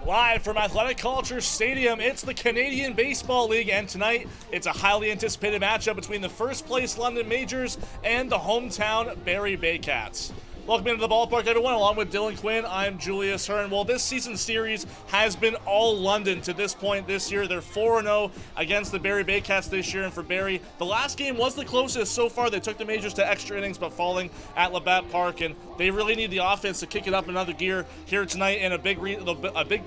Live from Athletic Culture Stadium, it's the Canadian Baseball League, and tonight it's a highly anticipated matchup between the first place London Majors and the hometown Barrie Baycats. Welcome into the ballpark, everyone. Along with Dylan Quinn, I'm Julius Hearn. Well, this season's series has been all London to this point this year. They're 4-0 against the Barrie Baycats this year, and for Barrie, the last game was the closest so far. They took the Majors to extra innings, but falling at Labatt Park, and they really need the offense to kick it up another gear here tonight, and a big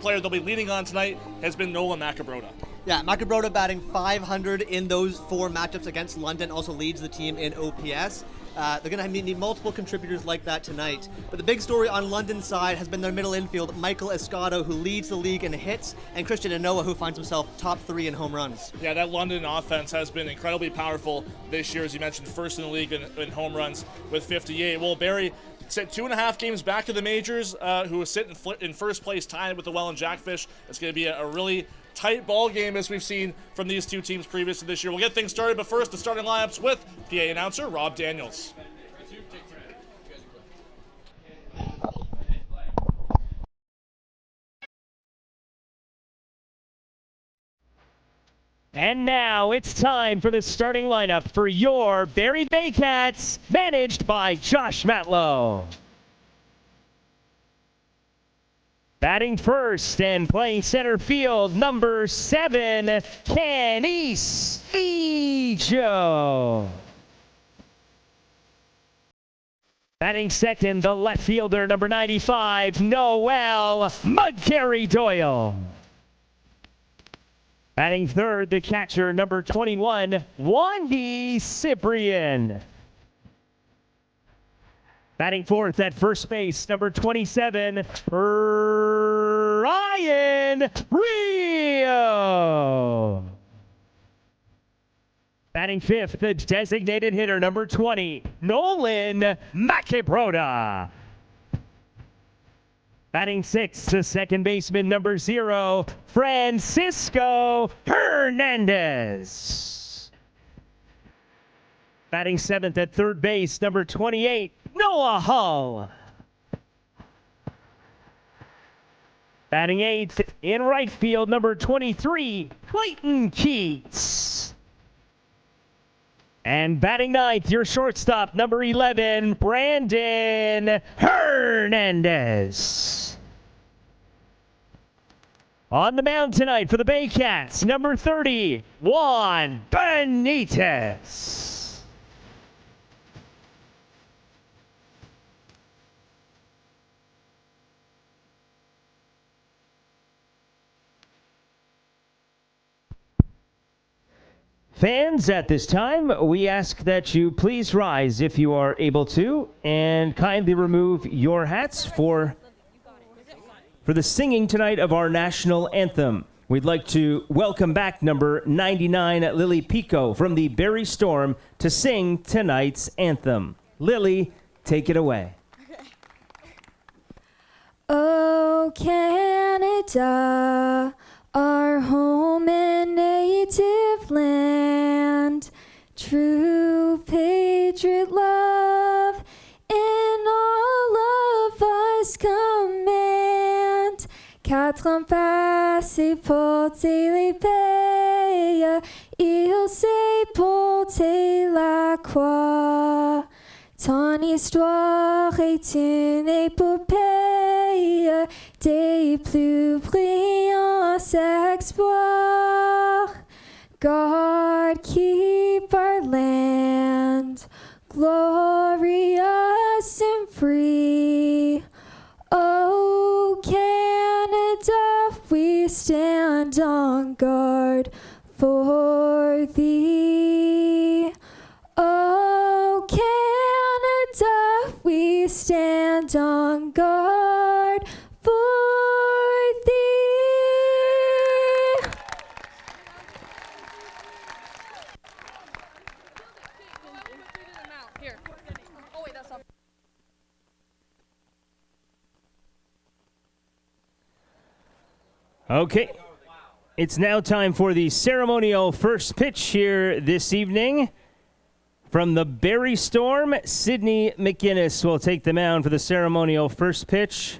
player they'll be leaning on tonight has been Nolan Macabrota. Yeah, Macabrota batting .500 in those 4 matchups against London, also leads the team in OPS. They're going to need multiple contributors like that tonight. But the big story on London's side has been their middle infield, Michael Escato, who leads the league in hits, and Christian Anoa, who finds himself top 3 in home runs. Yeah, that London offense has been incredibly powerful this year, as you mentioned, first in the league in home runs with 58. Well, Barrie sit 2.5 games back to the Majors, who is sitting in first place, tied with the Welland Jackfish. It's going to be a really tight ball game, as we've seen from these two teams previous to this year. We'll get things started, but first, the starting lineups with PA announcer Rob Daniels. And now it's time for the starting lineup for your Barrie Baycats, managed by Josh Matlow. Batting first and playing center field, number 7, Kenny Ejo. Batting second, the left fielder, number 95, Noel Mudcarry Doyle. Batting third, the catcher, number 21, Wandy Cyprian. Batting fourth at first base, number 27, Ryan Rio. Batting fifth, the designated hitter, number 20, Nolan Macabrota. Batting sixth, the second baseman, number 0, Francisco Hernandez. Batting seventh at third base, number 28, Noah Hull. Batting eighth in right field, number 23, Clayton Keats. And batting ninth, your shortstop, number 11, Brandon Hernandez. On the mound tonight for the Baycats, number 30, Juan Benitez. Fans, at this time, we ask that you please rise if you are able to, and kindly remove your hats for the singing tonight of our national anthem. We'd like to welcome back number 99, Lily Pico, from the Barrie Storm to sing tonight's anthem. Lily, take it away. Oh, Canada, our home and native land, true patriot love in all of us command. Quatre ans passés porter l'épée, il s'est porté la croix. Ton histoire est une épopée des plus brillants exploits. God, keep our land glorious and free. Oh, Canada, we stand on guard for thee. Oh, Canada, we stand on guard for thee. Here. Oh, wait, that's not. Okay. It's now time for the ceremonial first pitch here this evening. From the Barrie Storm, Sydney McGinnis will take the mound for the ceremonial first pitch.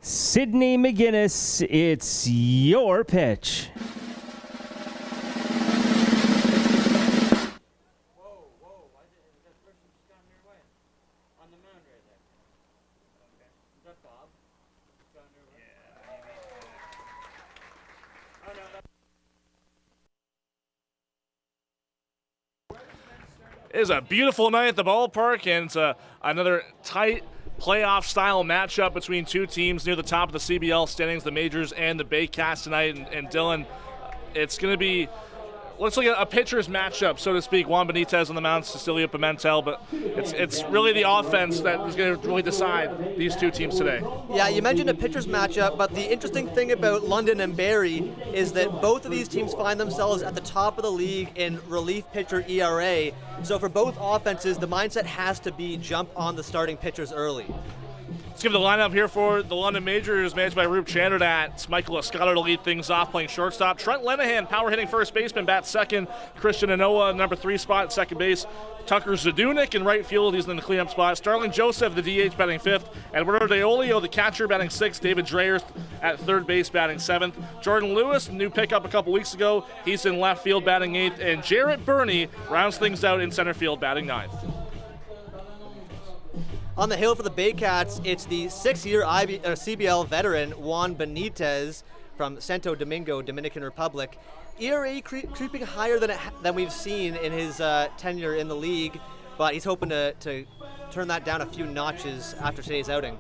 Sydney McGinnis, it's your pitch. It is a beautiful night at the ballpark, and it's another tight playoff-style matchup between two teams near the top of the CBL standings, the Majors and the Baycats tonight. And Dylan, it's going to be, looks like a pitcher's matchup, so to speak. Juan Benitez on the mound, Cecilia Pimentel, but it's really the offense that is going to really decide these two teams today. Yeah, you mentioned a pitcher's matchup, but the interesting thing about London and Barrie is that both of these teams find themselves at the top of the league in relief pitcher ERA. So for both offenses, the mindset has to be jump on the starting pitchers early. Let's give the lineup here for the London Majors, managed by Rube Chandradat. Michael Escato to lead things off, playing shortstop. Trent Lenahan, power hitting first baseman, bats second. Christian Anoa, number 3 spot, second base. Tucker Zadunik in right field, he's in the cleanup spot. Starling Joseph, the DH, batting 5th. Eduardo DeOlio, the catcher, batting 6th. David Dreyer at third base, batting 7th. Jordan Lewis, new pickup a couple weeks ago, he's in left field, batting 8th. And Jarrett Burney rounds things out in center field, batting 9th. On the hill for the Baycats, it's the 6-year CBL veteran Juan Benitez from Santo Domingo, Dominican Republic. ERA creeping higher than we've seen in his tenure in the league, but he's hoping to turn that down a few notches after today's outing.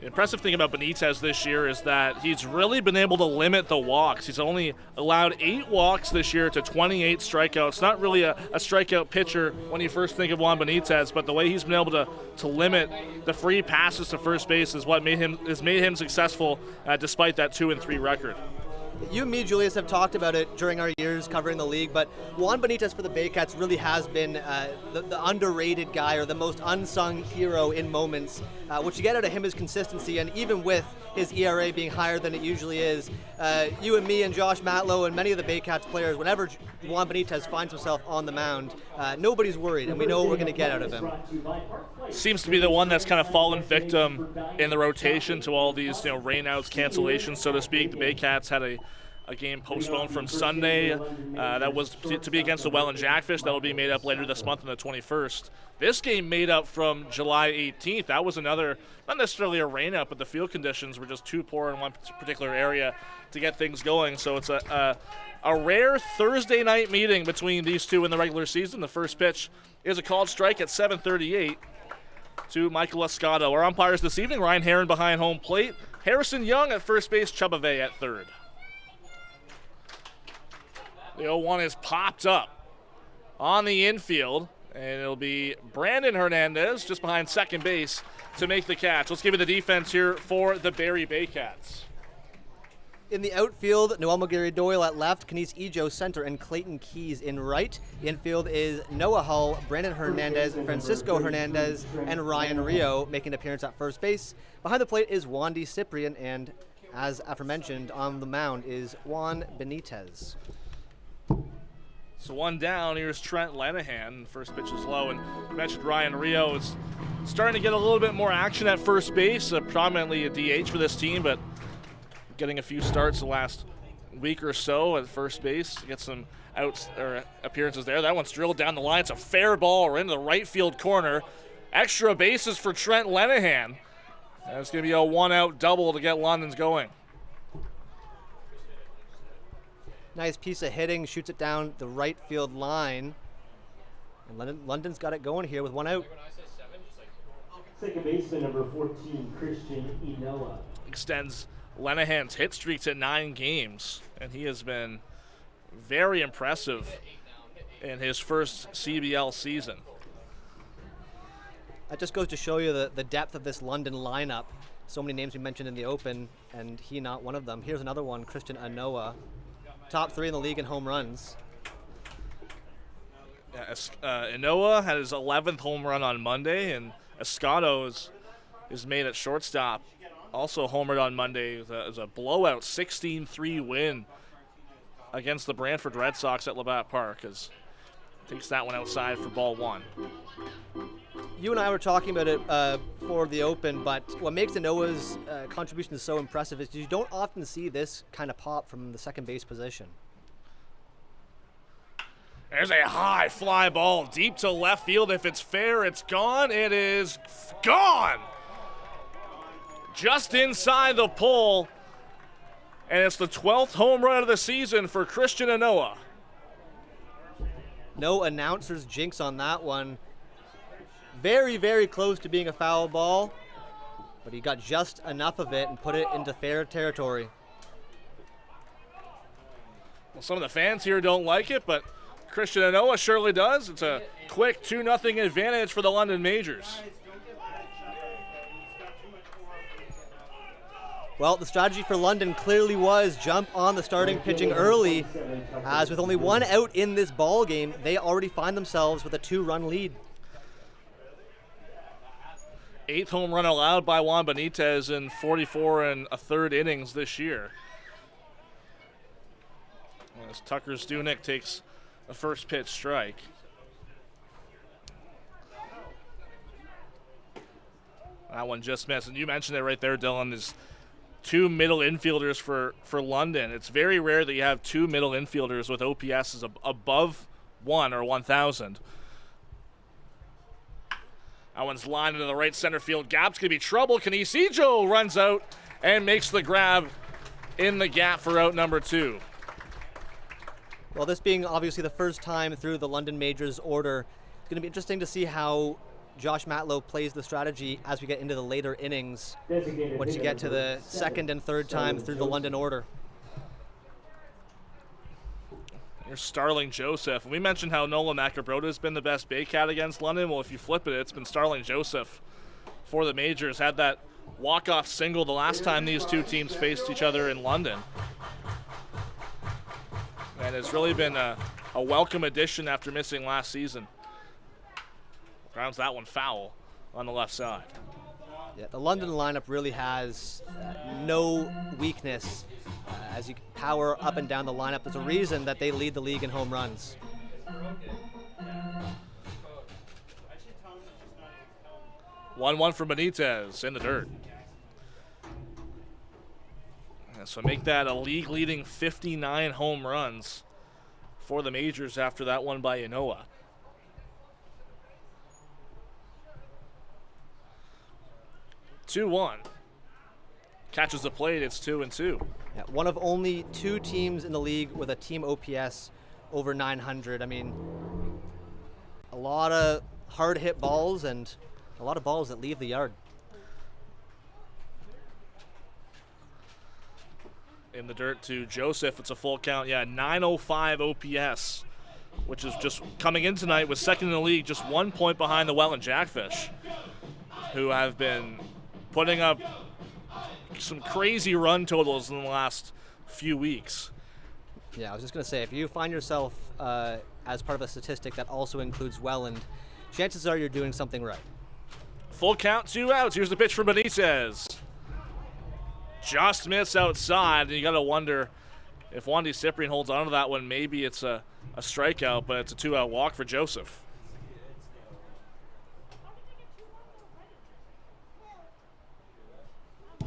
The impressive thing about Benitez this year is that he's really been able to limit the walks. He's only allowed 8 walks this year to 28 strikeouts. Not really a strikeout pitcher when you first think of Juan Benitez, but the way he's been able to limit the free passes to first base is what has made him successful despite that 2-3 record. You and me, Julius, have talked about it during our years covering the league, but Juan Benitez for the Baycats really has been the underrated guy, or the most unsung hero in moments. What you get out of him is consistency, and even with his ERA being higher than it usually is, you and me and Josh Matlow and many of the Baycats players, whenever Juan Benitez finds himself on the mound, nobody's worried, and we know what we're going to get out of him. Seems to be the one that's kind of fallen victim in the rotation to all these rainouts, cancellations, so to speak. The Baycats had a game postponed from Sunday that was to be against the Welland Jackfish. That will be made up later this month on the 21st. This game made up from July 18th. That was another, not necessarily a rainout, but the field conditions were just too poor in one particular area to get things going. So it's a rare Thursday night meeting between these two in the regular season. The first pitch is a called strike at 7:38 to Michael Escato. Our umpires this evening, Ryan Herron behind home plate, Harrison Young at first base, Chubba Vey at third. The 0-1 is popped up on the infield, and it'll be Brandon Hernandez just behind second base to make the catch. Let's give you the defense here for the Barrie Baycats. In the outfield, Noel McGarry-Doyle at left, Kenice Ejo center, and Clayton Keys in right. The infield is Noah Hull, Brandon Hernandez, Francisco Hernandez, and Ryan Rio making an appearance at first base. Behind the plate is Wandy Cyprian, and as aforementioned, on the mound is Juan Benitez. So one down, here's Trent Lenahan. First pitch is low, and you mentioned Ryan Rio is starting to get a little bit more action at first base, prominently a DH for this team, but getting a few starts the last week or so at first base, get some outs or appearances there. That one's drilled down the line. It's a fair ball. We're into the right field corner. Extra bases for Trent Lenahan. That's going to be a 1-out double to get London's going. Nice piece of hitting, shoots it down the right field line. And London's got it going here with 1 out. Second baseman number 14, Christian Enoa. Extends Lenahan's hit streak to 9 games, and he has been very impressive in his first CBL season. That just goes to show you the depth of this London lineup. So many names we mentioned in the open, and he not one of them. Here's another one, Christian Enoa. Top 3 in the league in home runs. Yeah, Enoa had his 11th home run on Monday, and Escato is made at shortstop. Also homered on Monday. It was a blowout 16-3 win against the Brantford Red Sox at Labatt Park, as takes that one outside for ball 1. You and I were talking about it for the Open, but what makes Noah's contribution so impressive is you don't often see this kind of pop from the second base position. There's a high fly ball deep to left field. If it's fair, it's gone. It is gone. Just inside the pole. And it's the 12th home run of the season for Christian Anoa. No announcer's jinx on that one. Very, very close to being a foul ball, but he got just enough of it and put it into fair territory. Well, some of the fans here don't like it, but Christian Anoa surely does. It's a quick 2-0 advantage for the London Majors. Well, the strategy for London clearly was jump on the starting pitching early, as with only one out in this ball game, they already find themselves with a 2-run lead. 8th home run allowed by Juan Benitez in 44 1/3 innings this year. As Tucker Stunek takes a first pitch strike. That one just missed, and you mentioned it right there, Dylan, is two middle infielders for London. It's very rare that you have two middle infielders with OPSs above 1 or 1,000. That one's lined into the right center field gap's going to be trouble. Canisijo runs out and makes the grab in the gap for out number 2. Well, this being obviously the first time through the London Majors order, it's going to be interesting to see how Josh Matlow plays the strategy as we get into the later innings, once you get to the second and third time through the London order. Here's Starling Joseph. We mentioned how Nolan Macabroda has been the best Baycat against London. Well, if you flip it, it's been Starling Joseph for the Majors. Had that walk-off single the last time these two teams faced each other in London. And it's really been a welcome addition after missing last season. Grounds that one foul on the left side. Yeah, the London lineup really has no weakness as you power up and down the lineup. There's a reason that they lead the league in home runs. 1-1 for Benitez in the dirt. And so make that a league-leading 59 home runs for the Majors after that one by Yanoa. 2-1. Catches the plate, it's 2-2. Yeah, one of only two teams in the league with a team OPS over 900. I mean, a lot of hard hit balls and a lot of balls that leave the yard. In the dirt to Joseph, it's a full count. Yeah, 905 OPS, which is just coming in tonight was second in the league, just 1 point behind the Welland Jackfish, who have been putting up some crazy run totals in the last few weeks. Yeah, I was just going to say, if you find yourself as part of a statistic that also includes Welland, chances are you're doing something right. Full count, 2 outs. Here's the pitch for Benitez. Just missed outside, and you got to wonder if Wandy Cyprian holds on to that one, maybe it's a strikeout, but it's a 2-out walk for Joseph.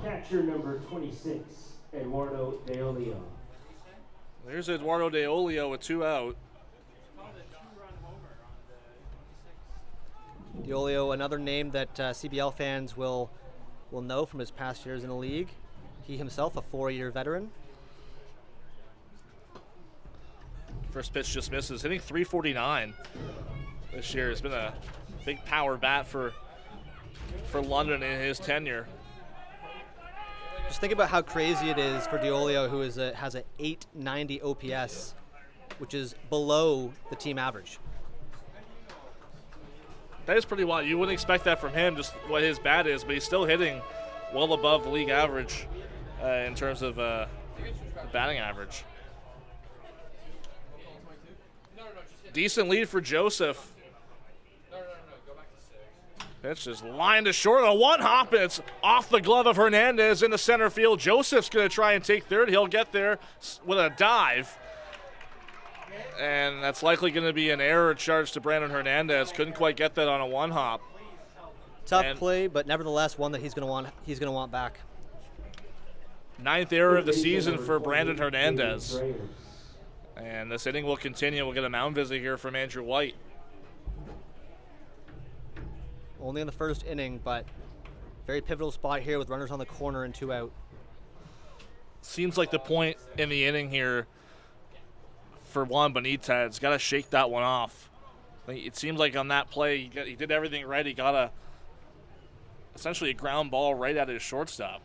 Catcher number 26, Eduardo De Olio. There's Eduardo De Olio with 2 out. De Olio, another name that CBL fans will know from his past years in the league. He himself a 4-year veteran. First pitch just misses, hitting .349 this year. It's been a big power bat for London in his tenure. Just think about how crazy it is for De Olio, who has a 890 OPS, which is below the team average. That is pretty wild. You wouldn't expect that from him, just what his bat is, but he's still hitting well above the league average in terms of batting average. Decent lead for Joseph. Pitch is lined to short, a one hop, and it's off the glove of Hernandez into center field. Joseph's going to try and take third. He'll get there with a dive. And that's likely going to be an error charged to Brandon Hernandez. Couldn't quite get that on a one hop. Tough play, but nevertheless one that he's going to want back. 9th error of the season for Brandon Hernandez. And this inning will continue. We'll get a mound visit here from Andrew White. Only in the first inning, but very pivotal spot here with runners on the corner and 2 out. Seems like the point in the inning here for Juan Benitez. Got to shake that one off. It seems like on that play, he did everything right. He got essentially a ground ball right at his shortstop.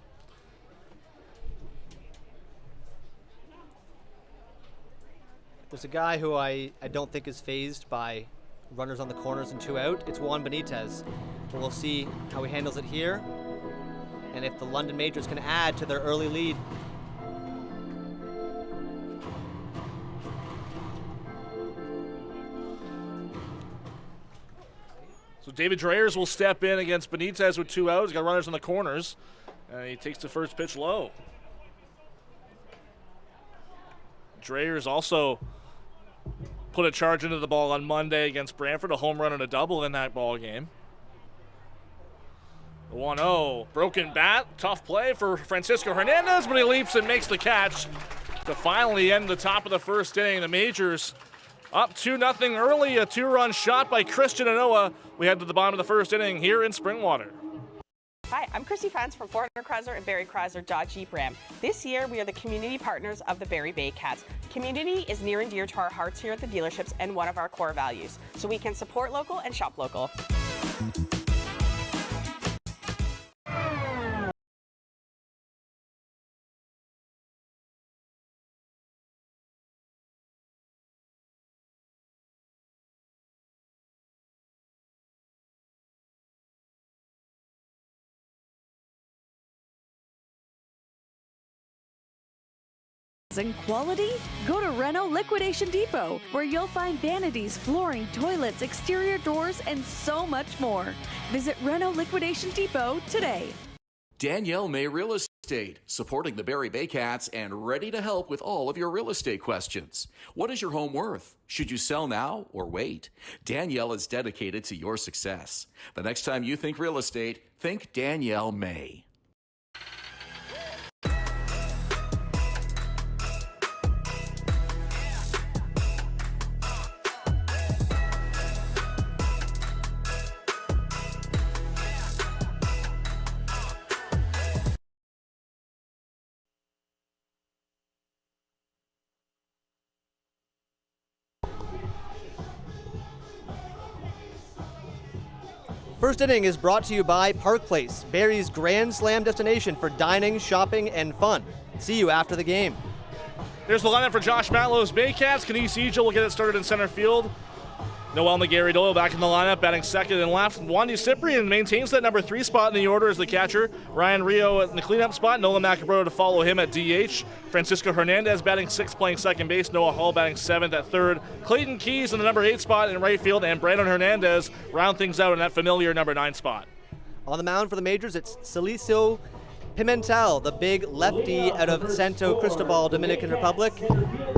There's a guy who I don't think is fazed by runners on the corners and 2 out. It's Juan Benitez. We'll see how he handles it here, and if the London Majors can add to their early lead. So David Dreyers will step in against Benitez with 2 outs. He's got runners on the corners, and he takes the first pitch low. Dreyers also put a charge into the ball on Monday against Brantford, a home run and a double in that ball game. 1-0, broken bat, tough play for Francisco Hernandez, but he leaps and makes the catch to finally end the top of the first inning. The Majors up 2-0 early, a 2-run shot by Christian Anoa. We head to the bottom of the first inning here in Springwater. Hi, I'm Christy Fantz from 400 Chrysler and Barrie Chrysler Dodge Jeep Ram. This year, we are the community partners of the Barrie Baycats. Community is near and dear to our hearts here at the dealerships and one of our core values, so we can support local and shop local. And quality? Go to Reno Liquidation Depot, where you'll find vanities, flooring, toilets, exterior doors, and so much more. Visit Reno Liquidation Depot today. Danielle May Real Estate, supporting the Barrie Baycats and ready to help with all of your real estate questions. What is your home worth? Should you sell now or wait? Danielle is dedicated to your success. The next time you think real estate, think Danielle May. First inning is brought to you by Park Place, Barrie's Grand Slam destination for dining, shopping, and fun. See you after the game. There's the lineup for Josh Matlow's Baycats. Kenise Egil will get it started in center field. Noel McGarry-Doyle back in the lineup, batting second and left. Wandy Cyprian maintains that number 3 spot in the order as the catcher. Ryan Rio in the cleanup spot. Nolan Macabro to follow him at DH. Francisco Hernandez batting 6th, playing second base. Noah Hall batting 7th at third. Clayton Keys in the number 8 spot in right field, and Brandon Hernandez round things out in that familiar number 9 spot. On the mound for the Majors, it's Celicio Pimentel, the big lefty out of Santo Cristobal, Dominican Republic.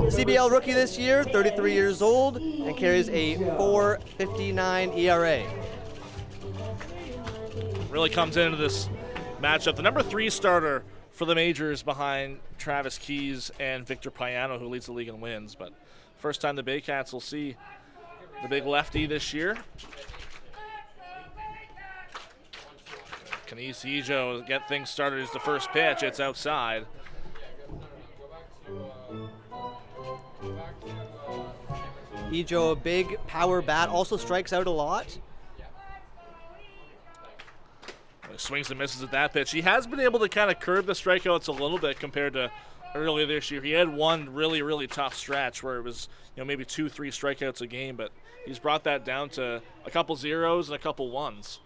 CBL rookie this year, 33 years old, and carries a 4.59 ERA. Really comes into this matchup. The number 3 starter for the Majors behind Travis Keys and Victor Payano, who leads the league in wins. But first time the Baycats will see the big lefty this year. Kenise Egil get things started as the first pitch. It's outside. Egil, a big power bat, also strikes out a lot. Swings and misses at that pitch. He has been able to kind of curb the strikeouts a little bit compared to earlier this year. He had one really, really tough stretch where it was, maybe 2-3 strikeouts a game, but he's brought that down to a couple zeros and a couple ones.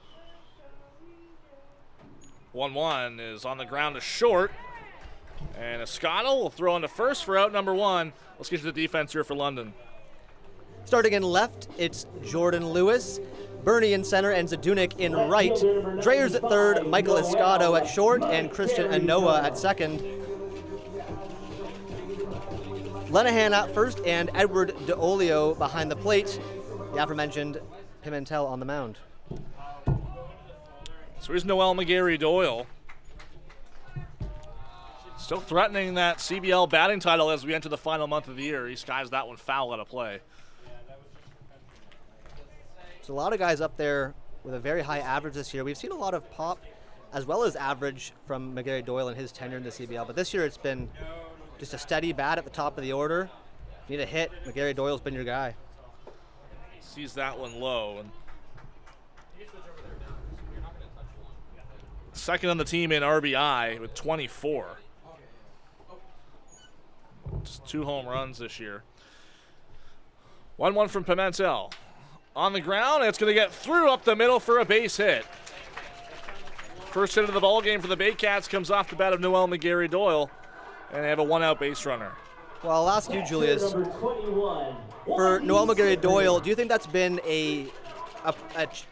1-1 is on the ground to short, and Escotto will throw into first for out number 1. Let's get to the defense here for London. Starting in left, it's Jordan Lewis, Bernie in center, and Zadunik in right. Dreyers at third, Michael Escotto at short, and Christian Anoa at second. Lenahan at first, and Edward DeOlio behind the plate. The aforementioned Pimentel on the mound. So here's Noel McGarry-Doyle. Still threatening that CBL batting title as we enter the final month of the year. He skies that one foul out of play. There's a lot of guys up there with a very high average this year. We've seen a lot of pop as well as average from McGarry-Doyle in his tenure in the CBL, but this year it's been just a steady bat at the top of the order. If you need a hit, McGarry-Doyle's been your guy. Sees that one low. And second on the team in RBI with 24. Just 2 home runs this year. 1-1 from Pimentel. On the ground, it's going to get through up the middle for a base hit. First hit of the ball game for the Baycats comes off the bat of Noel McGarry-Doyle, and they have a 1-out base runner. Well, I'll ask you, Julius. For Noel McGarry-Doyle, do you think that's been a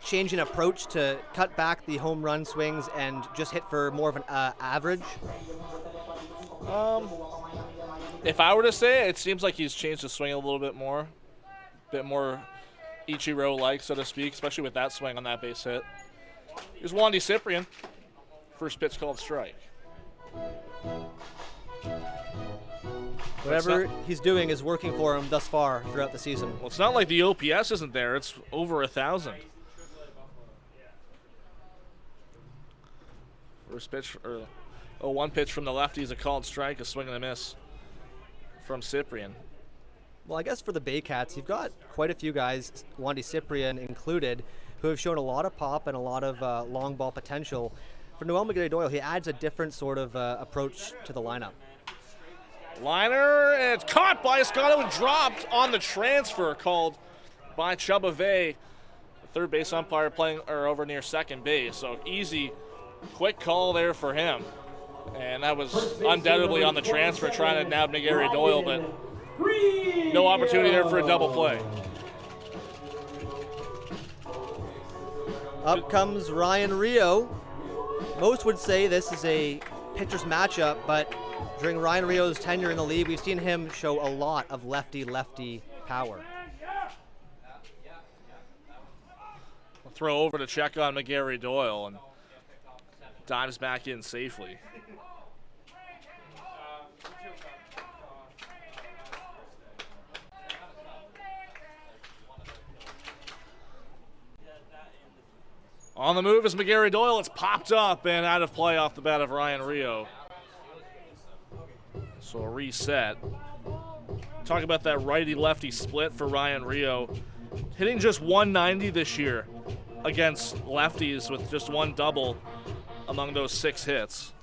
change in approach to cut back the home run swings and just hit for more of an average? If I were to say it seems like he's changed the swing a little bit more Ichiro-like, so to speak, especially with that swing on that base hit. Here's Wandy Cyprian. First pitch called strike. Whatever he's doing is working for him thus far throughout the season. Well, it's not like the OPS isn't there. It's over 1,000. First pitch, or one pitch from the lefty is a called strike, a swing and a miss from Cyprian. Well, I guess for the Baycats, you've got quite a few guys, Wandy Cyprian included, who have shown a lot of pop and a lot of long ball potential. For Noel McGarry-Doyle, he adds a different sort of approach to the lineup. Liner, and it's caught by Escato and dropped on the transfer called by Chubba Vey. The third base umpire playing over near second base. So easy, quick call there for him. And that was undoubtedly on the transfer trying to nab McGarry-Doyle, but no opportunity there for a double play. Up comes Ryan Rio. Most would say this is a pitcher's matchup, but during Ryan Rio's tenure in the league, we've seen him show a lot of lefty-lefty power. We'll throw over to check on McGarry-Doyle and dives back in safely. On the move is McGarry-Doyle. It's popped up and out of play off the bat of Ryan Rio. So a reset. Talk about that righty-lefty split for Ryan Rio. Hitting just 190 this year against lefties with just one double among those 6 hits.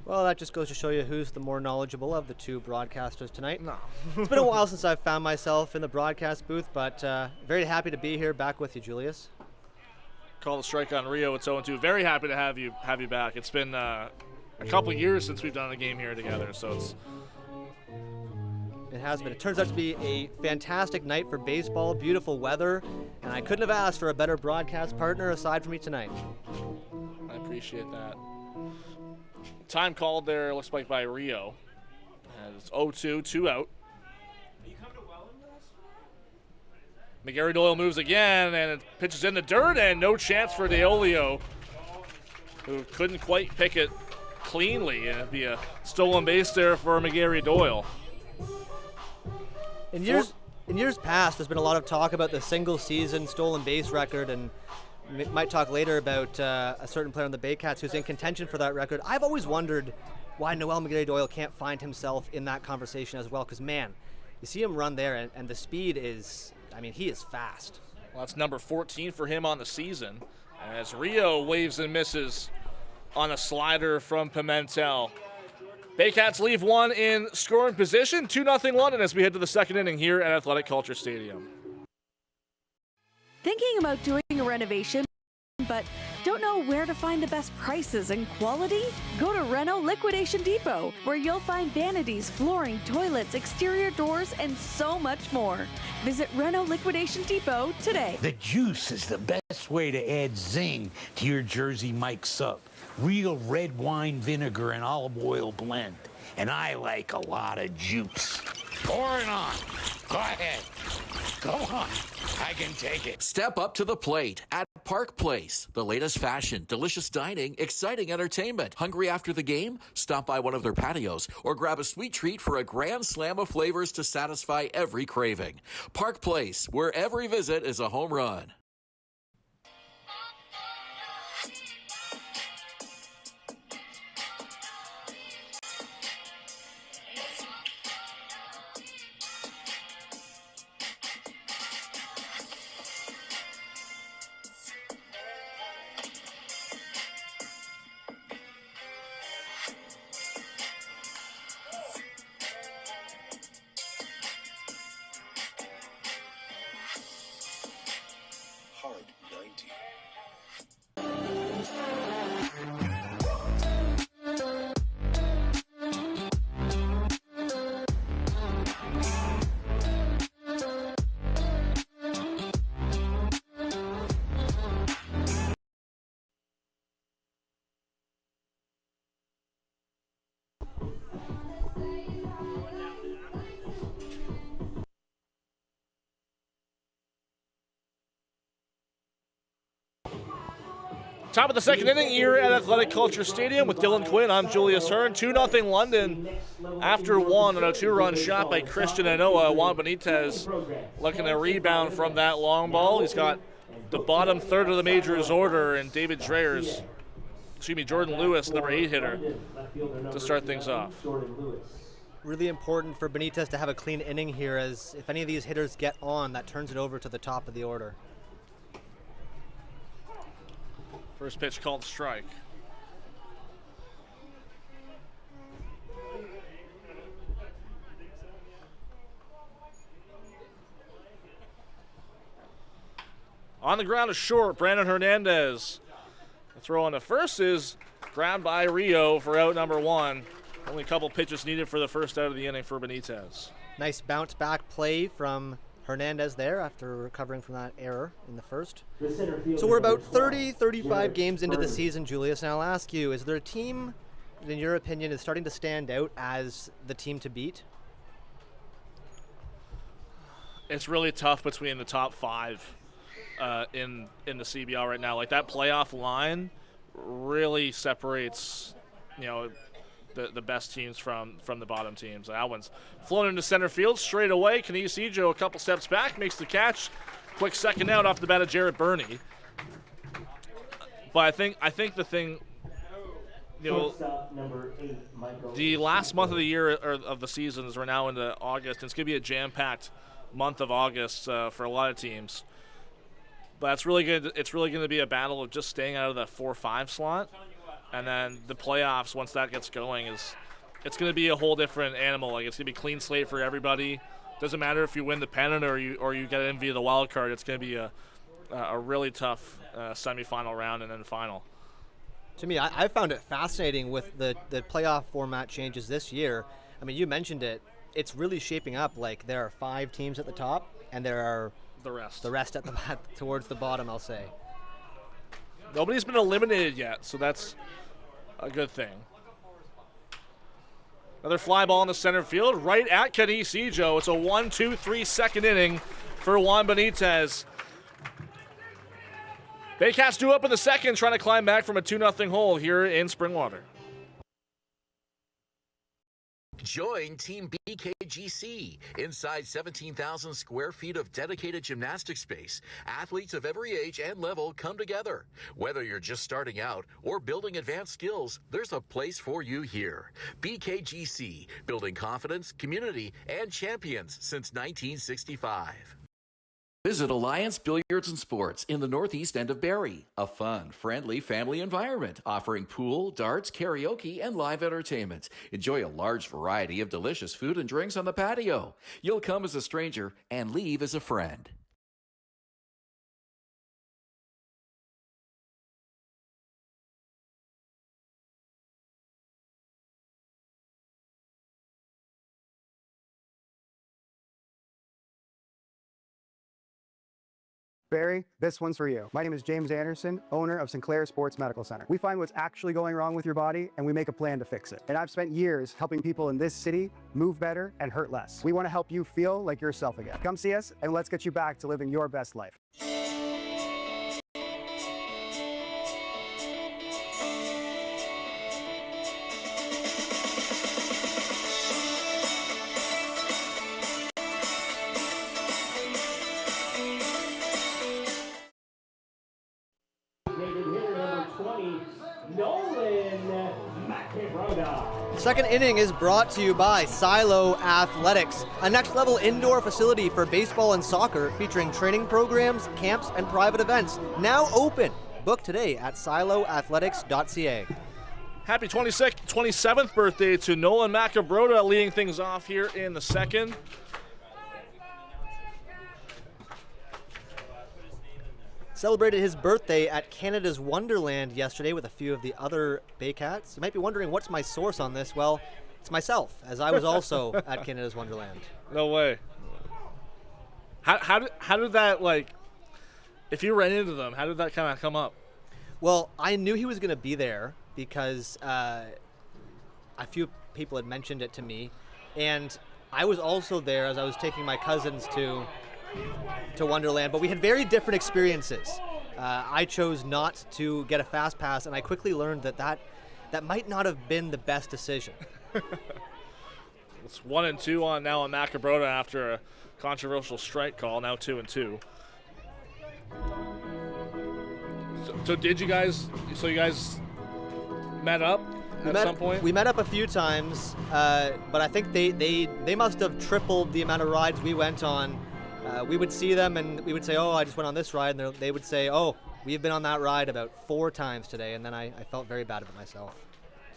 Well, that just goes to show you who's the more knowledgeable of the two broadcasters tonight. No. It's been a while since I've found myself in the broadcast booth, but very happy to be here back with you, Julius. Call the strike on Rio. It's 0-2. Very happy to have you back. It's been a couple years since we've done a game here together, so it has been. It turns out to be a fantastic night for baseball, beautiful weather, and I couldn't have asked for a better broadcast partner aside from me tonight. I appreciate that. Time called there, looks like by Rio. And it's 0-2, 2 out. McGarry-Doyle moves again, and it pitches in the dirt, and no chance for DeOlio, who couldn't quite pick it cleanly, and it'd be a stolen base there for McGarry-Doyle. In years past, there's been a lot of talk about the single-season stolen base record, and we might talk later about a certain player on the Baycats who's in contention for that record. I've always wondered why Noel McGarry-Doyle can't find himself in that conversation as well, because, man, you see him run there, and the speed is... I mean, he is fast. Well, that's number 14 for him on the season. As Rio waves and misses on a slider from Pimentel. Baycats leave one in scoring position. 2-0 London as we head to the second inning here at Athletic Culture Stadium. Thinking about doing a renovation, but don't know where to find the best prices and quality? Go to Reno Liquidation Depot, where you'll find vanities, flooring, toilets, exterior doors, and so much more. Visit Reno Liquidation Depot today. The juice is the best way to add zing to your Jersey Mike sub. Real red wine vinegar and olive oil blend. And I like a lot of juice. Pour it on. Go ahead. Go on. I can take it. Step up to the plate at Park Place, the latest fashion, delicious dining, exciting entertainment. Hungry after the game? Stop by one of their patios or grab a sweet treat for a grand slam of flavors to satisfy every craving. Park Place, where every visit is a home run. Top of the second inning here at Athletic Culture Stadium with Dylan Quinn. I'm Julius Hearn. 2-0 London after one on a two-run shot by Christian Anoa. Juan Benitez looking to rebound from that long ball. He's got the bottom third of the majors order and Jordan Lewis, number 8 hitter, to start things off. Really important for Benitez to have a clean inning here, as if any of these hitters get on, that turns it over to the top of the order. First pitch called strike. On the ground is short, Brandon Hernandez. The throw on the first is grabbed by Rio for out number 1. Only a couple pitches needed for the first out of the inning for Benitez. Nice bounce back play from Hernandez there after recovering from that error in the first. So we're about 35 games into the season, Julius, and I'll ask you, is there a team, in your opinion, is starting to stand out as the team to beat? It's really tough between the top 5 in the CBL right now. Like, that playoff line really separates, the best teams from the bottom teams. That one's flown into center field straight away. Canisijo a couple steps back, makes the catch. Quick second out off the bat of Jared Burney. But I think the thing, the last month of the year or of the season, as we're now into August, and it's going to be a jam-packed month of August for a lot of teams. But it's really going to be a battle of just staying out of the 4-5 slot. And then the playoffs, once that gets going, it's going to be a whole different animal. Like, it's going to be clean slate for everybody. Doesn't matter if you win the pennant or you get in via the wild card. It's going to be a really tough semifinal round and then final. To me, I found it fascinating with the playoff format changes this year. I mean, you mentioned it. It's really shaping up like there are 5 teams at the top, and there are the rest at the towards the bottom, I'll say. Nobody's been eliminated yet, so that's a good thing. Another fly ball in the center field, right at Canisijo. It's a 1-2-3 second inning for Juan Benitez. Baycats due up in the second, trying to climb back from a 2-0 hole here in Springwater. Join Team BKGC. Inside 17,000 square feet of dedicated gymnastic space, athletes of every age and level come together. Whether you're just starting out or building advanced skills, there's a place for you here. BKGC, building confidence, community, and champions since 1965. Visit Alliance Billiards and Sports in the northeast end of Barrie. A fun, friendly family environment offering pool, darts, karaoke, and live entertainment. Enjoy a large variety of delicious food and drinks on the patio. You'll come as a stranger and leave as a friend. Barrie, this one's for you. My name is James Anderson, owner of Sinclair Sports Medical Center. We find what's actually going wrong with your body and we make a plan to fix it. And I've spent years helping people in this city move better and hurt less. We want to help you feel like yourself again. Come see us and let's get you back to living your best life. Nolan Macabroda. Second inning is brought to you by Silo Athletics, a next-level indoor facility for baseball and soccer featuring training programs, camps, and private events. Now open. Book today at siloathletics.ca. Happy 27th birthday to Nolan Macabroda, leading things off here in the second. Celebrated his birthday at Canada's Wonderland yesterday with a few of the other Baycats. You might be wondering, what's my source on this? Well, it's myself, as I was also at Canada's Wonderland. No way. How did that, like, if you ran into them, how did that kind of come up? Well, I knew he was going to be there because a few people had mentioned it to me, and I was also there as I was taking my cousins to Wonderland, but we had very different experiences. I chose not to get a fast pass, and I quickly learned that might not have been the best decision. It's 1-2 on Macabroda after a controversial strike call. Now 2-2. So you guys met up at some point? We met up a few times, but I think they must have tripled the amount of rides we went on. We would see them and we would say, oh, I just went on this ride. And they would say, oh, we've been on that ride about 4 times today. And then I felt very bad about myself.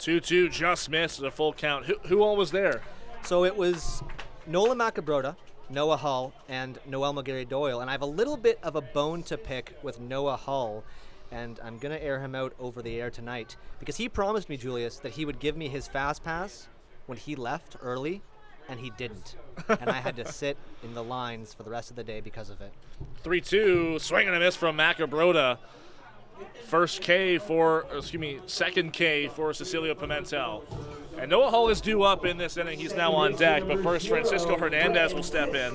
2-2, just missed a full count. Who all was there? So it was Nolan Macabroda, Noah Hull, and Noel McGarry-Doyle. And I have a little bit of a bone to pick with Noah Hull. And I'm going to air him out over the air tonight because he promised me, Julius, that he would give me his fast pass when he left early. And he didn't. And I had to sit in the lines for the rest of the day because of it. 3-2, swing and a miss from Macabroda. Second K for Cecilio Pimentel. And Noah Hull is due up in this inning. He's now on deck. But first, Francisco Hernandez will step in.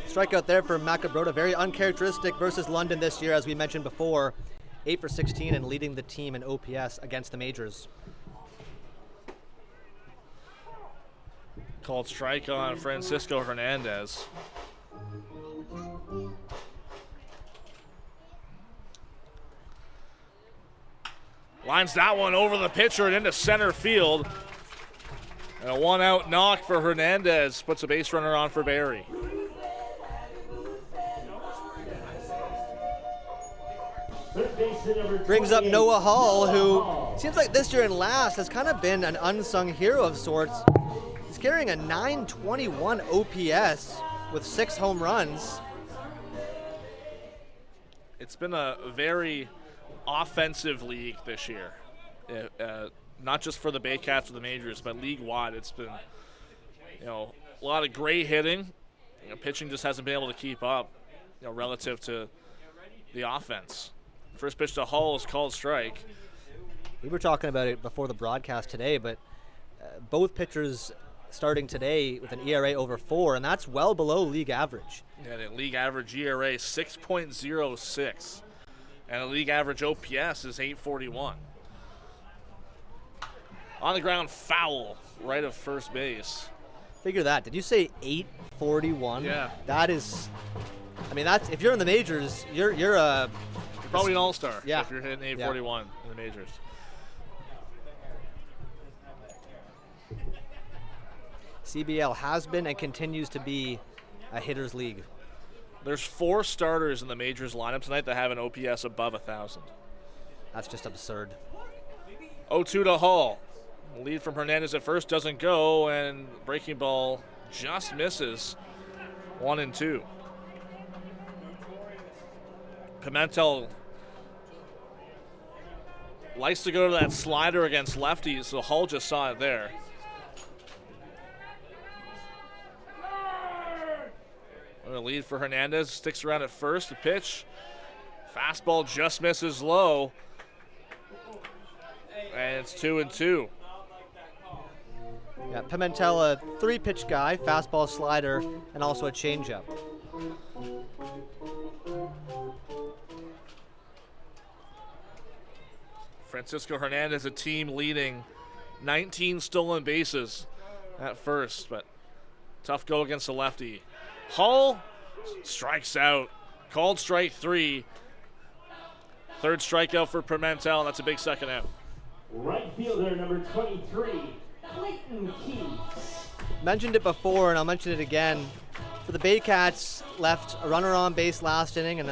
Strikeout there for Macabroda. Very uncharacteristic versus London this year, as we mentioned before. 8 for 16 and leading the team in OPS against the majors. Called strike on Francisco Hernandez. Lines that one over the pitcher and into center field. And a 1-out knock for Hernandez. Puts a base runner on for Barrie. Brings up Noah Hull, who seems like this year and last has kind of been an unsung hero of sorts. He's carrying a 921 OPS with 6 home runs. It's been a very offensive league this year. Not just for the Baycats or the majors, but league-wide. It's been, a lot of great hitting. Pitching just hasn't been able to keep up, relative to the offense. First pitch to Hull is called strike. We were talking about it before the broadcast today, but both pitchers starting today with an ERA over 4, and that's well below league average. Yeah, the league average ERA 6.06, and the league average OPS is 841. On the ground, foul right of first base. Figure that. Did you say 841? Yeah. That is, that's, if you're in the majors, you're a probably an all-star if you're hitting 841 in the majors. CBL has been and continues to be a hitter's league. There's 4 starters in the majors lineup tonight that have an OPS above 1,000. That's just absurd. 0-2 to Hull. Lead from Hernandez at first doesn't go, and breaking ball just misses. 1-2. Pimentel likes to go to that slider against lefties, so Hull just saw it there. A lead for Hernandez, sticks around at first. The pitch, fastball just misses low, and it's 2-2. Yeah, Pimentel, a 3-pitch guy, fastball, slider, and also a changeup. Francisco Hernandez, a team leading 19 stolen bases at first, but tough go against the lefty. Hull Strikes out. Called strike 3. Third strikeout for Pimentel, and that's a big second out. Right fielder number 23, Clayton Keys. Mentioned it before, and I'll mention it again. For the Baycats, left a runner on base last inning and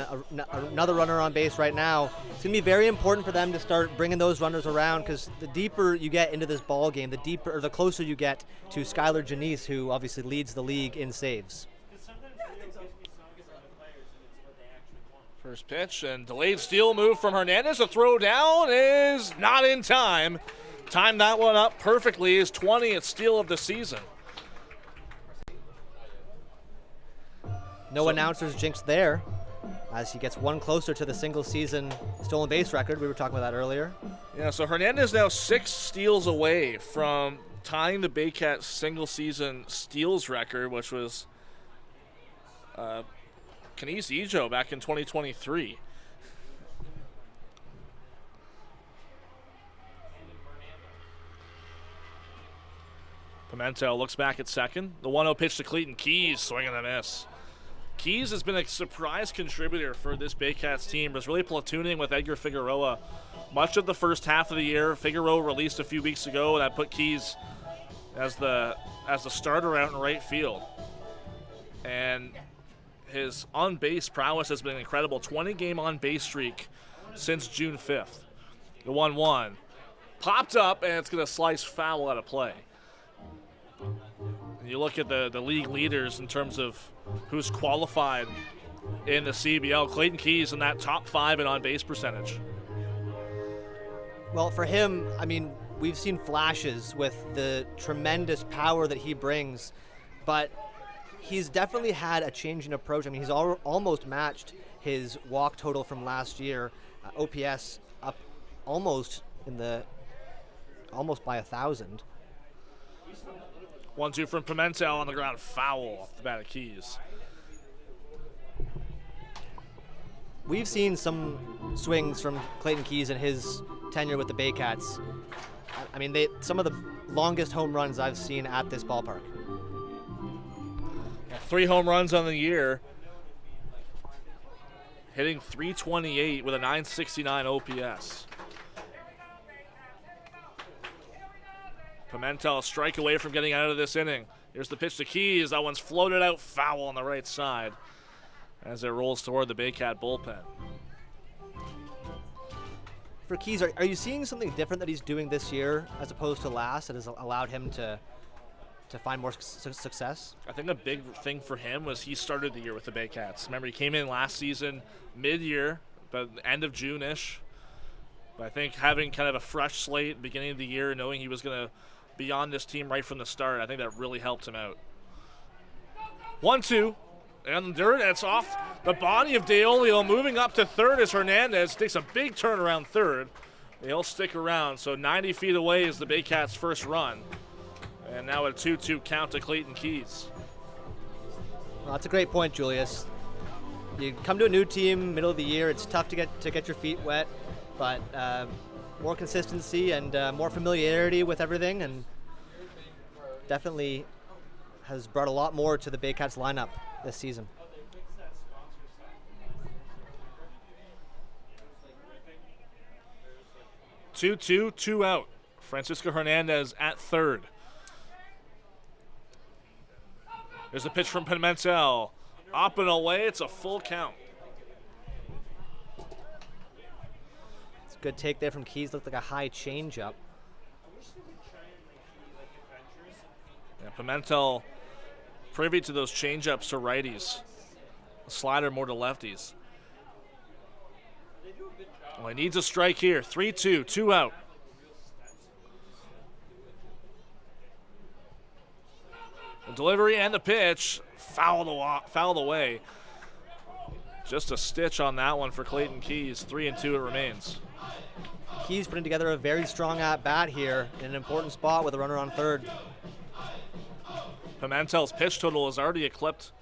another runner on base right now. It's going to be very important for them to start bringing those runners around, because the deeper you get into this ball game, the closer you get to Skylar Janice, who obviously leads the league in saves. First pitch and delayed steal move from Hernandez. A throw down is not in time. Timed that one up perfectly. His 20th steal of the season. No announcers jinxed there, as he gets one closer to the single-season stolen base record. We were talking about that earlier. Yeah, so Hernandez now 6 steals away from tying the Baycats single-season steals record, which was Kenise Ejo back in 2023. Pimentel looks back at second. The 1-0 pitch to Clayton Keys, swing and a miss. Keys has been a surprise contributor for this Baycats team. Was really platooning with Edgar Figueroa much of the first half of the year. Figueroa released a few weeks ago, and that put Keys as the starter out in right field. And his on-base prowess has been incredible. 20-game on-base streak since June 5th. The 1-1 popped up, and it's going to slice foul out of play. And you look at the league leaders in terms of who's qualified in the CBL. Clayton Keys in that top 5 in on-base percentage. Well, for him, I mean, we've seen flashes with the tremendous power that he brings, but he's definitely had a change in approach. I mean, he's almost matched his walk total from last year. OPS up almost by 1,000. 1-2 from Pimentel on the ground, foul off the bat of Keys. We've seen some swings from Clayton Keys in his tenure with the Baycats. I mean, some of the longest home runs I've seen at this ballpark. 3 home runs on the year. Hitting .328 with a .969 OPS. Pimentel a strike away from getting out of this inning. Here's the pitch to Keys. That one's floated out foul on the right side as it rolls toward the Baycat bullpen. For Keys, are you seeing something different that he's doing this year as opposed to last that has allowed him to find more success? I think a big thing for him was he started the year with the Baycats. Remember, he came in last season mid-year, but end of June-ish. But I think having kind of a fresh slate beginning of the year, knowing he was going to be on this team right from the start, I think that really helped him out. 1-2, and dirt, it's off the body of DeOlio. Moving up to third as Hernandez takes a big turn around third. He'll stick around, so 90 feet away is the Baycats' first run. And now a 2-2 count to Clayton Keys. Well, that's a great point, Julius. You come to a new team, middle of the year, it's tough to get your feet wet, but more consistency and more familiarity with everything, and definitely has brought a lot more to the Baycats lineup this season. Two, 2 out. Francisco Hernandez at third. There's a pitch from Pimentel. Up and away, it's a full count. It's a good take there from Keys. Looked like a high changeup. Yeah, Pimentel privy to those changeups to righties. A slider more to lefties. Well, he needs a strike here. 3-2, 2 out. The delivery and the pitch fouled away. Just a stitch on that one for Clayton Keys. 3-2 it remains. Keys putting together a very strong at-bat here in an important spot with a runner on third. Pimentel's pitch total has already eclipsed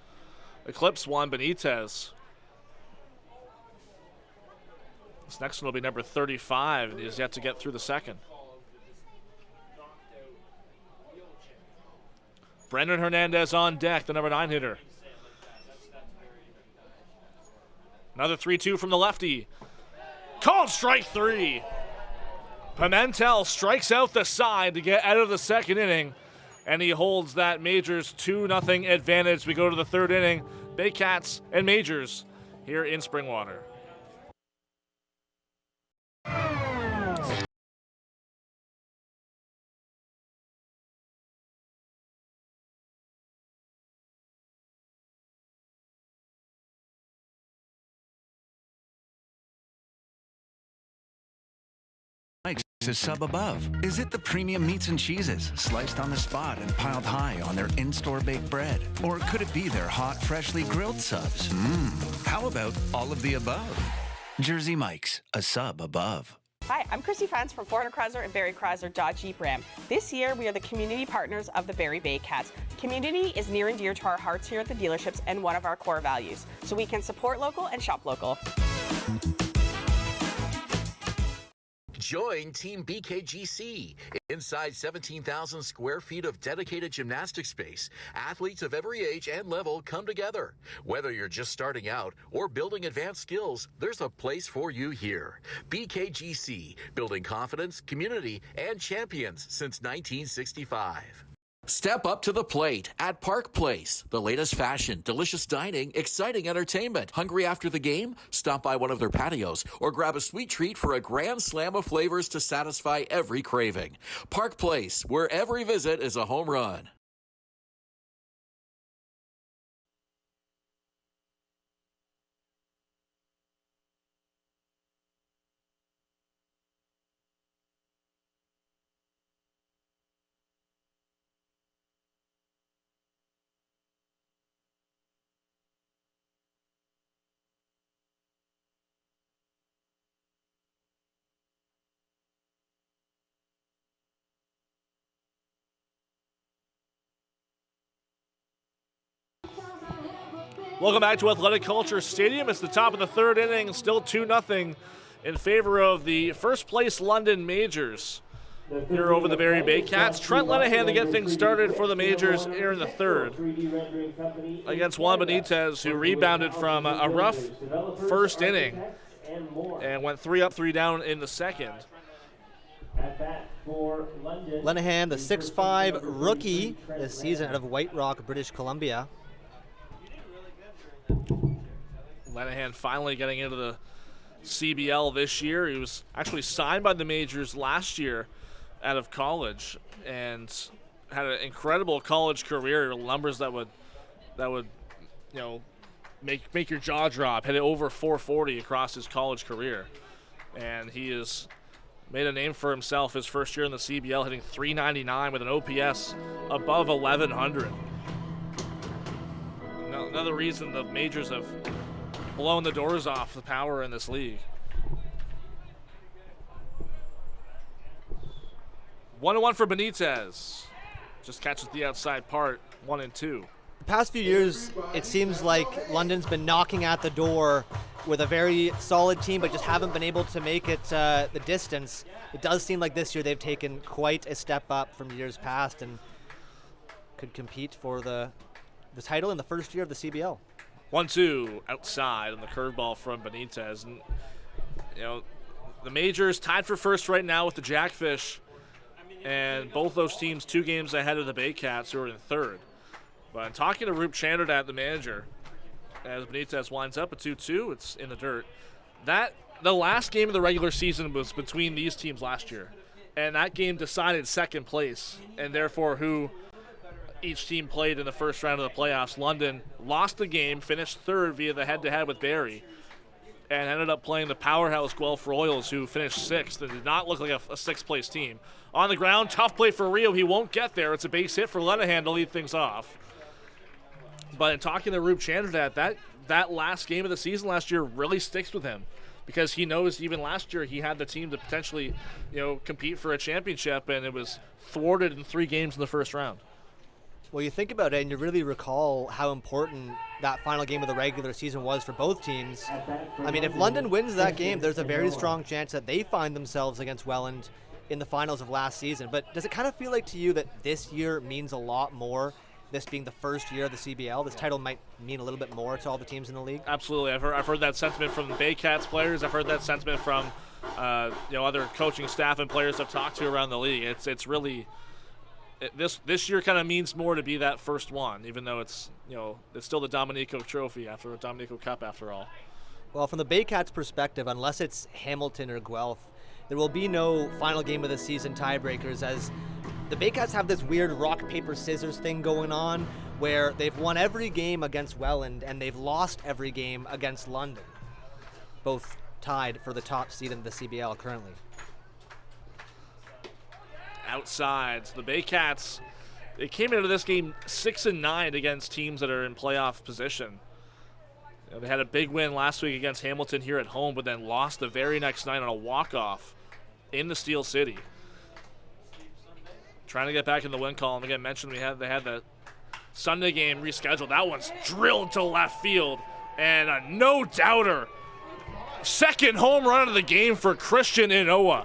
Juan Benitez. This next one will be number 35, and he has yet to get through the second. Brendan Hernandez on deck, the number 9 hitter. Another 3-2 from the lefty. Called strike 3. Pimentel strikes out the side to get out of the second inning, and he holds that Majors 2-0 advantage. We go to the third inning. Baycats and Majors here in Springwater. A sub above. Is it the premium meats and cheeses sliced on the spot and piled high on their in-store baked bread? Or could it be their hot, freshly grilled subs? How about all of the above? Jersey Mike's, a sub above. Hi, I'm Chrissy Fans from Fort Chrysler and Barrie Chrysler Dodge Jeep Ram. This year, we are the community partners of the Barrie Baycats. Community is near and dear to our hearts here at the dealerships and one of our core values, so we can support local and shop local. Join Team BKGC. Inside 17,000 square feet of dedicated gymnastic space, athletes of every age and level come together. Whether you're just starting out or building advanced skills, there's a place for you here. BKGC, building confidence, community, and champions since 1965. Step up to the plate at Park Place. The latest fashion, delicious dining, exciting entertainment. Hungry after the game? Stop by one of their patios or grab a sweet treat for a grand slam of flavors to satisfy every craving. Park Place, where every visit is a home run. Welcome back to Athletic Culture Stadium. It's the top of the third inning, still 2-0 in favor of the first place London Majors here over the Barrie Baycats. Trent Lenahan to get things started for the Majors here in the third against Juan Benitez, who rebounded from a rough first inning and went 3 up, 3 down in the second. Lenahan, the 6'5 rookie this season out of White Rock, British Columbia. Lenahan finally getting into the CBL this year. He was actually signed by the Majors last year out of college and had an incredible college career. Numbers that would make your jaw drop. Hit it over 440 across his college career, and he has made a name for himself his first year in the CBL, hitting .399 with an OPS above 1100. Another reason the Majors have blown the doors off the power in this league. 1-1 for Benitez. Just catches the outside part, 1-2. The past few years, it seems like London's been knocking at the door with a very solid team, but just haven't been able to make it the distance. It does seem like this year they've taken quite a step up from years past and could compete for the title in the first year of the CBL. 1-2 outside on the curveball from Benitez. And, the Majors tied for first right now with the Jackfish, and both those teams 2 games ahead of the Baycats, who are in third. But talking to Roop Chanderdat, the manager, as Benitez winds up a 2-2, it's in the dirt. The last game of the regular season was between these teams last year, and that game decided second place, and therefore who each team played in the first round of the playoffs. London lost the game, finished third via the head-to-head with Barrie, and ended up playing the powerhouse Guelph Royals, who finished sixth and did not look like a sixth-place team. On the ground, tough play for Rio. He won't get there. It's a base hit for Lenahan to lead things off. But in talking to Roop Chanderdat, that last game of the season last year really sticks with him, because he knows even last year he had the team to potentially, compete for a championship, and it was thwarted in 3 games in the first round. Well, you think about it and you really recall how important that final game of the regular season was for both teams. I mean, if London wins that game, there's a very strong chance that they find themselves against Welland in the finals of last season. But does it kind of feel like to you that this year means a lot more this being the first year of the CBL, this title might mean a little bit more to all the teams in the league? Absolutely. I've heard that sentiment from the Baycats players. I've heard that sentiment from other coaching staff and players I've talked to around the league. It's really this year kind of means more to be that first one, even though it's still the Dominico Trophy after a Dominico Cup after all. Well, from the Baycats' perspective, unless it's Hamilton or Guelph, there will be no final game of the season tiebreakers, as the Baycats have this weird rock, paper, scissors thing going on where they've won every game against Welland and they've lost every game against London, both tied for the top seed in the CBL currently. Outside, so the Baycats, they came into this game 6-9 against teams that are in playoff position. They had a big win last week against Hamilton here at home, but then lost the very next night on a walk-off in the Steel City. Trying to get back in the win column. Again, mentioned they had the Sunday game rescheduled. That one's drilled to left field, and a no-doubter. Second home run of the game for Christian Inoa.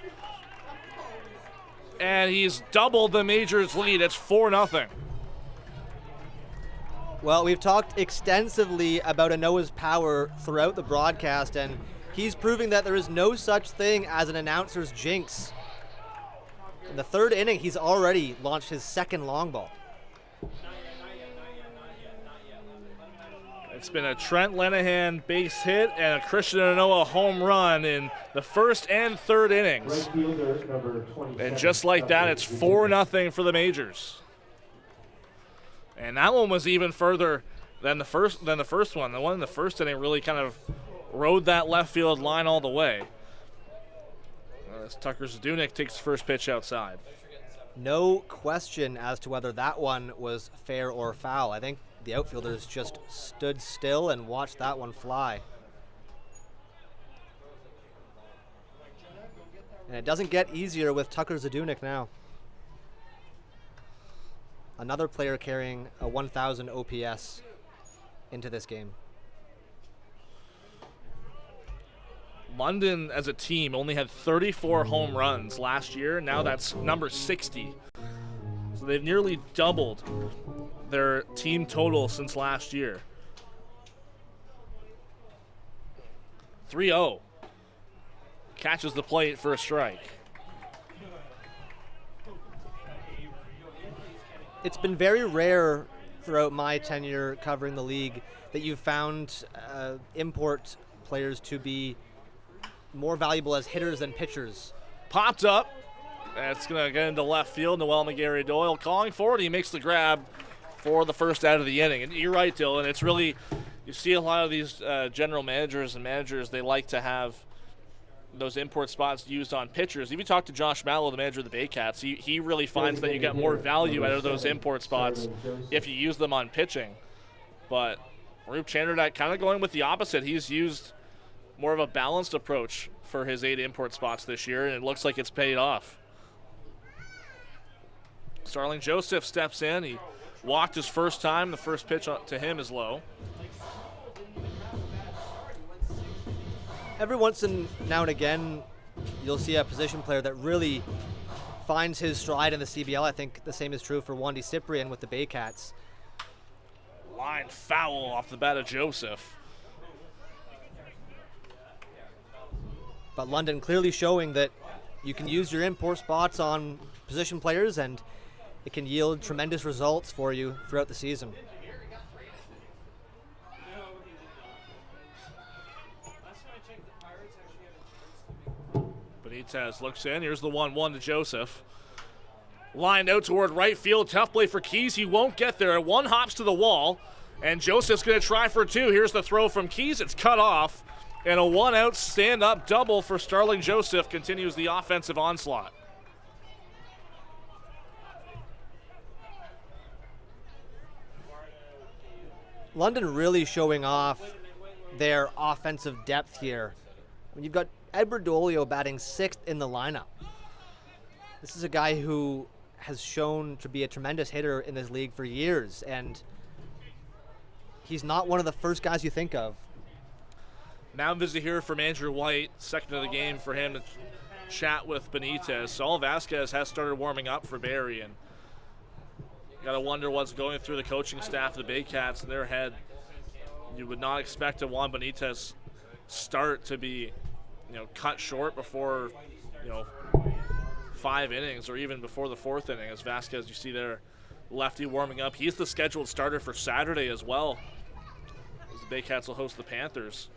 And he's doubled the Majors lead. It's 4-0. Well, we've talked extensively about Inoa's power throughout the broadcast, and he's proving that there is no such thing as an announcer's jinx. In the third inning, he's already launched his second long ball. It's been a Trent Lenahan base hit and a Christian Inoa home run in the first and third innings. And just like that, it's 4-0 for the Majors. And that one was even further than the first one. The one in the first inning really kind of rode that left field line all the way. As Tucker Zdunek takes the first pitch outside. No question as to whether that one was fair or foul. I think the outfielders just stood still and watched that one fly. And it doesn't get easier with Tucker Zdunek now. Another player carrying a 1,000 OPS into this game. London as a team only had 34 home runs last year. Now that's number 60. So they've nearly doubled their team total since last year. 3-0. Catches the plate for a strike. It's been very rare throughout my tenure covering the league that you've found import players to be more valuable as hitters than pitchers. Popped up. That's going to get into left field. Noel McGarry Doyle calling for it. He makes the grab for the first out of the inning. And you're right, Dylan. It's really, you see a lot of these general managers and managers, they like to have those import spots used on pitchers. If you talk to Josh Mallow, the manager of the Baycats, he really finds that you get more value out of those import spots if you use them on pitching. But Roop Chanderdak kind of going with the opposite. He's used more of a balanced approach for his 8 import spots this year, and it looks like it's paid off. Starling Joseph steps in. He walked his first time. The first pitch to him is low. Every once in now and again, you'll see a position player that really finds his stride in the CBL. I think the same is true for Wandy Cyprian with the Baycats. Line foul off the bat of Joseph. But London clearly showing that you can use your import spots on position players and it can yield tremendous results for you throughout the season. Benitez looks in. Here's the 1-1 to Joseph. Lined out toward right field. Tough play for Keys. He won't get there. One hops to the wall, and Joseph's going to try for 2. Here's the throw from Keys. It's cut off, and a 1-out stand-up double for Starling Joseph continues the offensive onslaught. London really showing off their offensive depth here. You've got Edward Dolio batting 6th in the lineup. This is a guy who has shown to be a tremendous hitter in this league for years, and he's not one of the first guys you think of. Now visit here from Andrew White, second of the game for him to chat with Benitez. Saul Vasquez has started warming up for Barrie, and Got to wonder what's going through the coaching staff of the Baycats in their head. You would not expect a Juan Benitez start to be, cut short before, 5 innings or even before the 4th inning. As Vasquez, you see there, lefty warming up. He's the scheduled starter for Saturday as well, as the Baycats will host the Panthers.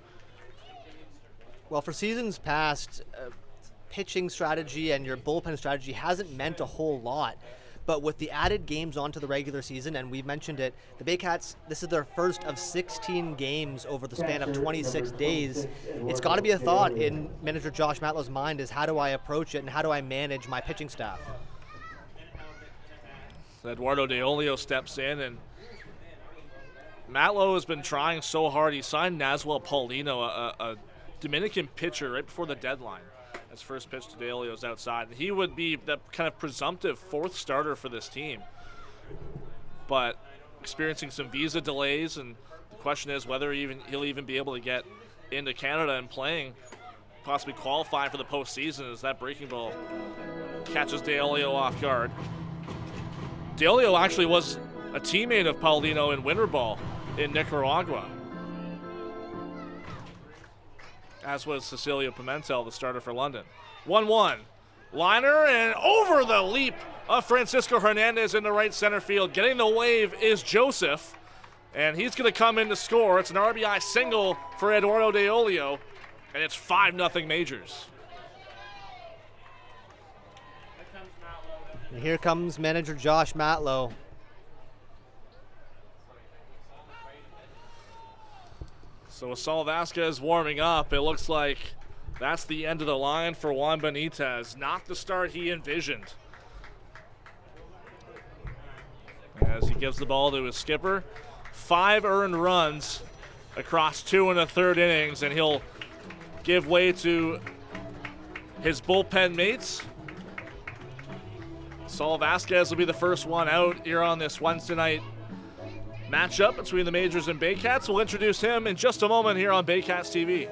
Well, for seasons past, pitching strategy and your bullpen strategy hasn't meant a whole lot. But with the added games onto the regular season, and we've mentioned it, the Baycats, this is their first of 16 games over the span of 26 days. It's got to be a thought in manager Josh Matlow's mind is how do I approach it and how do I manage my pitching staff? Eduardo De Olio steps in, and Matlow has been trying so hard. He signed Naswell Paulino, a Dominican pitcher, right before the deadline. His first pitch to De Olio's outside. He would be the kind of presumptive 4th starter for this team. But experiencing some visa delays, and the question is whether he'll even be able to get into Canada and playing, possibly qualifying for the postseason, as that breaking ball catches De Olio off guard. De Olio actually was a teammate of Paulino in winter ball in Nicaragua, as was Cecilio Pimentel, the starter for London. 1-1. Liner, and over the leap of Francisco Hernandez into right center field. Getting the wave is Joseph, and he's going to come in to score. It's an RBI single for Eduardo De Olio, and it's 5-0 Majors. And here comes manager Josh Matlow. So with Saul Vasquez warming up, it looks like that's the end of the line for Juan Benitez. Not the start he envisioned. As he gives the ball to his skipper. 5 earned runs across 2 1/3 innings, and he'll give way to his bullpen mates. Saul Vasquez will be the first one out here on this Wednesday night matchup between the Majors and Baycats. We'll introduce him in just a moment here on Baycats TV.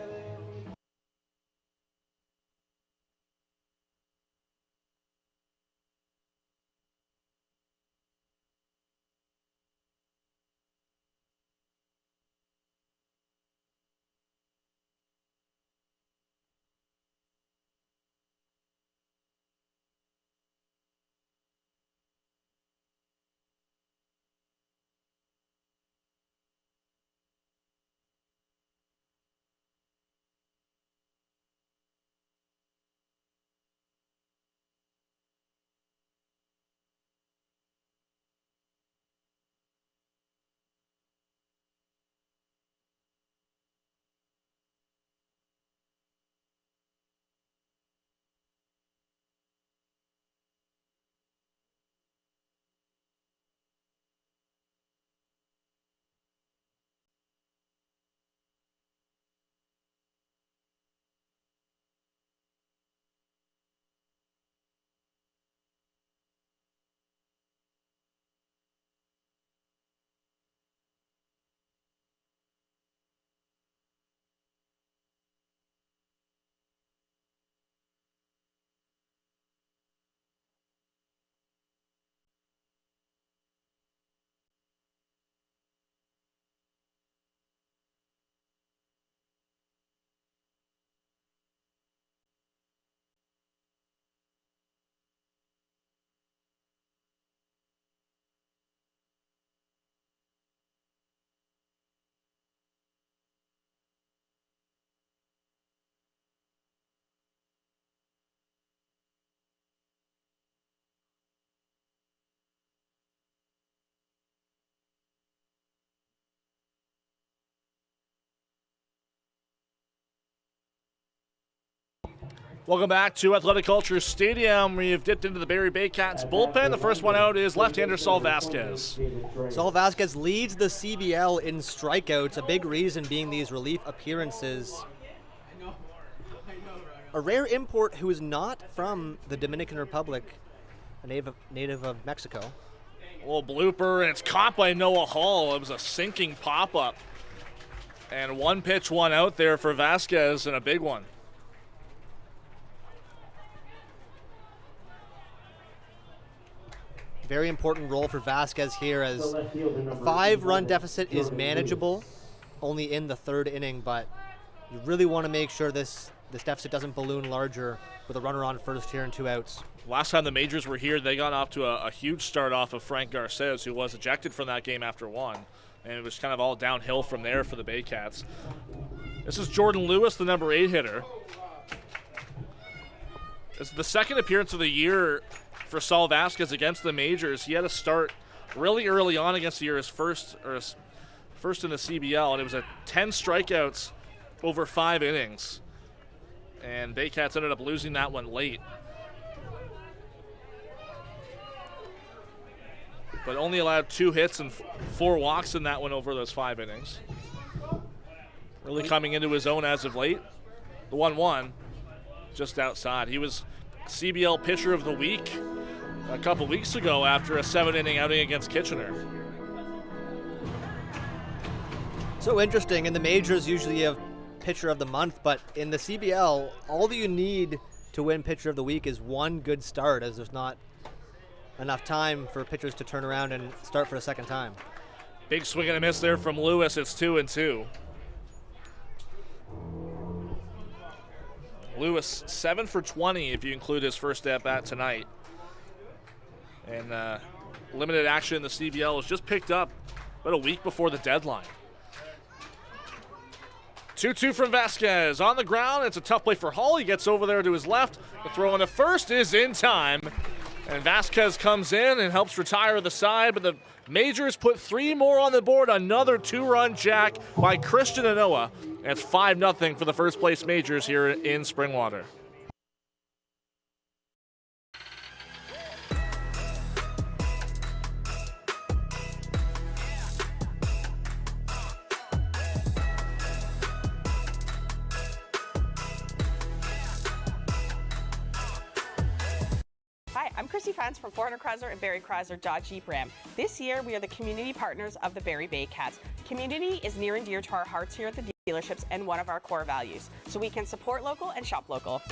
Welcome back to Athletic Culture Stadium. We've dipped into the Barrie Baycats bullpen. The first one out is left-hander Saul Vasquez. Saul Vasquez leads the CBL in strikeouts, a big reason being these relief appearances. A rare import who is not from the Dominican Republic, a native of Mexico. A little blooper, and it's caught by Noah Hall. It was a sinking pop-up. And one pitch, one out there for Vasquez, and a big one. very important role for Vasquez here, as a 5-run deficit is manageable only in the 3rd inning, but you really want to make sure this deficit doesn't balloon larger with a runner on first here and 2 outs. Last time the Majors were here, they got off to a huge start off of Frank Garces, who was ejected from that game after 1. And it was kind of all downhill from there for the Baycats. This is Jordan Lewis, the number 8 hitter. This is the 2nd appearance of the year for Saul Vasquez against the Majors. He had a start really early on against the year, his first in the CBL, and it was 10 strikeouts over 5 innings. And Baycats ended up losing that one late. But only allowed 2 hits and 4 walks in that one over those 5 innings. Really coming into his own as of late. The 1-1 just outside. He was CBL Pitcher of the Week a couple weeks ago after a 7-inning outing against Kitchener. So interesting. In the Majors, usually you have Pitcher of the Month, but in the CBL, all that you need to win Pitcher of the Week is 1 good start, as there's not enough time for pitchers to turn around and start for a second time. Big swing and a miss there from Lewis. It's 2-2. Lewis 7 for 20 if you include his first at bat tonight. And limited action in the CBL was just picked up about a week before the deadline. 2-2 from Vasquez. On the ground, it's a tough play for Hall. He gets over there to his left. The throw on the first is in time. And Vasquez comes in and helps retire the side, but the Majors put 3 more on the board. Another 2-run jack by Christian Anoa. And it's 5-0 for the first place Majors here in Springwater. Hi, I'm Chrissy Fans from 400 Chrysler and Barrie Chrysler Dodge Jeep Ram. This year, we are the community partners of the Barrie Baycats. Community is near and dear to our hearts here at the dealerships and one of our core values, so we can support local and shop local.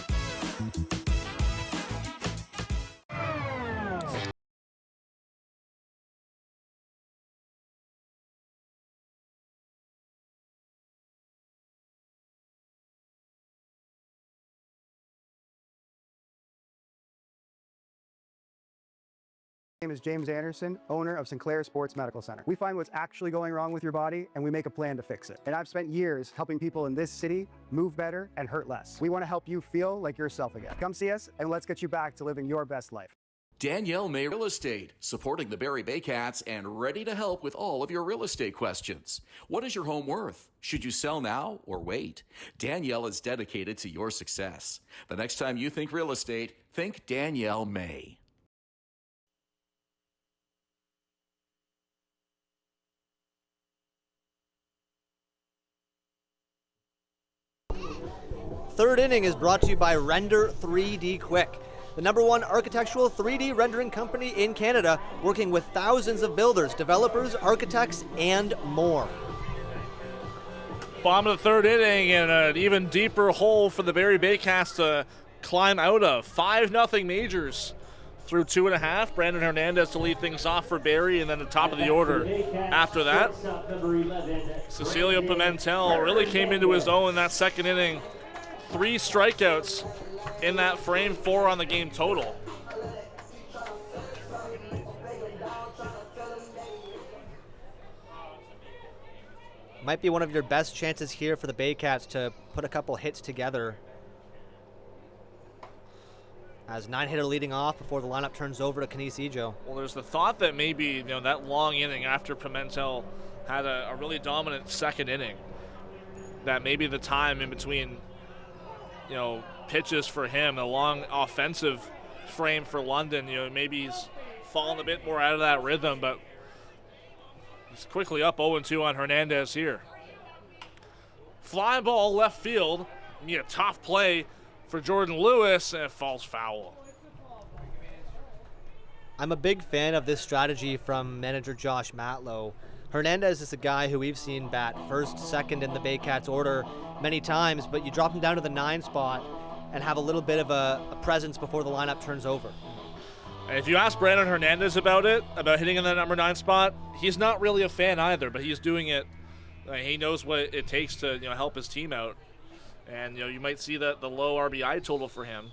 My name is James Anderson, owner of Sinclair Sports Medical Center. We find what's actually going wrong with your body and we make a plan to fix it. And I've spent years helping people in this city move better and hurt less. We want to help you feel like yourself again. Come see us and let's get you back to living your best life. Danielle May Real Estate, supporting the Barrie Baycats and ready to help with all of your real estate questions. What is your home worth? Should you sell now or wait? Danielle is dedicated to your success. The next time you think real estate, think Danielle May. Third inning is brought to you by Render 3D Quick, the #1 architectural 3D rendering company in Canada, working with thousands of builders, developers, architects, and more. Bottom of the 3rd inning and an even deeper hole for the Barrie Baycats to climb out of. 5-0 Majors through 2.5. Brandon Hernandez to lead things off for Barrie, and then the top of the order after that. Cecilio Pimentel really came into his own in that 2nd inning. 3 strikeouts in that frame, 4 on the game total. Might be one of your best chances here for the Baycats to put a couple hits together. As 9-hitter leading off before the lineup turns over to Canisijo. Well, there's the thought that maybe that long inning after Pimentel had a really dominant 2nd inning, that maybe the time in between pitches for him, a long offensive frame for London, maybe he's fallen a bit more out of that rhythm, but he's quickly up 0-2 on Hernandez here. Fly ball left field, a tough play for Jordan Lewis, and it falls foul. I'm a big fan of this strategy from manager Josh Matlow. Hernandez is a guy who we've seen bat 1st, 2nd in the Baycats order many times, but you drop him down to the 9 spot and have a little bit of a presence before the lineup turns over. And if you ask Brandon Hernandez about it, about hitting in that number 9 spot, he's not really a fan either, but he's doing it. He knows what it takes to help his team out. And you might see the low RBI total for him,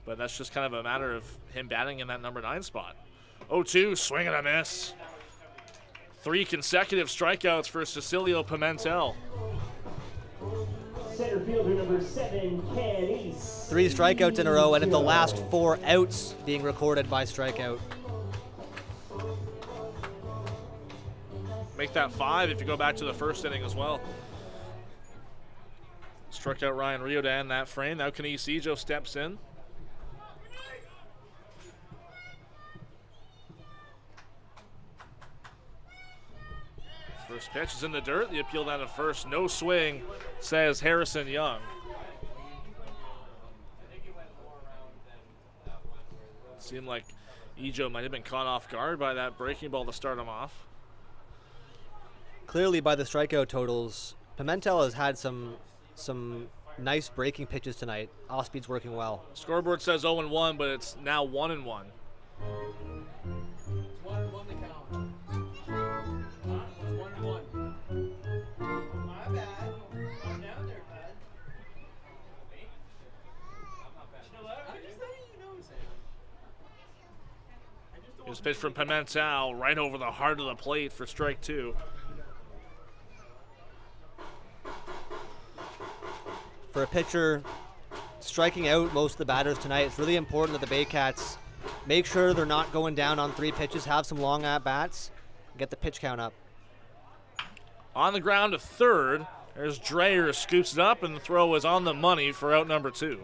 but that's just kind of a matter of him batting in that number 9 spot. 0-2, swing and a miss. 3 consecutive strikeouts for Cecilio Pimentel. Center fielder number 7, Ken East. 3 strikeouts in a row, and at the last 4 outs being recorded by strikeout. Make that 5 if you go back to the first inning as well. Struck out Ryan Rio to end that frame. Now Canisijo steps in. First pitch is in the dirt. The appeal down to first. No swing, says Harrison Young. It seemed like Ijo might have been caught off guard by that breaking ball to start him off. Clearly by the strikeout totals, Pimentel has had some nice breaking pitches tonight. Off speed's working well. Scoreboard says 0-1, but it's now 1-1. Here's a pitch from Pimentel right over the heart of the plate for strike 2. For a pitcher striking out most of the batters tonight, it's really important that the Baycats make sure they're not going down on 3 pitches, have some long at-bats, get the pitch count up. On the ground to third. There's Dreyer, scoops it up, and the throw is on the money for out number 2.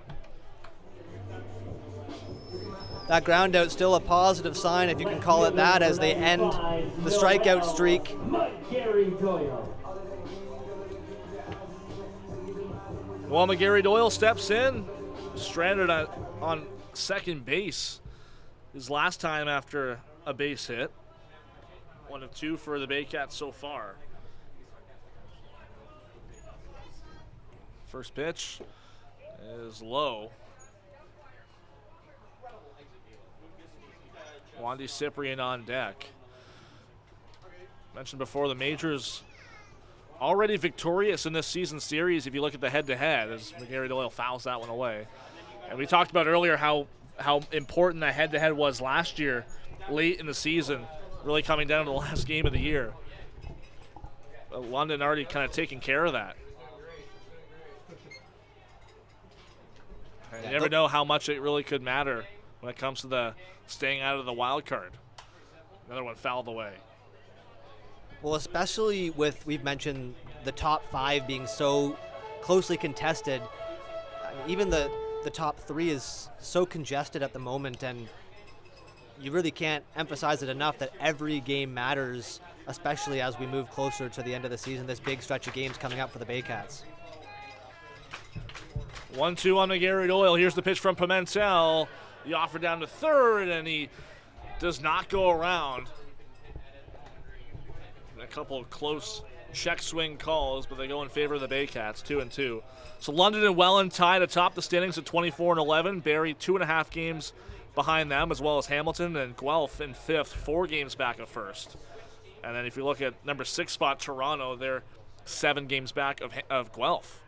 That ground out still a positive sign, if you can call it that, as they end the strikeout streak. Well, McGarry Doyle steps in, stranded on second base his last time after a base hit. 1 of 2 for the Baycats so far. First pitch is low. Wandy Cyprian on deck. Mentioned before, the Majors already victorious in this season series if you look at the head-to-head, as McGarry Doyle fouls that one away. And we talked about earlier how important that head-to-head was last year, late in the season, really coming down to the last game of the year. But London already kind of taking care of that. You never know how much it really could matter when it comes to the staying out of the wild card. Another one fouled away. Well, especially with, we've mentioned the top 5 being so closely contested. Even the top 3 is so congested at the moment, and you really can't emphasize it enough that every game matters, especially as we move closer to the end of the season, this big stretch of games coming up for the Baycats. 1-2 on McGarry Doyle. Here's the pitch from Pimentel. The offer down to third, and he does not go around. A couple of close check swing calls, but they go in favor of the Baycats, 2-2. So London and Welland tied atop the standings at 24-11. Barrie 2.5 games behind them, as well as Hamilton, and Guelph in 5th, 4 games back of 1st. And then if you look at number 6 spot, Toronto, they're 7 games back of Guelph.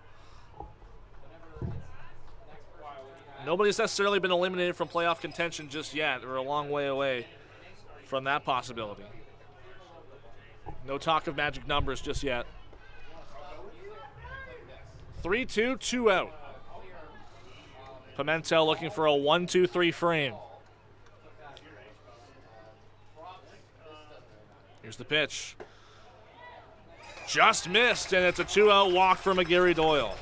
Nobody's necessarily been eliminated from playoff contention just yet. We're a long way away from that possibility. No talk of magic numbers just yet. 3-2, 2 out. Pimentel looking for a 1-2-3 frame. Here's the pitch. Just missed, and it's a 2-out walk for McGarry Doyle.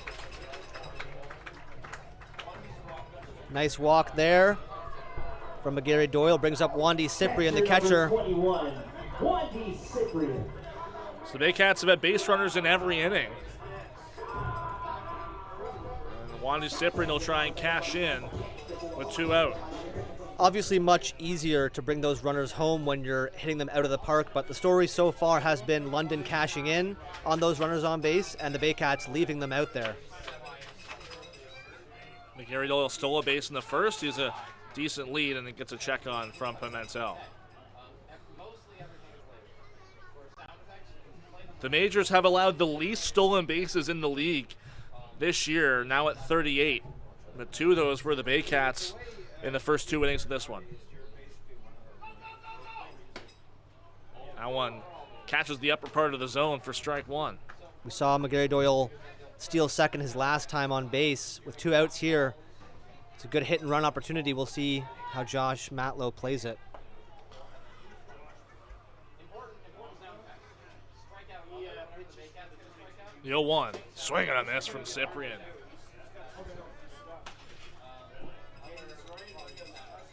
Nice walk there from McGarry Doyle. Brings up Wandy Cyprian, the catcher. Wandy Cyprian. So the Baycats have had base runners in every inning. And Wandy Cyprian will try and cash in with 2 out. Obviously much easier to bring those runners home when you're hitting them out of the park, but the story so far has been London cashing in on those runners on base and the Baycats leaving them out there. McGarry Doyle stole a base in the first. He's a decent lead, and it gets a check on from Pimentel. The Majors have allowed the least stolen bases in the league this year, now at 38. But 2 of those were the Baycats in the first 2 innings of this one. That one catches the upper part of the zone for strike 1. We saw McGarry Doyle steal second his last time on base with 2 outs here. It's a good hit and run opportunity. We'll see how Josh Matlow plays it. The 0-1, swinging on this from Cyprian.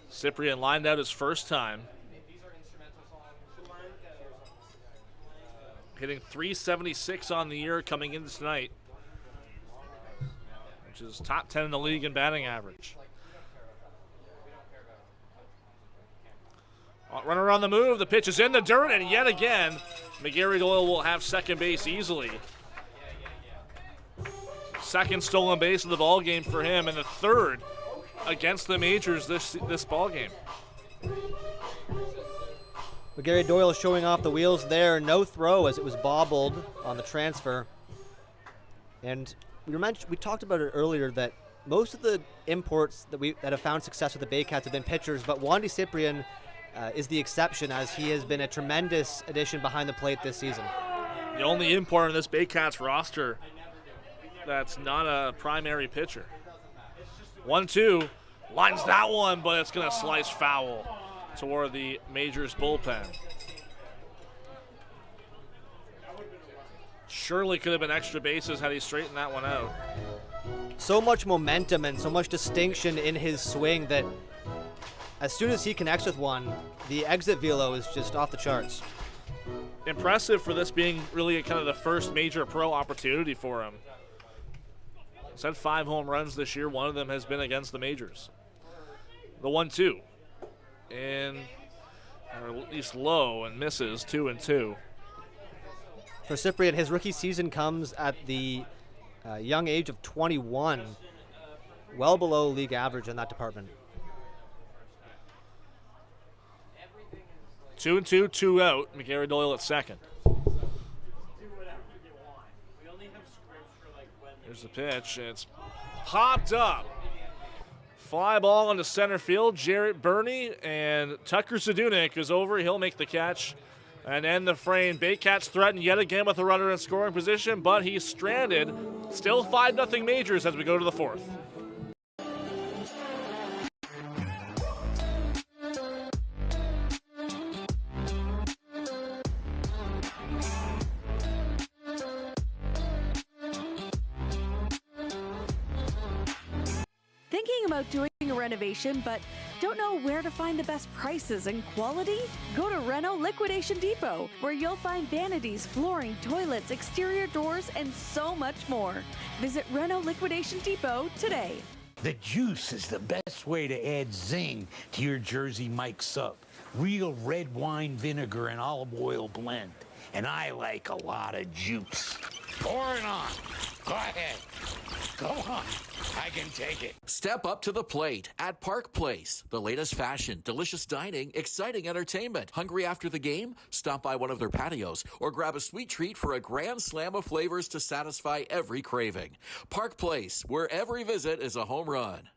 Cyprian lined out his first time. Hitting .376 on the year coming into tonight, which is top 10 in the league in batting average. Runner on the move, the pitch is in the dirt, and yet again, McGarry Doyle will have second base easily. Second stolen base of the ball game for him, and the third against the Majors this ball game. McGarry Doyle showing off the wheels there. No throw as it was bobbled on the transfer. And we talked about it earlier that most of the imports that have found success with the Baycats have been pitchers, but Wandy Cyprian is the exception, as he has been a tremendous addition behind the plate this season. The only import in this Baycats roster that's not a primary pitcher. 1-2, lines that one, but it's going to slice foul toward the Majors bullpen. Surely could have been extra bases had he straightened that one out. So much momentum and so much distinction in his swing that as soon as he connects with one, the exit velo is just off the charts. Impressive for this being really kind of the first major pro opportunity for him. He's had 5 home runs this year. One of them has been against the Majors. The 1-2. And or at least low and misses 2-2. For Cyprian, his rookie season comes at the young age of 21, well below league average in that department. 2-2, 2 out. McGarry Doyle at second. Here's the pitch. It's popped up. Fly ball into center field. Jarrett Burney and Tucker Zadunik is over. He'll make the catch and end the frame. Baycats threaten yet again with a runner in scoring position, but he's stranded. Still 5-0 Majors as we go to the 4th. Thinking about doing a renovation but don't know where to find the best prices and quality? Go to Reno Liquidation Depot, where you'll find vanities, flooring, toilets, exterior doors, and so much more. Visit Reno Liquidation Depot today. The juice is the best way to add zing to your Jersey Mike's Sub. Real red wine vinegar and olive oil blend. And I like a lot of juice. Pour it on. Go ahead. Go on. I can take it. Step up to the plate at Park Place. The latest fashion, delicious dining, exciting entertainment. Hungry after the game? Stop by one of their patios or grab a sweet treat for a grand slam of flavors to satisfy every craving. Park Place, where every visit is a home run.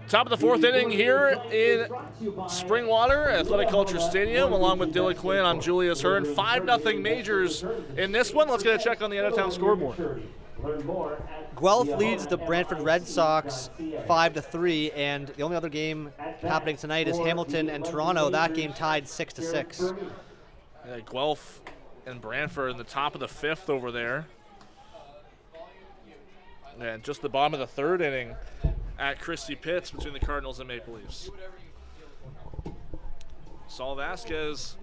Top of the 4th inning here in Springwater, Athletic Culture Stadium, along with Dylan Quinn. I'm Julius Hearn. 5-0 Majors in this one. Let's get a check on the out-of-town scoreboard. Guelph leads the Brantford Red Sox 5-3, and the only other game happening tonight is Hamilton and Toronto. That game tied 6-6. Guelph and Brantford in the top of the 5th over there. And just the bottom of the 3rd inning at Christie Pitts between the Cardinals and Maple Leafs. Saul Vasquez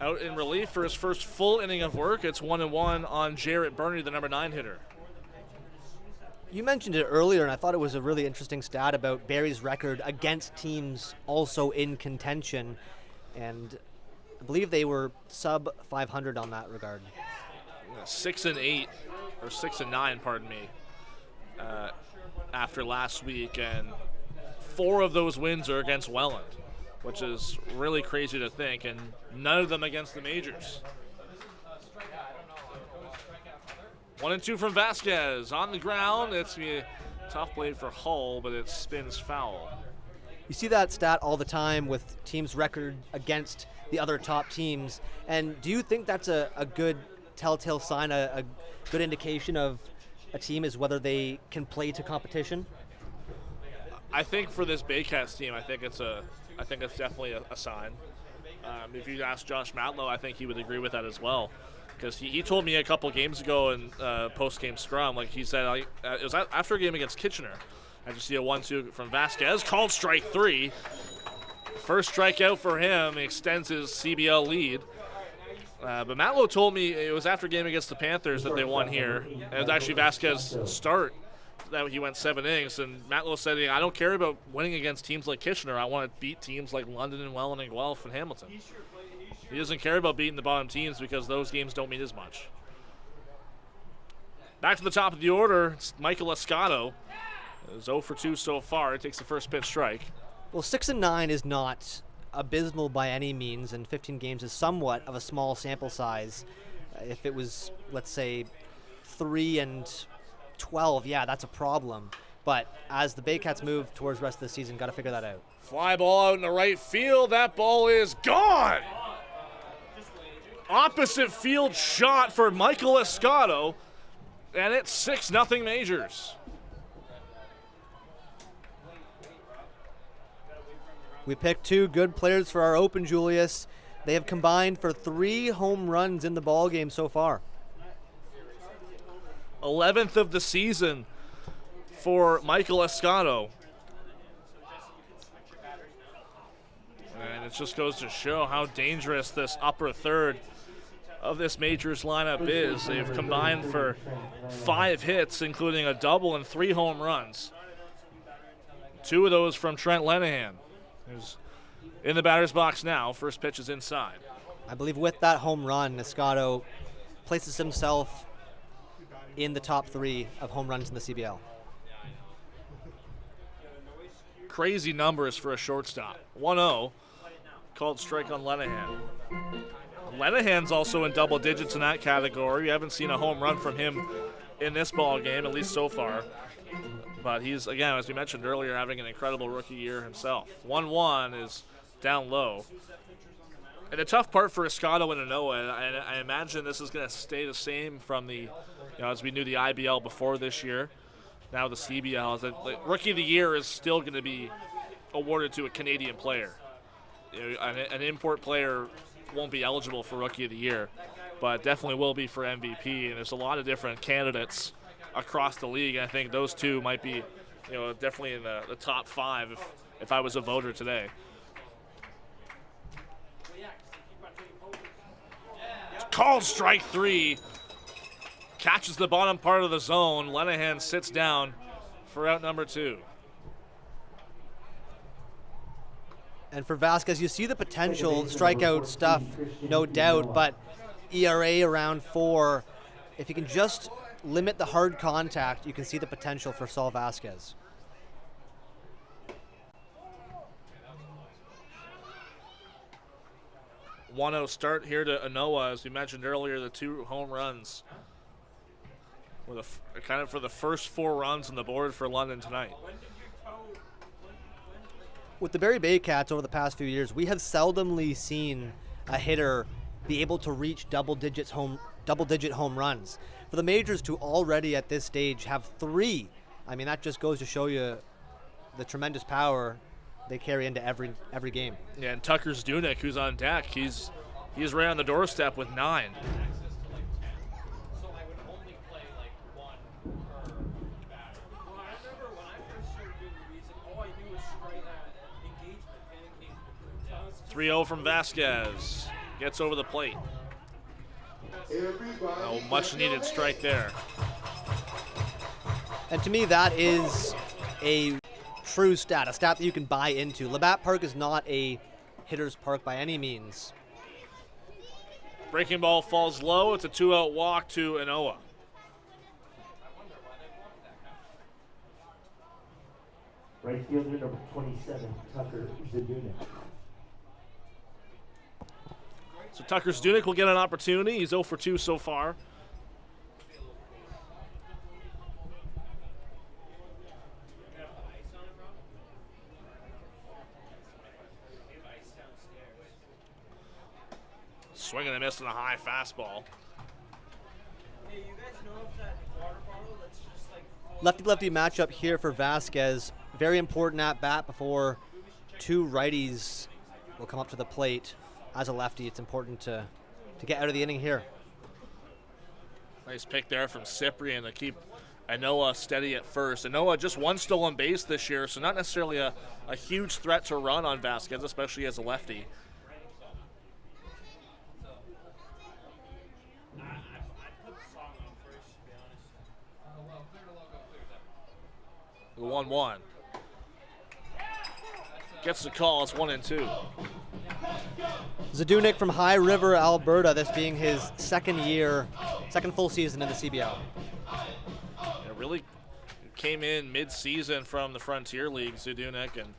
out in relief for his first full inning of work. It's 1-1 on Jarrett Burney, the number 9 hitter. You mentioned it earlier, and I thought it was a really interesting stat about Barrie's record against teams also in contention. And I believe they were sub 500 on that regard. 6-8, or 6-9, pardon me, after last week, and 4 of those wins are against Welland, which is really crazy to think, and none of them against the majors. 1-2 from Vasquez on the ground. It's a tough play for Hull, but it spins foul. You see that stat all the time with teams' record against the other top teams. And do you think that's a good telltale sign, a good indication of a team is whether they can play to competition? I think for this Baycats team, I think it's definitely a sign. If you ask Josh Matlow, I think he would agree with that as well. Because he told me a couple games ago in post-game scrum, like he said, it was after a game against Kitchener. I just see a 1-2 from Vasquez, called strike 3. First strikeout for him. He extends his CBL lead. But Matlow told me it was after a game against the Panthers that they won here. And it was actually Vasquez's start that he went 7 innings. And Matlow said, I don't care about winning against teams like Kitchener. I want to beat teams like London and Welland and Guelph and Hamilton. He doesn't care about beating the bottom teams because those games don't mean as much. Back to the top of the order, it's Michael Escato. It's 0 for 2 so far. It takes the first pitch strike. Well, 6-9 is not abysmal by any means, and 15 games is somewhat of a small sample size. If it was, let's say, 3-12, yeah, that's a problem. But as the Baycats move towards the rest of the season, got to figure that out. Fly ball out in the right field. That ball is gone. Opposite field shot for Michael Escato, and it's 6-0 Majors. We picked 2 good players for our Open, Julius. They have combined for 3 home runs in the ballgame so far. 11th of the season for Michael Escato. And it just goes to show how dangerous this upper third of this Majors lineup is. They've combined for 5 hits, including a double and 3 home runs. 2 of those from Trent Lenahan, who's in the batter's box now. First pitch is inside. I believe with that home run, Escato places himself in the top 3 of home runs in the CBL. Crazy numbers for a shortstop. 1-0, called strike on Lenahan. Lenahan's also in double digits in that category. We haven't seen a home run from him in this ball game, at least so far. But he's, again, as we mentioned earlier, having an incredible rookie year himself. 1-1 is down low. And the tough part for Escato and Anoa, I imagine this is going to stay the same from the, as we knew the IBL before this year. Now the CBL, is that rookie of the year is still going to be awarded to a Canadian player. An import player won't be eligible for rookie of the year, but definitely will be for MVP. And there's a lot of different candidates across the league. And I think those 2 might be, definitely in the top 5 if I was a voter today. Called strike 3. Catches the bottom part of the zone. Lenahan sits down for out number 2. And for Vasquez, you see the potential, strikeout stuff, no doubt, but ERA around 4. If you can just limit the hard contact, you can see the potential for Saul Vasquez. .10 start here to Anoa, as we mentioned earlier, the 2 home runs. With kind of for the first 4 runs on the board for London tonight. With the Barrie Baycats over the past few years, we have seldomly seen a hitter be able to reach double-digit home runs. For the Majors to already at this stage have 3, I mean, that just goes to show you the tremendous power they carry into every game. Yeah, and Tucker Zdunek, who's on deck, he's He's right on the doorstep with 9. .3-0 from Vasquez. Gets over the plate. Oh, much needed strike there. And to me, that is a true stat, a stat that you can buy into. Labatt Park is not a hitter's park by any means. Breaking ball falls low. It's a 2-out walk to Anoa. Right fielder number 27, Tucker Zadunik. So Tucker Zadunik will get an opportunity. He's 0 for 2 so far. Swinging and missing a high fastball. Lefty-lefty matchup here for Vasquez. Very important at bat before two righties will come up to the plate. As a lefty, it's important to get out of the inning here. Nice pick there from Cyprian to keep Anoa steady at first. Anoa just one stolen base this year, so not necessarily a huge threat to run on Vasquez, especially as a lefty. The 1-1. Gets the call. It's 1-2. Zadunik from High River, Alberta, this being his second full season in the CBL. It really came in mid-season from the Frontier League, Zadunik, and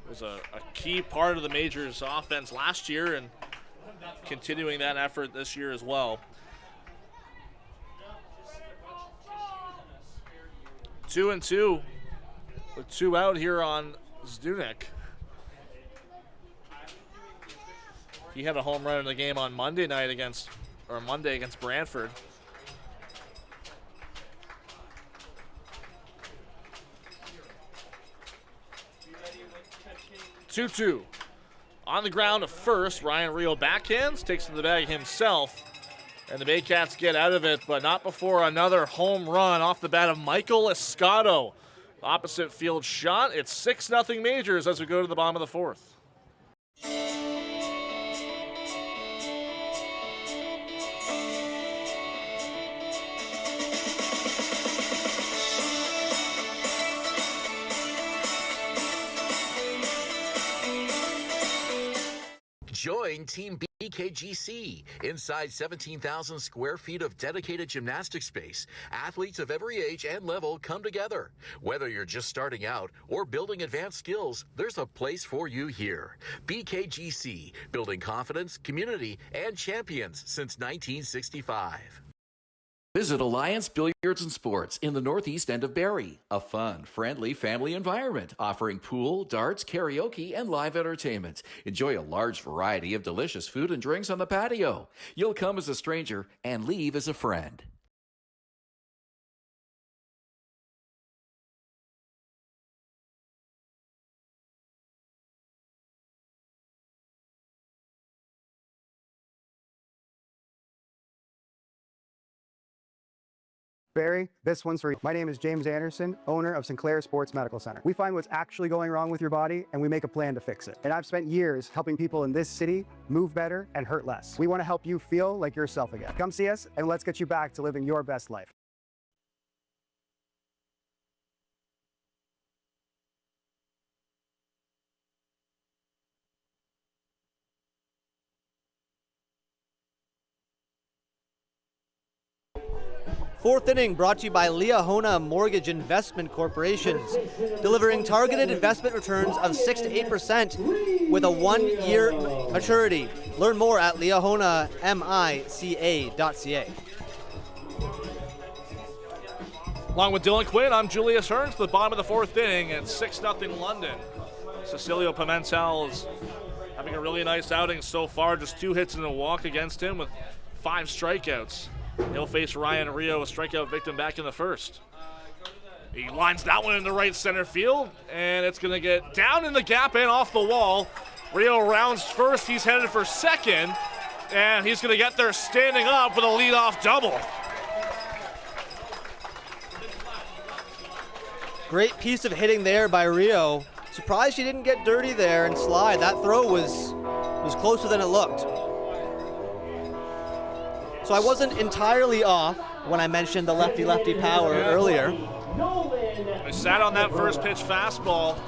was a key part of the Majors offense last year and continuing that effort this year as well. 2-2 with 2 out here on Zadunik. He had a home run in the game on Monday against Brantford. Two. On the ground to first, Ryan Rio backhands, takes to the bag himself. And the Baycats get out of it, but not before another home run off the bat of Michael Escato. Opposite field shot. It's 6-0 Majors as we go to the bottom of the 4th. Join Team BKGC. Inside 17,000 square feet of dedicated gymnastic space, athletes of every age and level come together. Whether you're just starting out or building advanced skills, there's a place for you here. BKGC, building confidence, community, and champions since 1965. Visit Alliance Billiards and Sports in the northeast end of Barrie. A fun, friendly family environment offering pool, darts, karaoke, and live entertainment. Enjoy a large variety of delicious food and drinks on the patio. You'll come as a stranger and leave as a friend. Barrie, this one's for you. My name is James Anderson, owner of Sinclair Sports Medical Center. We find what's actually going wrong with your body and we make a plan to fix it. And I've spent years helping people in this city move better and hurt less. We want to help you feel like yourself again. Come see us and let's get you back to living your best life. Fourth inning brought to you by Liahona Mortgage Investment Corporations, delivering targeted investment returns of 6 to 8% with a 1-year maturity. Learn more at liahonamica.ca. Along with Dylan Quinn, I'm Julius Hearns to the bottom of the 4th inning at 6-0 London. Cecilio Pimentel is having a really nice outing so far, just 2 hits and a walk against him with 5 strikeouts. He'll face Ryan Rio, a strikeout victim back in the 1st. He lines that one into right center field, and it's going to get down in the gap and off the wall. Rio rounds first. He's headed for second, and he's going to get there standing up with a leadoff double. Great piece of hitting there by Rio. Surprised she didn't get dirty there and slide. That throw was closer than it looked. So I wasn't entirely off when I mentioned the lefty-lefty power earlier. They sat on that first pitch fastball,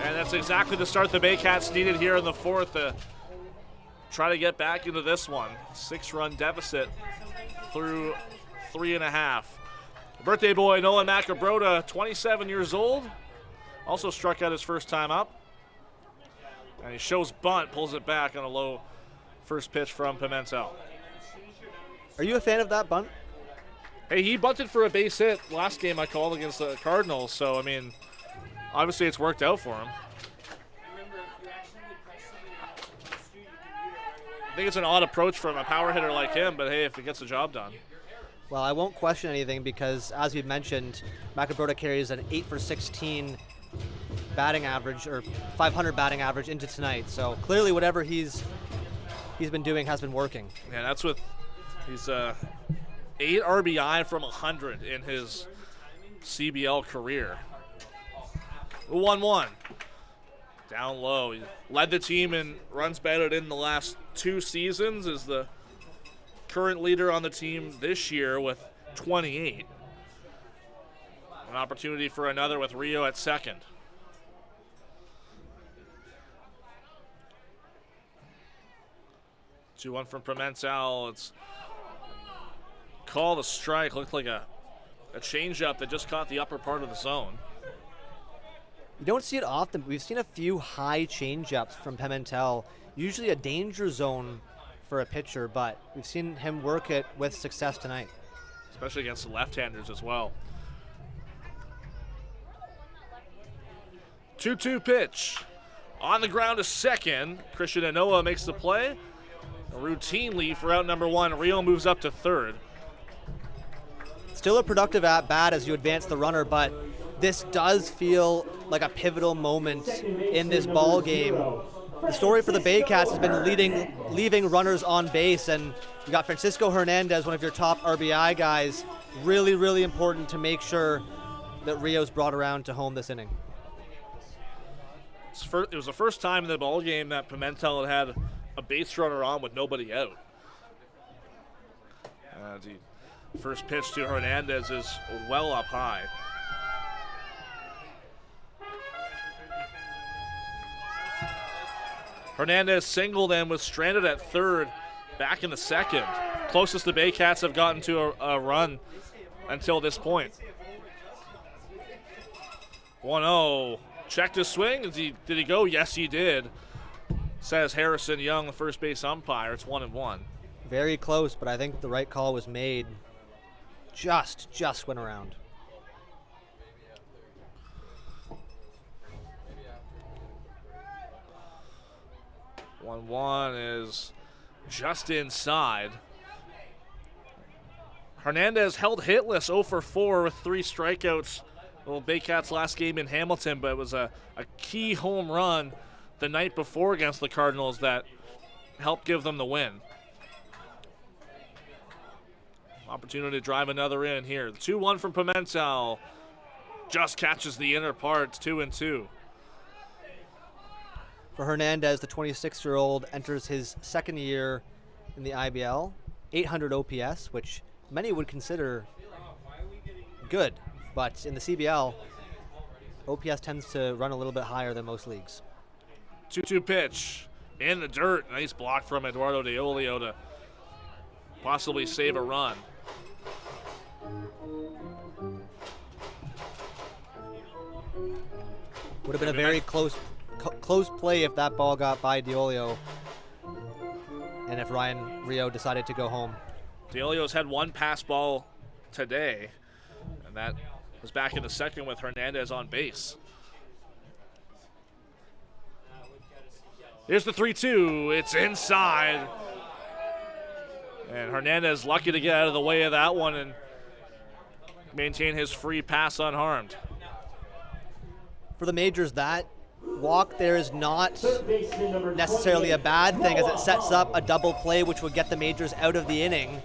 and that's exactly the start the Baycats needed here in the fourth to try to get back into this one. 6-run deficit through 3.5. Birthday boy Nolan Macabrota, 27 years old, also struck out his first time up. And he shows bunt, pulls it back on a low first pitch from Pimentel. Are you a fan of that bunt? Hey, he bunted for a base hit last game I called against the Cardinals, so, I mean, obviously it's worked out for him. I think it's an odd approach from a power hitter like him, but hey, if it gets the job done. Well, I won't question anything because, as we mentioned, Macabrota carries an 8 for 16 batting average, or 500 batting average into tonight. So clearly whatever he's been doing has been working. Yeah, that's with he's 8 RBI from 100 in his CBL career. 1-1. Down low. He led the team in runs batted in the last 2 seasons, is the current leader on the team this year with 28. An opportunity for another with Rio at second. Two one from Pimentel. It's called a strike. Looked like a changeup that just caught the upper part of the zone. You don't see it often, but we've seen a few high changeups from Pimentel. Usually a danger zone for a pitcher, but we've seen him work it with success tonight. Especially against the left-handers as well. 2-2 pitch. On the ground to second. Christian Anoa makes the play. Routinely for out number 1. Rio moves up to third. Still a productive at-bat as you advance the runner, but this does feel like a pivotal moment in this ball game. The story for the Baycats has been leaving runners on base, and you got Francisco Hernandez, one of your top RBI guys. Really, really important to make sure that Rio's brought around to home this inning. It was the first time in the ball game that Pimentel had a base runner on with nobody out. The first pitch to Hernandez is well up high. Hernandez singled and was stranded at third back in the second. Closest the Baycats have gotten to a run until this point. 1-0. Checked his swing. Did he go? Yes, he did. Says Harrison Young, the first base umpire. It's 1-1. Very close, but I think the right call was made. Just went around. One is just inside. Hernandez held hitless 0 for 4 with 3 strikeouts. Well, Baycats' last game in Hamilton, but it was a key home run the night before against the Cardinals that helped give them the win. Opportunity to drive another in here. 2-1 from Pimentel. Just catches the inner part. 2-2. For Hernandez, the 26-year-old enters his second year in the IBL. 800 OPS, which many would consider good. But in the CBL, OPS tends to run a little bit higher than most leagues. 2-2 pitch. In the dirt. Nice block from Eduardo DeOlio to possibly save a run. Would have been a very close play if that ball got by DeOlio and if Ryan Rio decided to go home. DeOlio's had one pass ball today, and that was back in the second with Hernandez on base. Here's the 3-2. It's inside. And Hernandez lucky to get out of the way of that one and maintain his free pass unharmed. For the majors, that walk there is not necessarily a bad thing, as it sets up a double play which would get the Majors out of the inning.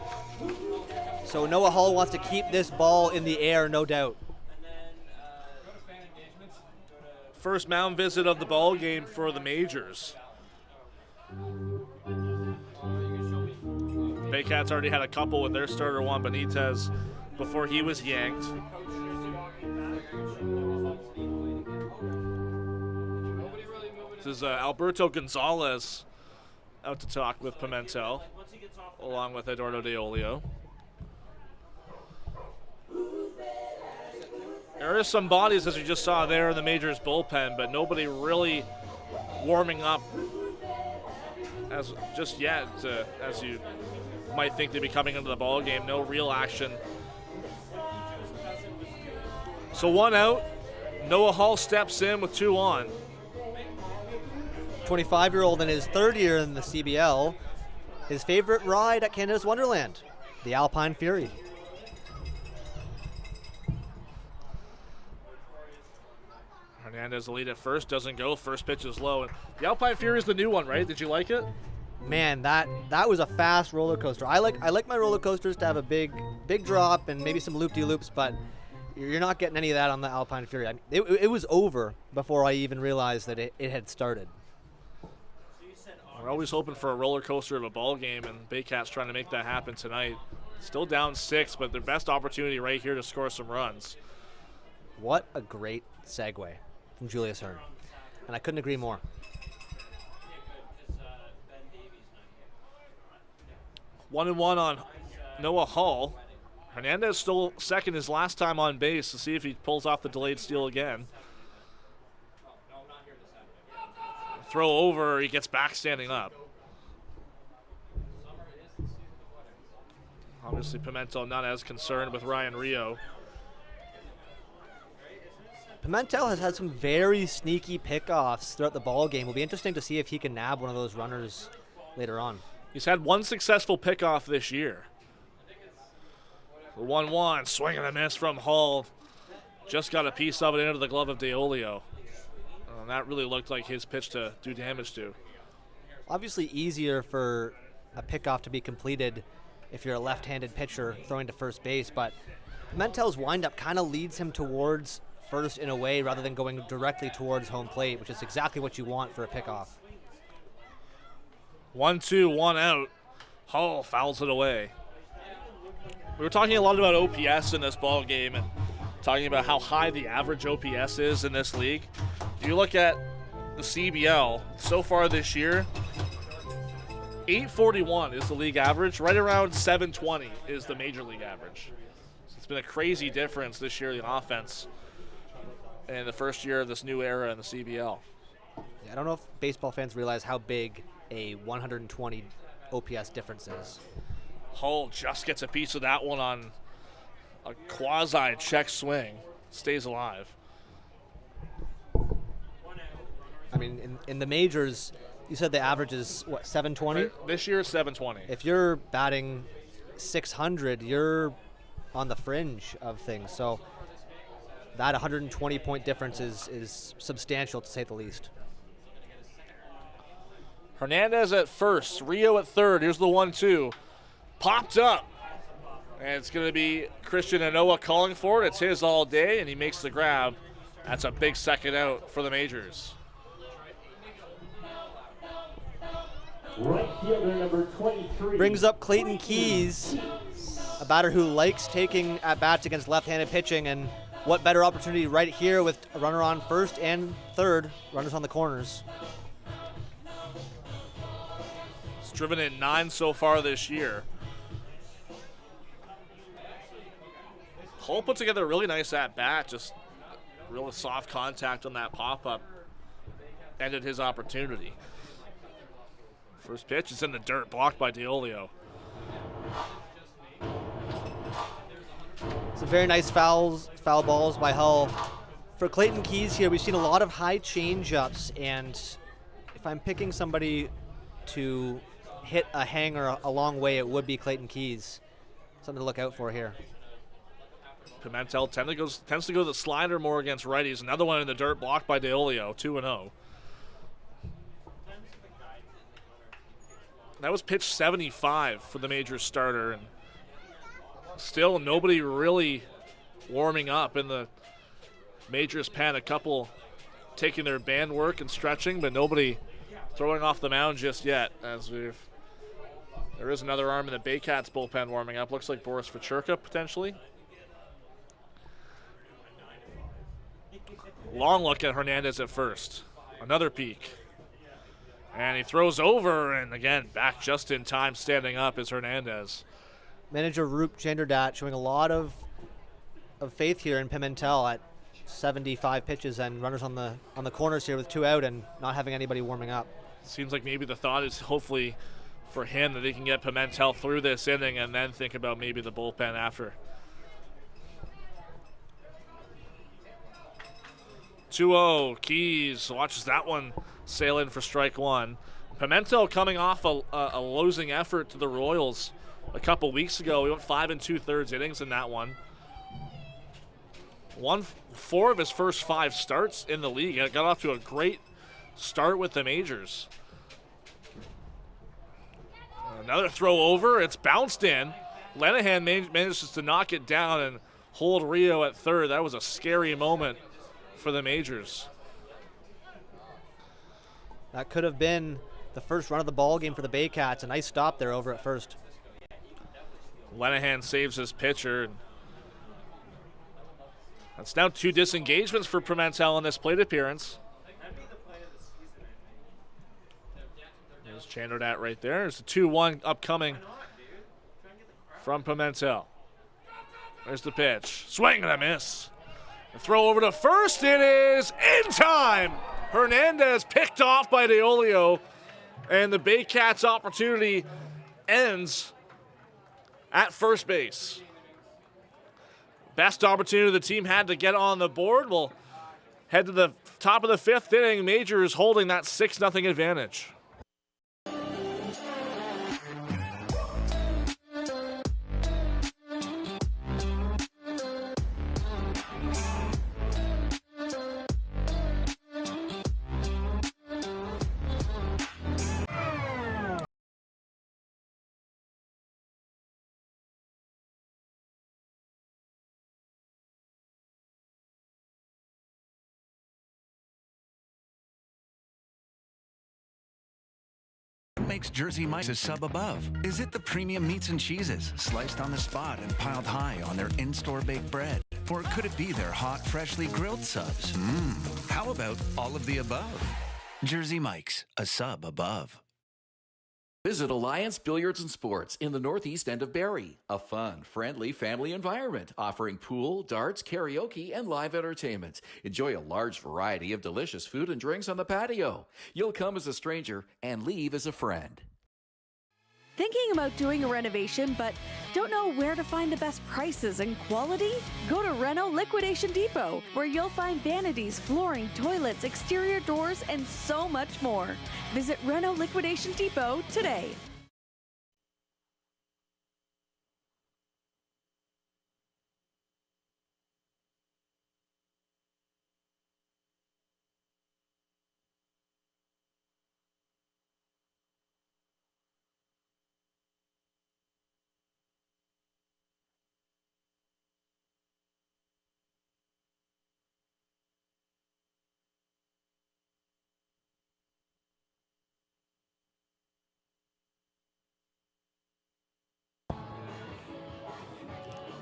So Noah Hall wants to keep this ball in the air, no doubt. First mound visit of the ball game for the Majors. Baycats already had a couple with their starter Juan Benitez before he was yanked. This is Alberto Gonzalez out to talk with Pimentel, along with Eduardo De Olio. There is some bodies, as you just saw there, in the Majors bullpen, but nobody really warming up as just yet, as you might think they'd be coming into the ball game. No real action. So 1 out. Noah Hall steps in with 2 on. 25-year-old in his 3rd year in the CBL. His favorite ride at Canada's Wonderland, the Alpine Fury. Hernandez the lead at first, doesn't go. First pitch is low. And the Alpine Fury is the new one, right? Did you like it? Man, that was a fast roller coaster. I like my roller coasters to have a big drop and maybe some loop-de-loops, but you're not getting any of that on the Alpine Fury. It was over before I even realized that it had started. We're always hoping for a roller coaster of a ball game, and Baycats trying to make that happen tonight. Still down 6, but their best opportunity right here to score some runs. What a great segue from Julius Hearn, and I couldn't agree more. 1-1 on Noah Hall. Hernandez stole second his last time on base to see if he pulls off the delayed steal again. Throw over, he gets back standing up. Obviously Pimentel not as concerned with Ryan Rio. Pimentel has had some very sneaky pickoffs throughout the ball game. It'll be interesting to see if he can nab one of those runners later on. He's had 1 successful pickoff this year. 1-1, swing and a miss from Hall. Just got a piece of it into the glove of De Olio. And that really looked like his pitch to do damage to. Obviously easier for a pickoff to be completed if you're a left-handed pitcher throwing to first base, but Pimentel's windup kind of leads him towards first in a way rather than going directly towards home plate, which is exactly what you want for a pickoff. 1-2, 1 out. Hall fouls it away. We were talking a lot about OPS in this ball game and talking about how high the average OPS is in this league. If you look at the CBL so far this year, 841 is the league average. Right around 720 is the major league average. So it's been a crazy difference this year in the offense in the first year of this new era in the CBL. Yeah, I don't know if baseball fans realize how big a 120 OPS difference is. Hull just gets a piece of that one on a quasi-check swing. Stays alive. I mean, in the majors, you said the average is, what, 720? This year is 720. If you're batting 600, you're on the fringe of things. So that 120-point difference is substantial, to say the least. Hernandez at first, Rio at third. Here's the 1-2. Popped up. And it's going to be Christian Anoa calling for it. It's his all day, and he makes the grab. That's a big second out for the Majors. Right fielder number 23. Brings up Clayton Keys, a batter who likes taking at-bats against left-handed pitching, and what better opportunity right here with a runner on first and third, runners on the corners. He's driven in 9 so far this year. Cole put together a really nice at-bat, just real soft contact on that pop-up. Ended his opportunity. First pitch is in the dirt, blocked by De Olio. Some very nice foul balls by Hull. For Clayton Keys here, we've seen a lot of high change-ups, and if I'm picking somebody to hit a hanger a long way, it would be Clayton Keys. Something to look out for here. Pimentel tends to go the slider more against righties. Another one in the dirt, blocked by DeOlio, 2-0. That was pitch 75 for the Majors starter, and still nobody really warming up in the Majors pen. A couple taking their band work and stretching, but nobody throwing off the mound just yet. There is another arm in the Baycats bullpen warming up. Looks like Boris Vachurka potentially. Long look at Hernandez at first. Another peek. And he throws over, and again, back just in time, standing up is Hernandez. Manager Roop Chanderdat showing a lot of faith here in Pimentel at 75 pitches and runners on the corners here with 2 out and not having anybody warming up. Seems like maybe the thought is hopefully for him that he can get Pimentel through this inning and then think about maybe the bullpen after. 2-0, Keys watches that one sail in for strike one. Pimentel coming off a losing effort to the Royals a couple weeks ago. He went 5 2/3 innings in that one. Won 4 of his first 5 starts in the league. Got off to a great start with the Majors. Another throw over. It's bounced in. Lenahan manages to knock it down and hold Rio at third. That was a scary moment for the Majors. That could have been the first run of the ball game for the Baycats. A nice stop there over at first. Lenahan saves his pitcher. That's now 2 disengagements for Pimentel in this plate appearance. There's Chanderdat right there. There's a 2-1 upcoming from Pimentel. There's the pitch. Swing and a miss. The throw over to first. It is in time. Hernandez picked off by DeOlio, and the Baycats' opportunity ends at first base. Best opportunity the team had to get on the board. We'll head to the top of the 5th inning. Majors holding that 6-0 advantage. Makes Jersey Mike's a sub above? Is it the premium meats and cheeses sliced on the spot and piled high on their in-store baked bread? Or could it be their hot, freshly grilled subs? How about all of the above? Jersey Mike's, a sub above. Visit Alliance Billiards and Sports in the northeast end of Barrie. A fun, friendly family environment offering pool, darts, karaoke, and live entertainment. Enjoy a large variety of delicious food and drinks on the patio. You'll come as a stranger and leave as a friend. Thinking about doing a renovation but don't know where to find the best prices and quality? Go to Reno Liquidation Depot, where you'll find vanities, flooring, toilets, exterior doors, and so much more. Visit Reno Liquidation Depot today.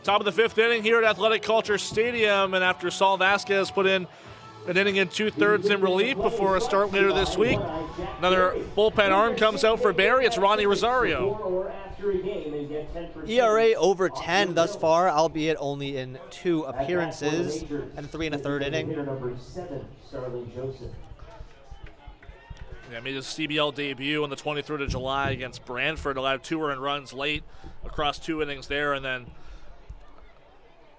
Top of the 5th inning here at Athletic Culture Stadium, and after Saul Vasquez put in an inning in 2/3 in relief before a start later this week, another bullpen arm comes out for Barrie. It's Ronnie Rosario. ERA over 10 thus far, albeit only in 2 appearances and 3 1/3 inning. Yeah, made his CBL debut on the 23rd of July against Brantford, allowed 2 earned runs late across 2 innings there, and then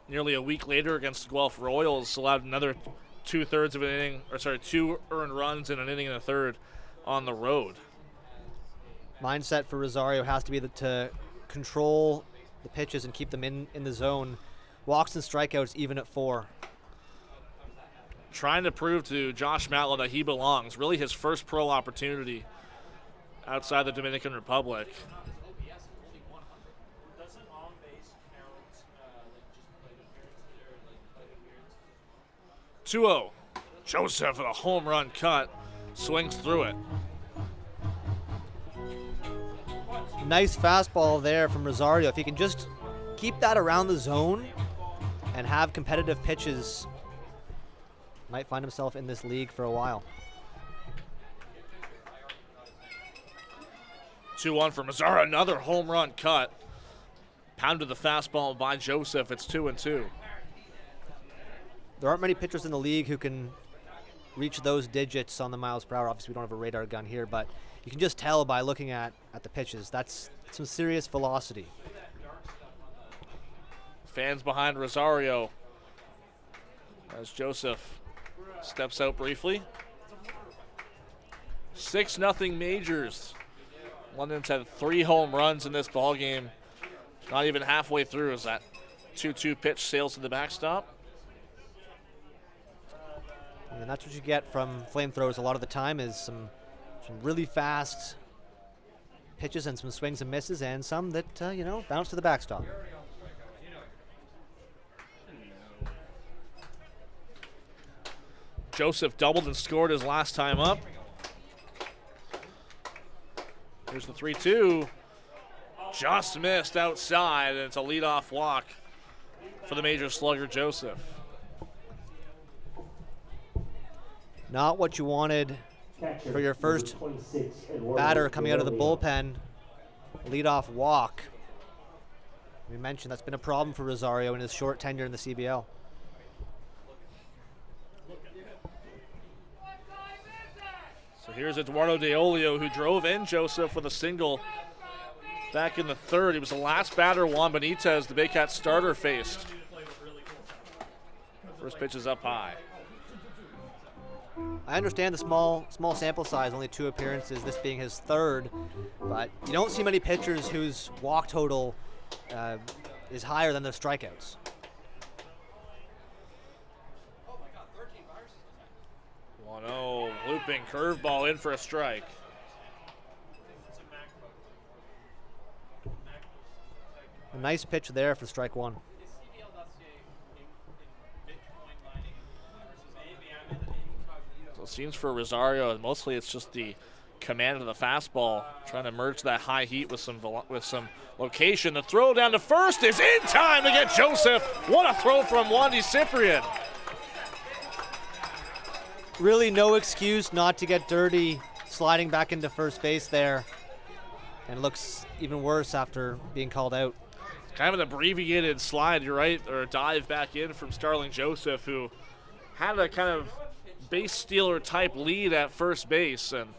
nearly a week later against the Guelph Royals, allowed another 2/3 of an inning, 2 earned runs in an inning and a third on the road. Mindset for Rosario has to be to control the pitches and keep them in the zone Walks and strikeouts even at 4. Trying to prove to Josh Matlow that he belongs. Really his first pro opportunity outside the Dominican Republic. 2-0. Joseph with a home run cut. Swings through it. Nice fastball there from Rosario. If he can just keep that around the zone and have competitive pitches, might find himself in this league for a while. 2-1 for Mazzara. Another home run cut. Pounded the fastball by Joseph. It's 2-2. There aren't many pitchers in the league who can reach those digits on the miles per hour. Obviously, we don't have a radar gun here, but you can just tell by looking at the pitches. That's some serious velocity. Fans behind Rosario as Joseph steps out briefly. 6-0 Majors. London's had 3 home runs in this ballgame. Not even halfway through as that 2-2 pitch sails to the backstop. And that's what you get from flamethrowers a lot of the time, is some really fast pitches and some swings and misses, and some that, bounce to the backstop. Joseph doubled and scored his last time up. Here's the 3-2. Just missed outside, and it's a leadoff walk for the major slugger, Joseph. Not what you wanted for your first batter coming out of the bullpen. Leadoff walk. We mentioned that's been a problem for Rosario in his short tenure in the CBL. So here's Eduardo De Olio, who drove in Joseph with a single back in the third. He was the last batter Juan Benitez, the Baycats starter, faced. First pitch is up high. I understand the small sample size, only 2 appearances, this being his third, but you don't see many pitchers whose walk total is higher than their strikeouts. Looping curveball in for a strike. A nice pitch there for strike 1. So it seems for Rosario, mostly it's just the command of the fastball, trying to merge that high heat with some location. The throw down to first is in time to get Joseph. What a throw from Wandy Cyprian. Really no excuse not to get dirty sliding back into first base there. And it looks even worse after being called out. Kind of an abbreviated slide, you're right, or a dive back in from Starling Joseph, who had a kind of base stealer type lead at first base, and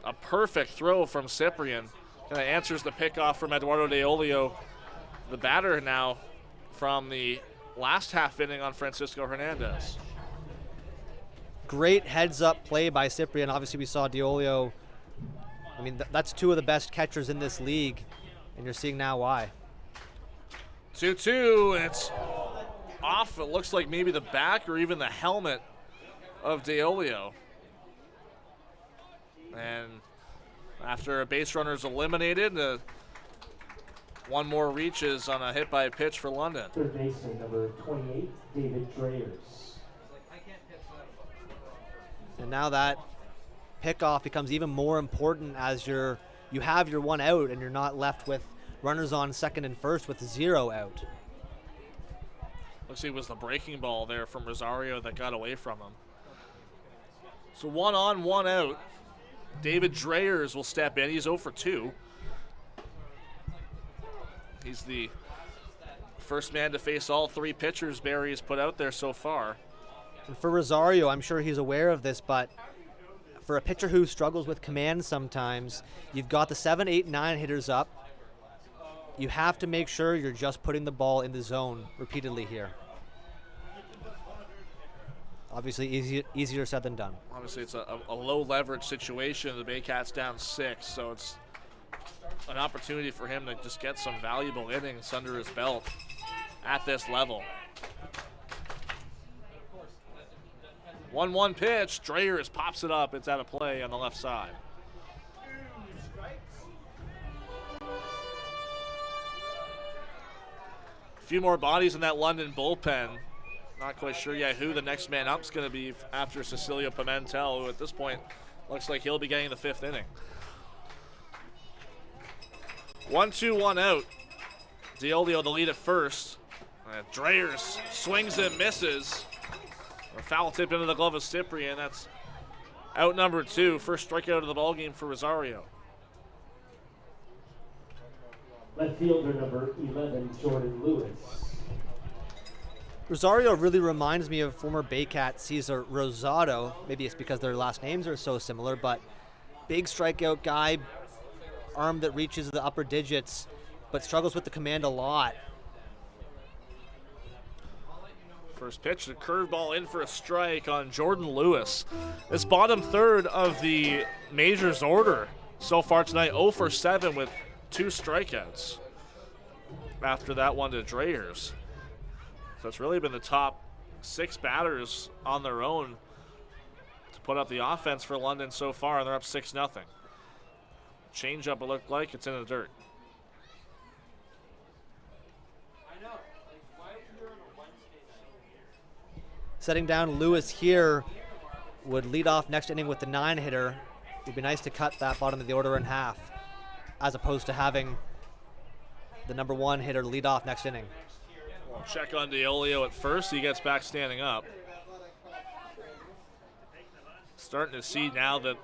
a perfect throw from Cyprian. Kind of answers the pickoff from Eduardo De Olio, the batter now from the last half inning on Francisco Hernandez. Great heads-up play by Cyprian. Obviously, we saw De Olio. I mean, that's 2 of the best catchers in this league, and you're seeing now why. 2-2, and it's off. It looks like maybe the back or even the helmet of De Olio. And after a base runner is eliminated, one more reaches on a hit by a pitch for London. Third baseman number 28, David Dreyers. And now that pickoff becomes even more important as you have your 1 out and you're not left with runners on second and first with 0 out. Looks like it was the breaking ball there from Rosario that got away from him. So 1 on, 1 out. David Dreyers will step in. He's 0 for 2. He's the first man to face all 3 pitchers Barrie has put out there so far. And for Rosario, I'm sure he's aware of this, but for a pitcher who struggles with command sometimes, you've got the 7, 8, 9 hitters up. You have to make sure you're just putting the ball in the zone repeatedly here. Obviously, easier said than done. Obviously, it's a low leverage situation. The Baycats down 6, so it's an opportunity for him to just get some valuable innings under his belt at this level. 1-1 pitch. Dreyers pops it up. It's out of play on the left side. A few more bodies in that London bullpen. Not quite sure yet who the next man up is going to be after Cecilio Pimentel, who at this point looks like he'll be getting the 5th inning. 1-2, 1 out. Diolio the lead at first. Dreyers swings and misses. A foul tip into the glove of Cyprian. That's out number 2. First strikeout of the ballgame for Rosario. Left fielder number 11, Jordan Lewis. Rosario really reminds me of former Baycat Cesar Rosado. Maybe it's because their last names are so similar, but big strikeout guy, arm that reaches the upper digits, but struggles with the command a lot. First pitch, a curveball in for a strike on Jordan Lewis. This bottom third of the majors order so far tonight, 0 for 7 with 2 strikeouts. After that one to Dreyers. So it's really been the top 6 batters on their own to put up the offense for London so far, and they're up 6-0. Change up, it looked like it's in the dirt. Setting down Lewis here would lead off next inning with the 9-hitter. It would be nice to cut that bottom of the order in half, as opposed to having the number 1 hitter lead off next inning. We'll check on Diolio at first. He gets back standing up. Starting to see now that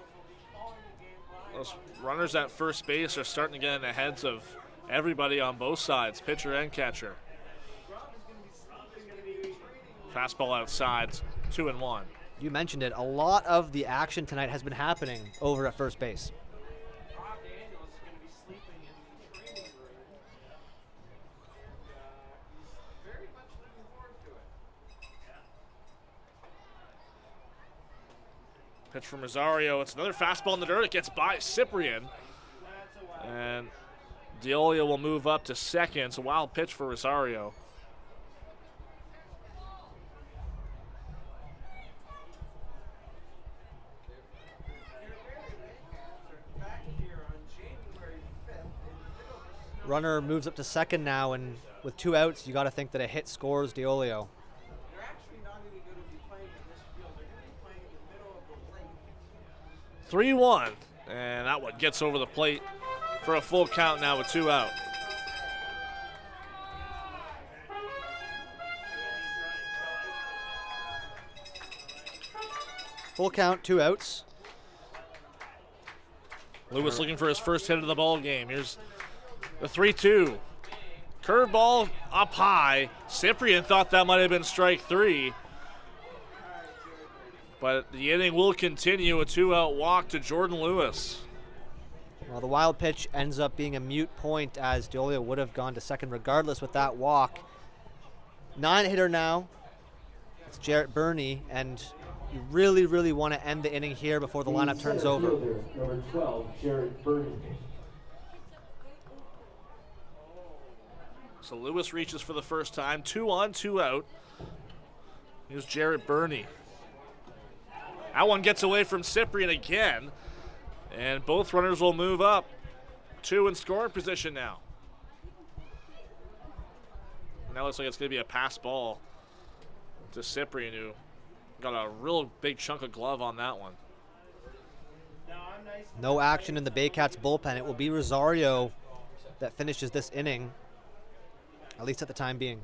those runners at first base are starting to get in the heads of everybody on both sides, pitcher and catcher. Fastball outside, 2-1. You mentioned it. A lot of the action tonight has been happening over at first base. Pitch from Rosario. It's another fastball in the dirt. It gets by Cyprian. And Diolio will move up to second. It's a wild pitch for Rosario. Runner moves up to second now, and with 2 outs, you got to think that a hit scores Diolio. 3-1, and that one gets over the plate for a full count now with 2 out. Full count, 2 outs. Lewis looking for his first hit of the ball game. Here's the 3-2. Curveball up high. Cyprian thought that might have been strike 3. But the inning will continue. A 2-out walk to Jordan Lewis. Well, the wild pitch ends up being a moot point, as Diolio would have gone to second regardless with that walk. 9-hitter now. It's Jarrett Burney, and you really, really want to end the inning here before the lineup turns over. Number 12, Jarrett Burney. So Lewis reaches for the first time. 2 on, 2 out. Here's Jarrett Burney. That one gets away from Cyprian again. And both runners will move up. 2 in scoring position now. Now looks like it's going to be a pass ball to Cyprian, who got a real big chunk of glove on that one. No action in the Baycats bullpen. It will be Rosario that finishes this inning, at least at the time being.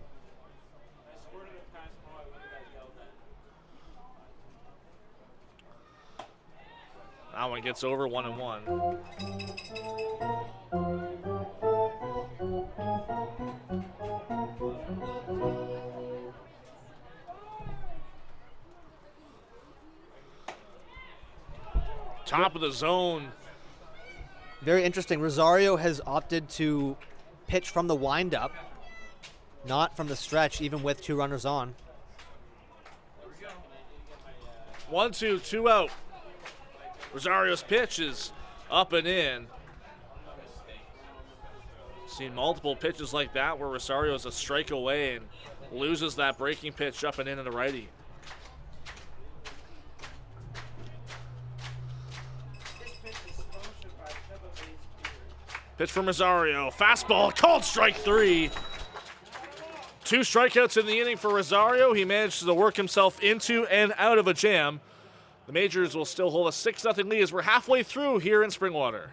That one gets over 1-1. Top of the zone. Very interesting. Rosario has opted to pitch from the windup, not from the stretch, even with 2 runners on. 1-2, 2 out. Rosario's pitch is up and in. Seen multiple pitches like that where Rosario is a strike away and loses that breaking pitch up and into the righty. Pitch from Rosario. Fastball called strike 3. 2 strikeouts in the inning for Rosario. He managed to work himself into and out of a jam. The Majors will still hold a 6-0 lead as we're halfway through here in Springwater.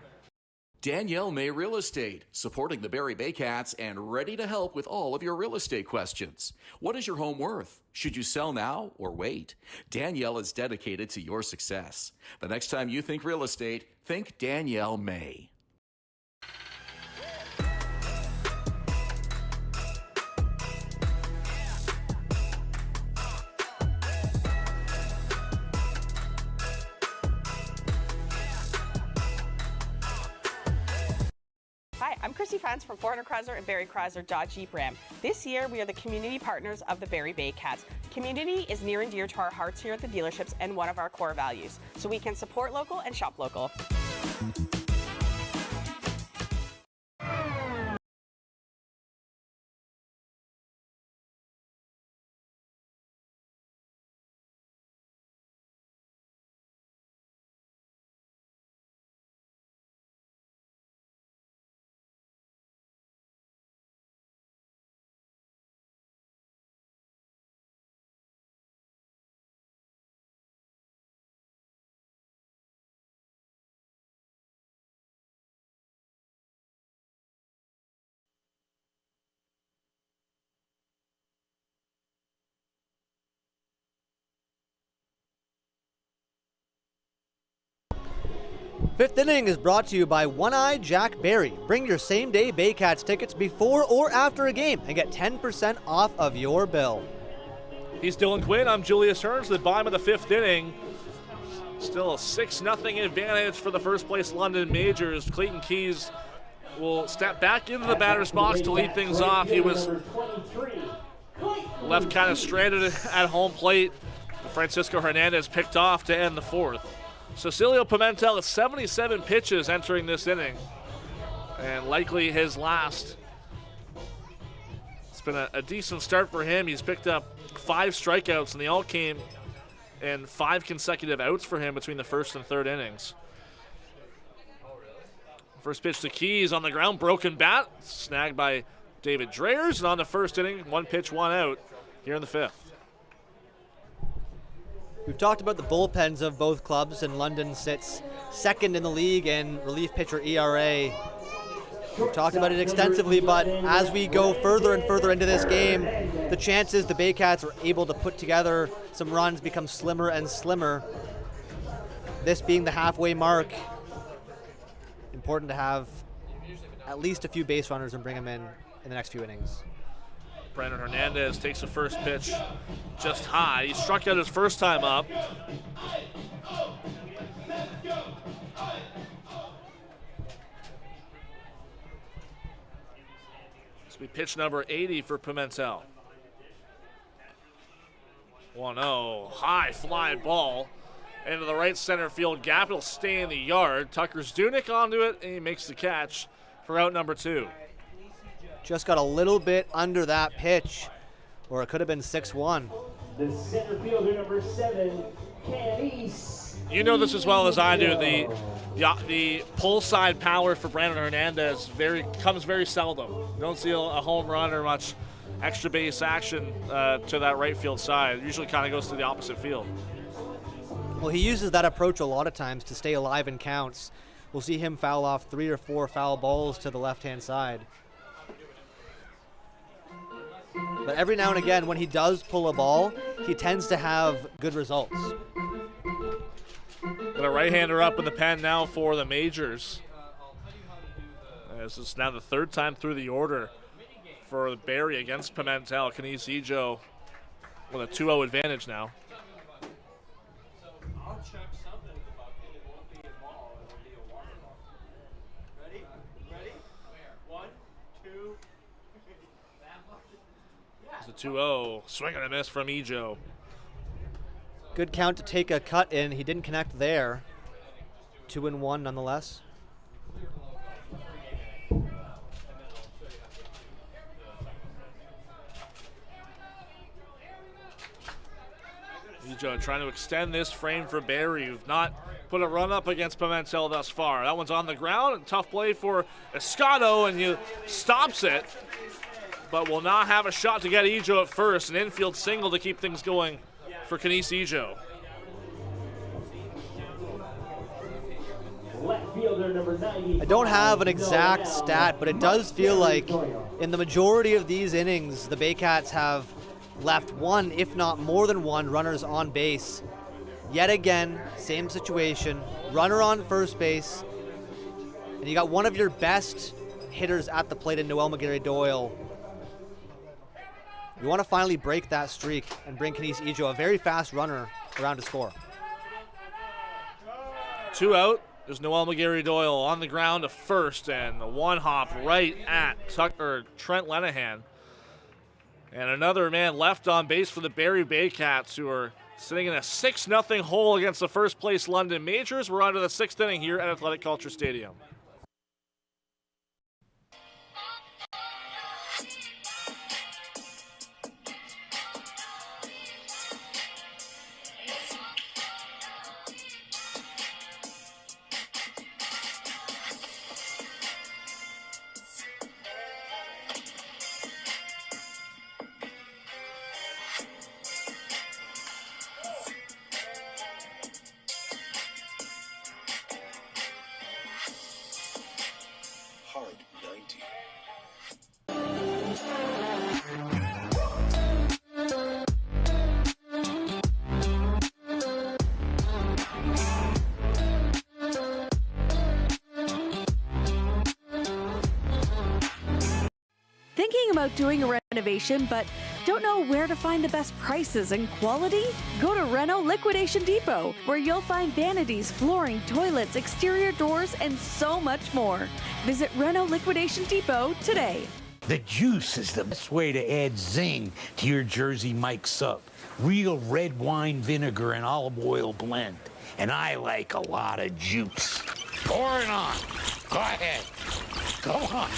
Danielle May Real Estate, supporting the Barrie Baycats and ready to help with all of your real estate questions. What is your home worth? Should you sell now or wait? Danielle is dedicated to your success. The next time you think real estate, think Danielle May. Hi, I'm Chrissy Fans from 400 Chrysler and Barrie Dodge Jeep Ram. This year, we are the community partners of the Barrie Baycats. Community is near and dear to our hearts here at the dealerships and one of our core values, so we can support local and shop local. Fifth inning is brought to you by One-Eye Jack Barrie. Bring your same-day Baycats tickets before or after a game and get 10% off of your bill. He's Dylan Quinn. I'm Julius Hearns. The bottom of the 5th inning. Still a 6-0 advantage for the first place London Majors. Clayton Keys will step back into the batter's box to lead things off. He was left kind of stranded at home plate. Francisco Hernandez picked off to end the 4th. Cecilio Pimentel has 77 pitches entering this inning, and likely his last. It's been a decent start for him. He's picked up 5 strikeouts, and they all came in 5 consecutive outs for him between the first and third innings. First pitch to Keys on the ground, broken bat, snagged by David Dreyers, and on the first inning, 1 pitch, 1 out here in the 5th. We've talked about the bullpens of both clubs, and London sits second in the league in relief pitcher ERA. We've talked about it extensively, but as we go further and further into this game, the chances the Baycats are able to put together some runs become slimmer and slimmer. This being the halfway mark, important to have at least a few base runners and bring them in the next few innings. Brandon Hernandez takes the first pitch just high. He struck out his first time up. This will be pitch number 80 for Pimentel. 1-0, high fly ball into the right center field gap. It'll stay in the yard. Tucker Zdunek onto it, and he makes the catch for out number 2. Just got a little bit under that pitch, or it could have been 6-1. The center fielder, number 7, Canis. You know this as well as I do. The pull side power for Brandon Hernandez comes very seldom. You don't see a home run or much extra base action to that right field side. It usually kind of goes to the opposite field. Well, he uses that approach a lot of times to stay alive in counts. We'll see him foul off 3 or 4 foul balls to the left-hand side. But every now and again, when he does pull a ball, he tends to have good results. Got a right-hander up in the pen now for the Majors. This is now the 3rd time through the order for Barrie against Pimentel. Canis Ejo with a 2-0 advantage now. It's a 2-0. Swing and a miss from Ejo. Good count to take a cut in. He didn't connect there. 2-1 nonetheless. Ijo trying to extend this frame for Barrie, who've not put a run up against Pimentel thus far. That one's on the ground. Tough play for Escato, and he stops it, but will not have a shot to get Ijo at first. An infield single to keep things going for Kenice Ijo. I don't have an exact stat, but it does feel like in the majority of these innings, the Baycats have left one, if not more than one, runners on base. Yet again, same situation, runner on first base, and you got one of your best hitters at the plate in Noel McGarry-Doyle. You want to finally break that streak and bring Kenice Ijo, a very fast runner, around to score. 2 out. There's Noel McGarry-Doyle on the ground to first, and the one hop right at Trent Lenahan. And another man left on base for the Barrie Baycats, who are sitting in a 6-0 hole against the first place London Majors. We're on to the 6th inning here at Athletic Culture Stadium. Thinking about doing a renovation but don't know where to find the best prices and quality? Go to Reno Liquidation Depot, where you'll find vanities, flooring, toilets, exterior doors, and so much more. Visit Reno Liquidation Depot today. The juice is the best way to add zing to your Jersey Mike sub. Real red wine vinegar and olive oil blend. And I like a lot of juice. Pour it on. Go ahead. Go on.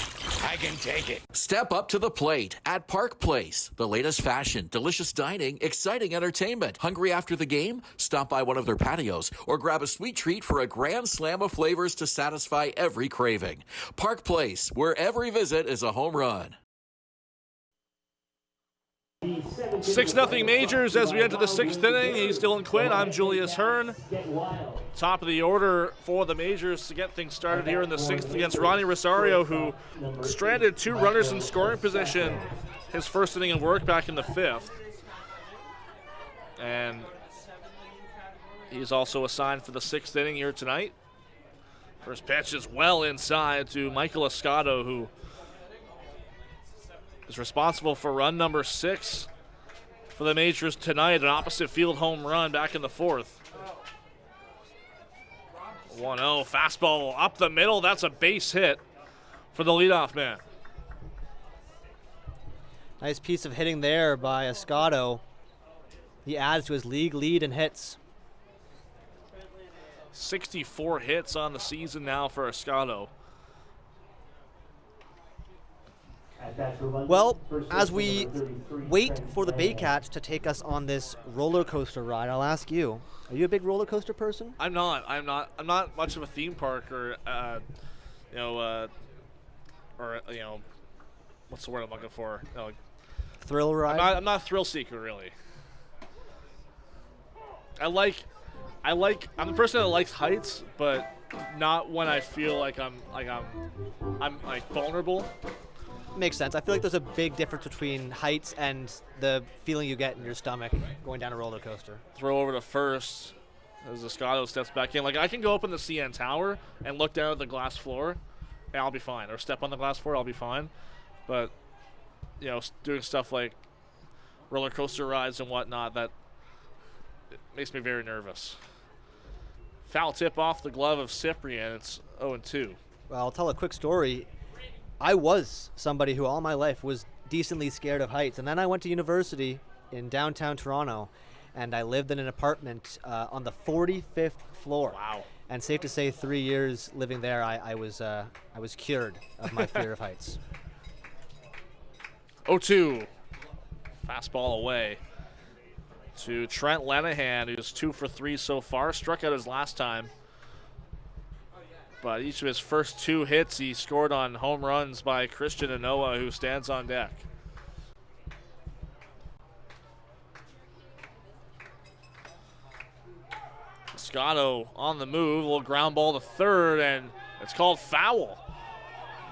I can take it. Step up to the plate at Park Place. The latest fashion, delicious dining, exciting entertainment. Hungry after the game? Stop by one of their patios or grab a sweet treat for a grand slam of flavors to satisfy every craving. Park Place, where every visit is a home run. 6-0 Majors as we enter the 6th inning. He's Dylan Quinn. I'm Julius Hearn. Top of the order for the Majors to get things started here in the 6th against Ronnie Rosario, who stranded 2 runners in scoring position his first inning of work back in the 5th. And he's also assigned for the 6th inning here tonight. First pitch is well inside to Michael Escato, who is responsible for run number 6 for the Majors tonight, an opposite field home run back in the 4th. 1-0, fastball up the middle. That's a base hit for the leadoff man. Nice piece of hitting there by Escato. He adds to his league lead in hits. 64 hits on the season now for Escato. Well, as we wait for the Baycats to take us on this roller coaster ride, I'll ask you: are you a big roller coaster person? I'm not much of a theme park or what's the word I'm looking for? Thrill ride. I'm not a thrill seeker really. I'm the person that likes heights, but not when I feel like I'm vulnerable. Makes sense. I feel like there's a big difference between heights and the feeling you get in your stomach going down a roller coaster. Throw over to first as Escato steps back in. Like, I can go up in the CN Tower and look down at the glass floor, and I'll be fine. Or step on the glass floor, I'll be fine. But, doing stuff like roller coaster rides and whatnot, that it makes me very nervous. Foul tip off the glove of Cyprian. It's 0-2. Well, I'll tell a quick story. I was somebody who all my life was decently scared of heights. And then I went to university in downtown Toronto, and I lived in an apartment on the 45th floor. Wow. And safe to say, 3 years living there, I was cured of my fear of heights. 0-2. Fastball away. to Trent Lenahan, who's 2 for 3 so far. Struck out his last time. But each of his first 2 hits, he scored on home runs by Christian Anoa, who stands on deck. Scotto on the move, a little ground ball to third, and it's called foul.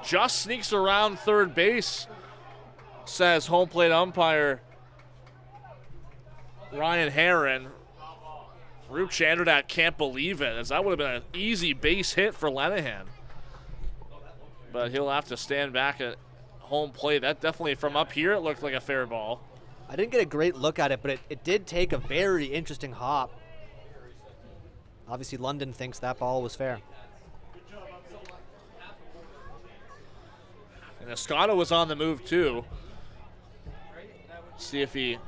Just sneaks around third base, says home plate umpire Ryan Herron. Roop Chandradat can't believe it, as that would have been an easy base hit for Lenahan. But he'll have to stand back at home plate. That definitely, from up here, it looked like a fair ball. I didn't get a great look at it, but it did take a very interesting hop. Obviously, London thinks that ball was fair. And Escada was on the move too. See if he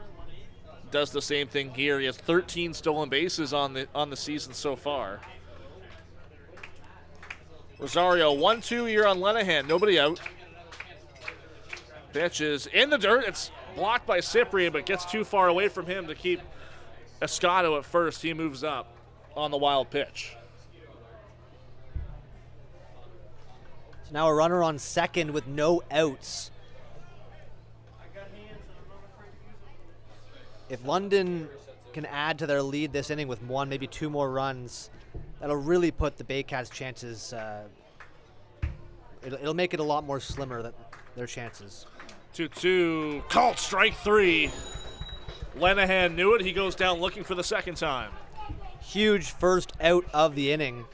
does the same thing here. He has 13 stolen bases on the season so far. Rosario 1-2 here on Lenahan. Nobody out. Pitch is in the dirt. It's blocked by Cyprian, but gets too far away from him to keep Escada at first. He moves up on the wild pitch. So now a runner on second with no outs. If London can add to their lead this inning with 1, maybe 2 more runs, that'll really put the Baycats' chances, it'll make it a lot more slimmer, their chances. 2-2, called strike 3. Lenahan knew it. He goes down looking for the second time. Huge first out of the inning.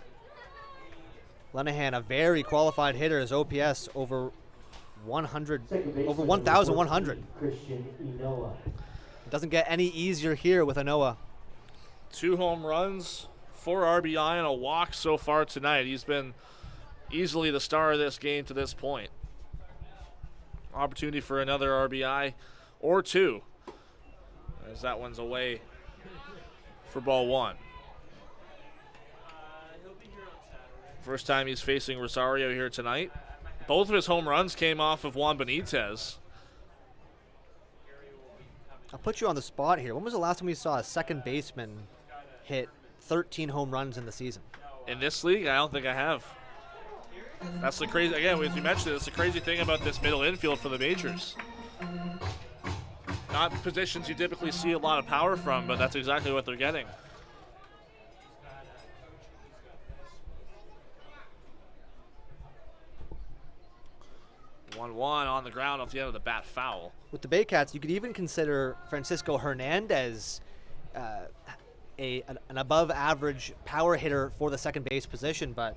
Lenahan, a very qualified hitter, his OPS over 1,100. Doesn't get any easier here with Anoa. 2 home runs, 4 RBI, and a walk so far tonight. He's been easily the star of this game to this point. Opportunity for another RBI or 2, as that one's away for ball 1. First time he's facing Rosario here tonight. Both of his home runs came off of Juan Benitez. I'll put you on the spot here. When was the last time we saw a second baseman hit 13 home runs in the season? In this league, I don't think I have. That's the crazy, again, as you mentioned, it's the crazy thing about this middle infield for the majors. Not positions you typically see a lot of power from, but that's exactly what they're getting. One on the ground off the end of the bat, foul. With the Baycats, you could even consider Francisco Hernandez an above-average power hitter for the second base position, but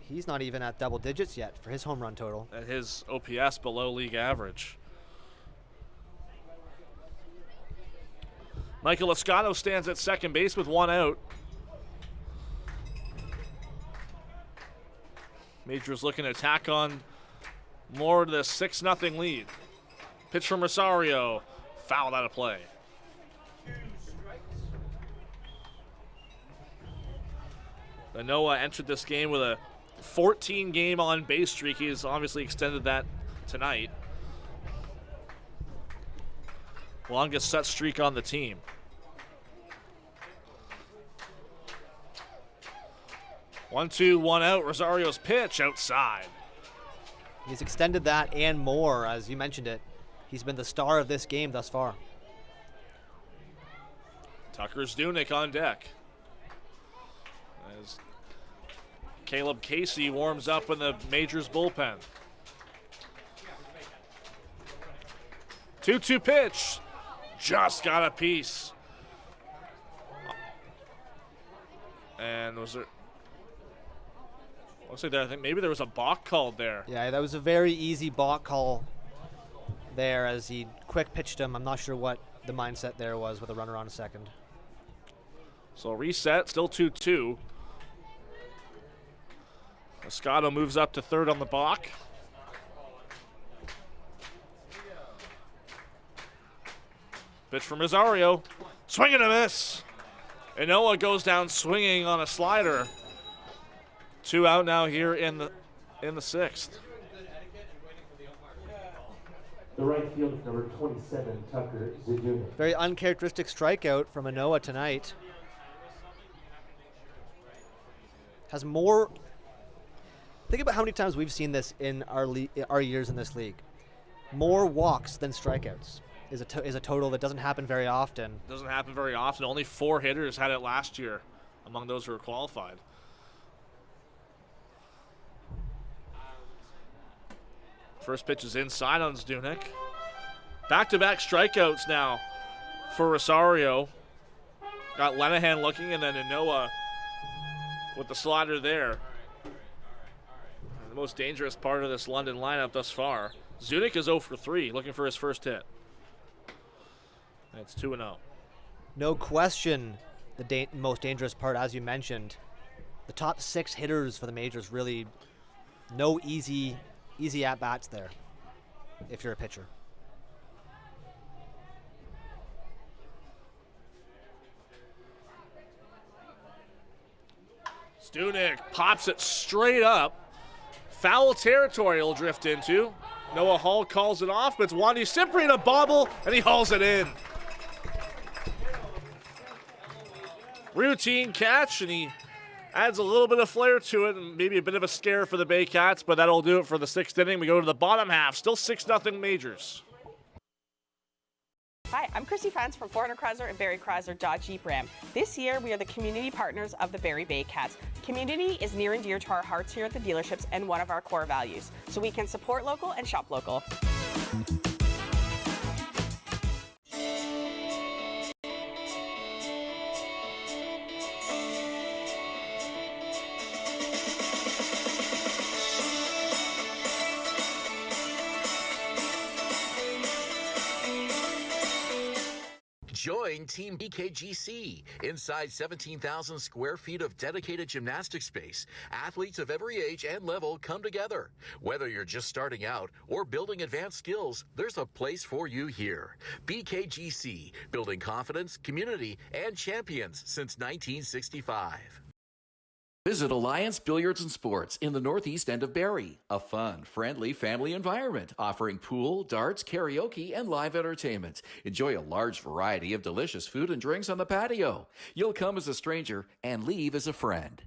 he's not even at double digits yet for his home run total. And his OPS below league average. Michael Escado stands at second base with 1 out. Majors looking to attack on more to the 6-0 lead. Pitch from Rosario, fouled out of play. Anoa entered this game with a 14-game on-base streak. He's obviously extended that tonight. Longest set streak on the team. One, two, 1 out. Rosario's pitch outside. He's extended that and more, as you mentioned it. He's been the star of this game thus far. Tucker Zdunik on deck. As Caleb Casey warms up in the Majors bullpen. 2-2 pitch. Just got a piece. And was there... Looks like I think maybe there was a balk called there. Yeah, that was a very easy balk call there as he quick pitched him. I'm not sure what the mindset there was with a runner on second. So reset, still 2-2. Escado moves up to third on the balk. Pitch from Rosario. Swing and a miss. Anoa goes down swinging on a slider. 2 out now here in the 6th. The right fielder, number 27, Tucker Zdunek. Very uncharacteristic strikeout from Manoa tonight. Has more. Think about how many times we've seen this in our years in this league. More walks than strikeouts is a total that doesn't happen very often. Doesn't happen very often. Only 4 hitters had it last year among those who were qualified. First pitch is inside on Zdunek. Back-to-back strikeouts now for Rosario. Got Lenahan looking, and then Manoa with the slider there. And the most dangerous part of this London lineup thus far. Zdunek is 0 for 3, looking for his first hit. And it's 2-0. No question, the most dangerous part, as you mentioned. The top 6 hitters for the majors, really no easy at-bats there if you're a pitcher. Zdunek pops it straight up. Foul territory he'll drift into. Noah Hall calls it off, but it's Wandy Cyprien a bobble, and he hauls it in. Routine catch, and he adds a little bit of flair to it, and maybe a bit of a scare for the Baycats, but that'll do it for the 6th inning. We go to the bottom half, still 6-0 Majors. Hi, I'm Chrissy Fans from 400 Chrysler and Barrie Chrysler Dodge Jeep Ram. This year, we are the community partners of the Barrie Baycats. Community is near and dear to our hearts here at the dealerships and one of our core values, so we can support local and shop local. Join Team BKGC. Inside 17,000 square feet of dedicated gymnastic space, athletes of every age and level come together. Whether you're just starting out or building advanced skills, there's a place for you here. BKGC, building confidence, community, and champions since 1965. Visit Alliance Billiards and Sports in the northeast end of Barrie. A fun, friendly family environment offering pool, darts, karaoke, and live entertainment. Enjoy a large variety of delicious food and drinks on the patio. You'll come as a stranger and leave as a friend.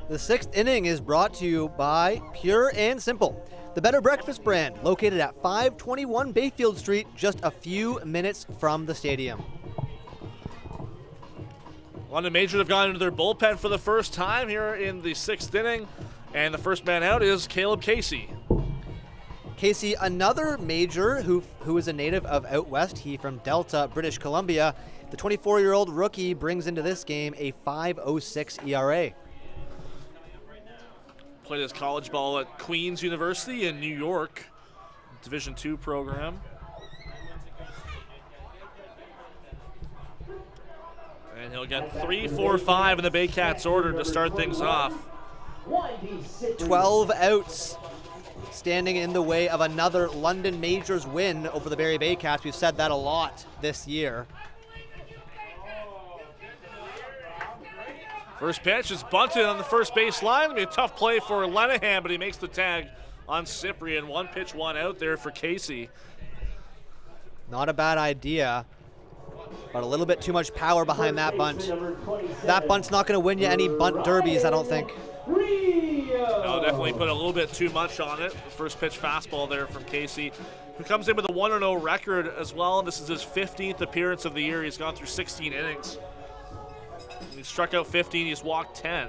The 6th inning is brought to you by Pure and Simple, the better breakfast brand located at 521 Bayfield Street, just a few minutes from the stadium. London Majors have gone into their bullpen for the first time here in the 6th inning, and the first man out is Caleb Casey. Casey, another major who is a native of out west, he from Delta, British Columbia. The 24-year-old rookie brings into this game a 5.06 ERA. Played his college ball at Queen's University in New York, Division II program. And he'll get 3, 4, 5 in the Baycats order to start things off. 12 outs standing in the way of another London Majors win over the Barrie Baycats. We've said that a lot this year. First pitch is bunted on the first base line. It'll be a tough play for Lenahan, but he makes the tag on Cyprien. 1 pitch, 1 out there for Casey. Not a bad idea, but a little bit too much power behind that bunt. That bunt's not going to win you any bunt derbies, I don't think. No, definitely put a little bit too much on it. First pitch fastball there from Casey, who comes in with a 1-0 record as well. This is his 15th appearance of the year. He's gone through 16 innings. He struck out 15, he's walked 10.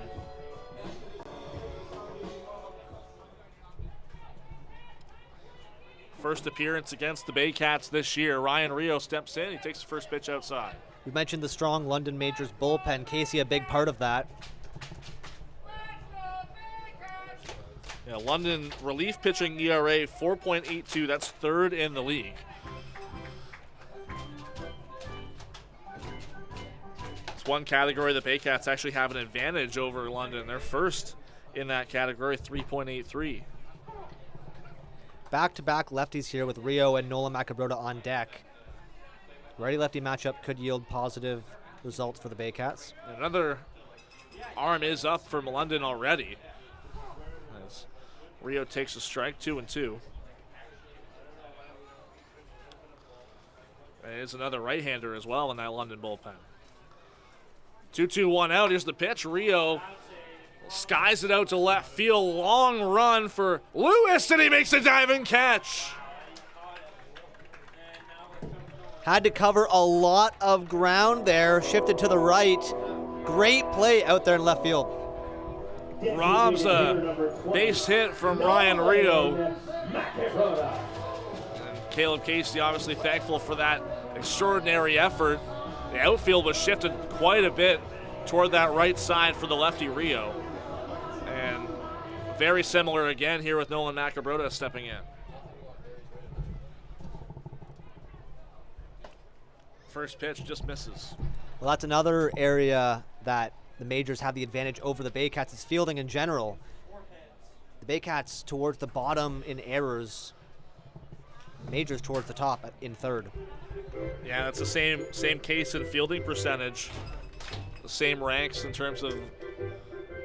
First appearance against the Baycats this year. Ryan Rio steps in, he takes the first pitch outside. We mentioned the strong London Majors bullpen. Casey, a big part of that. Yeah, London relief pitching ERA 4.82, that's 3rd in the league. It's one category the Baycats actually have an advantage over London. They're first in that category, 3.83. Back-to-back lefties here with Rio and Nolan Macabrota on deck. Righty-lefty matchup could yield positive results for the Baycats. Another arm is up from London already, as Rio takes a strike, 2-2. There's another right-hander as well in that London bullpen. 2-2-1 out. Here's the pitch. Rio skies it out to left field. Long run for Lewis, and he makes a diving catch. Had to cover a lot of ground there. Shifted to the right. Great play out there in left field. Robs a base hit from Ryan Rio. And Caleb Casey obviously thankful for that extraordinary effort. The outfield was shifted quite a bit toward that right side for the lefty Rio. And very similar again here with Nolan Macabrota stepping in. First pitch just misses. Well, that's another area that the majors have the advantage over the Baycats is fielding in general. The Baycats towards the bottom in errors, majors towards the top in third. Yeah, that's the same case in fielding percentage. The same ranks in terms of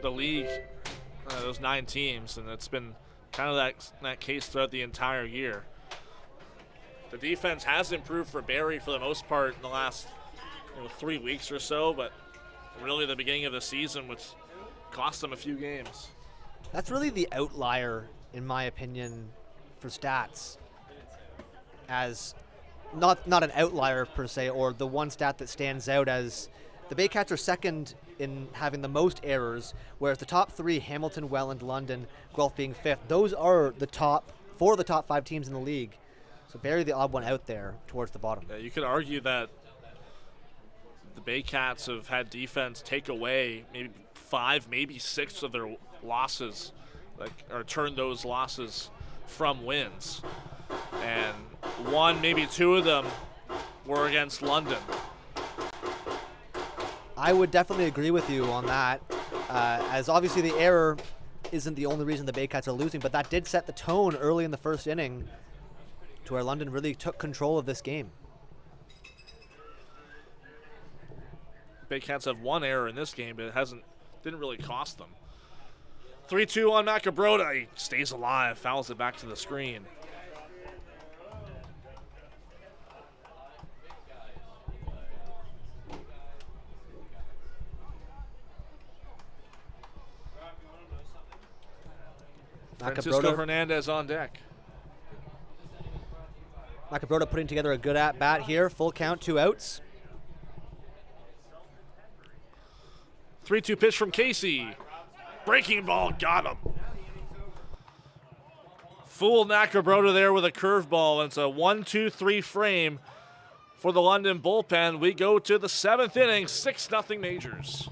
the league, those 9 teams, and it's been kind of that case throughout the entire year. The defense has improved for Barrie for the most part in the last 3 weeks or so, but really the beginning of the season, which cost them a few games. That's really the outlier, in my opinion, for stats. As not an outlier per se, or the one stat that stands out as the Baycats are second in having the most errors, whereas the top 3, Hamilton, Welland, London, Guelph being 5th, those are the top 4 of the top 5 teams in the league. So Barrie the odd one out there towards the bottom. You could argue that the Baycats have had defense take away maybe 5, maybe 6 of their losses, or turn those losses from wins. And 1, maybe 2 of them were against London. I would definitely agree with you on that, as obviously the error isn't the only reason the Baycats are losing, but that did set the tone early in the first inning to where London really took control of this game. Baycats have 1 error in this game, but it didn't really cost them. 3-2 on Macabrota. He stays alive, fouls it back to the screen. Francisco Hernandez on deck. Macabrota putting together a good at-bat here. Full count, 2 outs. 3-2 pitch from Casey. Breaking ball, got him. Fooled Macabrota there with a curveball. It's a 1-2-3 frame for the London bullpen. We go to the 7th inning, 6-0 Majors.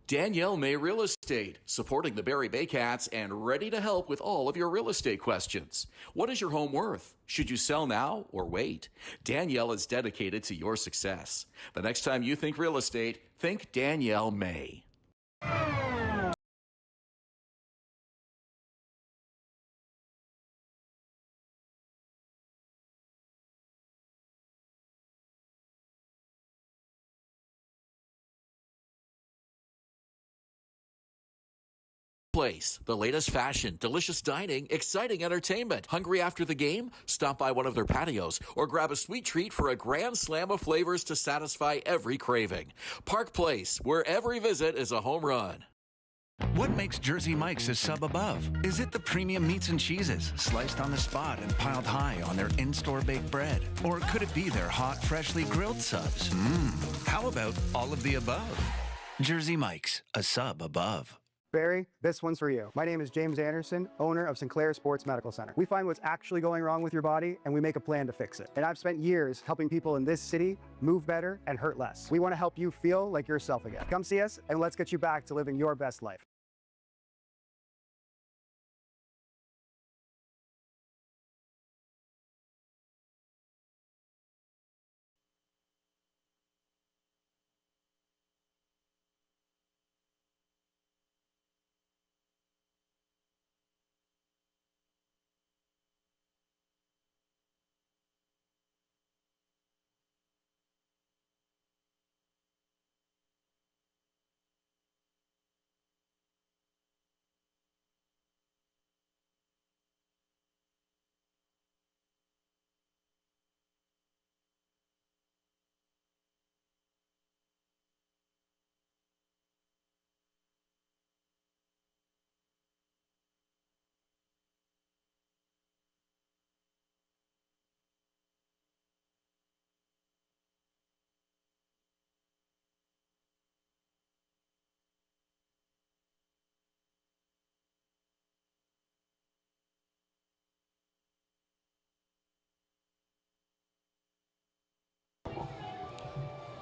Danielle May Real Estate, supporting the Barrie Baycats and ready to help with all of your real estate questions. What is your home worth? Should you sell now or wait? Danielle is dedicated to your success. The next time you think real estate, think Danielle May. Place, the latest fashion, delicious dining, exciting entertainment. Hungry after the game? Stop by one of their patios or grab a sweet treat for a grand slam of flavors to satisfy every craving. Park Place, where every visit is a home run. What makes Jersey Mike's a sub above? Is it the premium meats and cheeses sliced on the spot and piled high on their in-store baked bread? Or could it be their hot, freshly grilled subs? How about all of the above? Jersey Mike's, a sub above. Barrie, this one's for you. My name is James Anderson, owner of Sinclair Sports Medical Center. We find what's actually going wrong with your body and we make a plan to fix it. And I've spent years helping people in this city move better and hurt less. We want to help you feel like yourself again. Come see us and let's get you back to living your best life.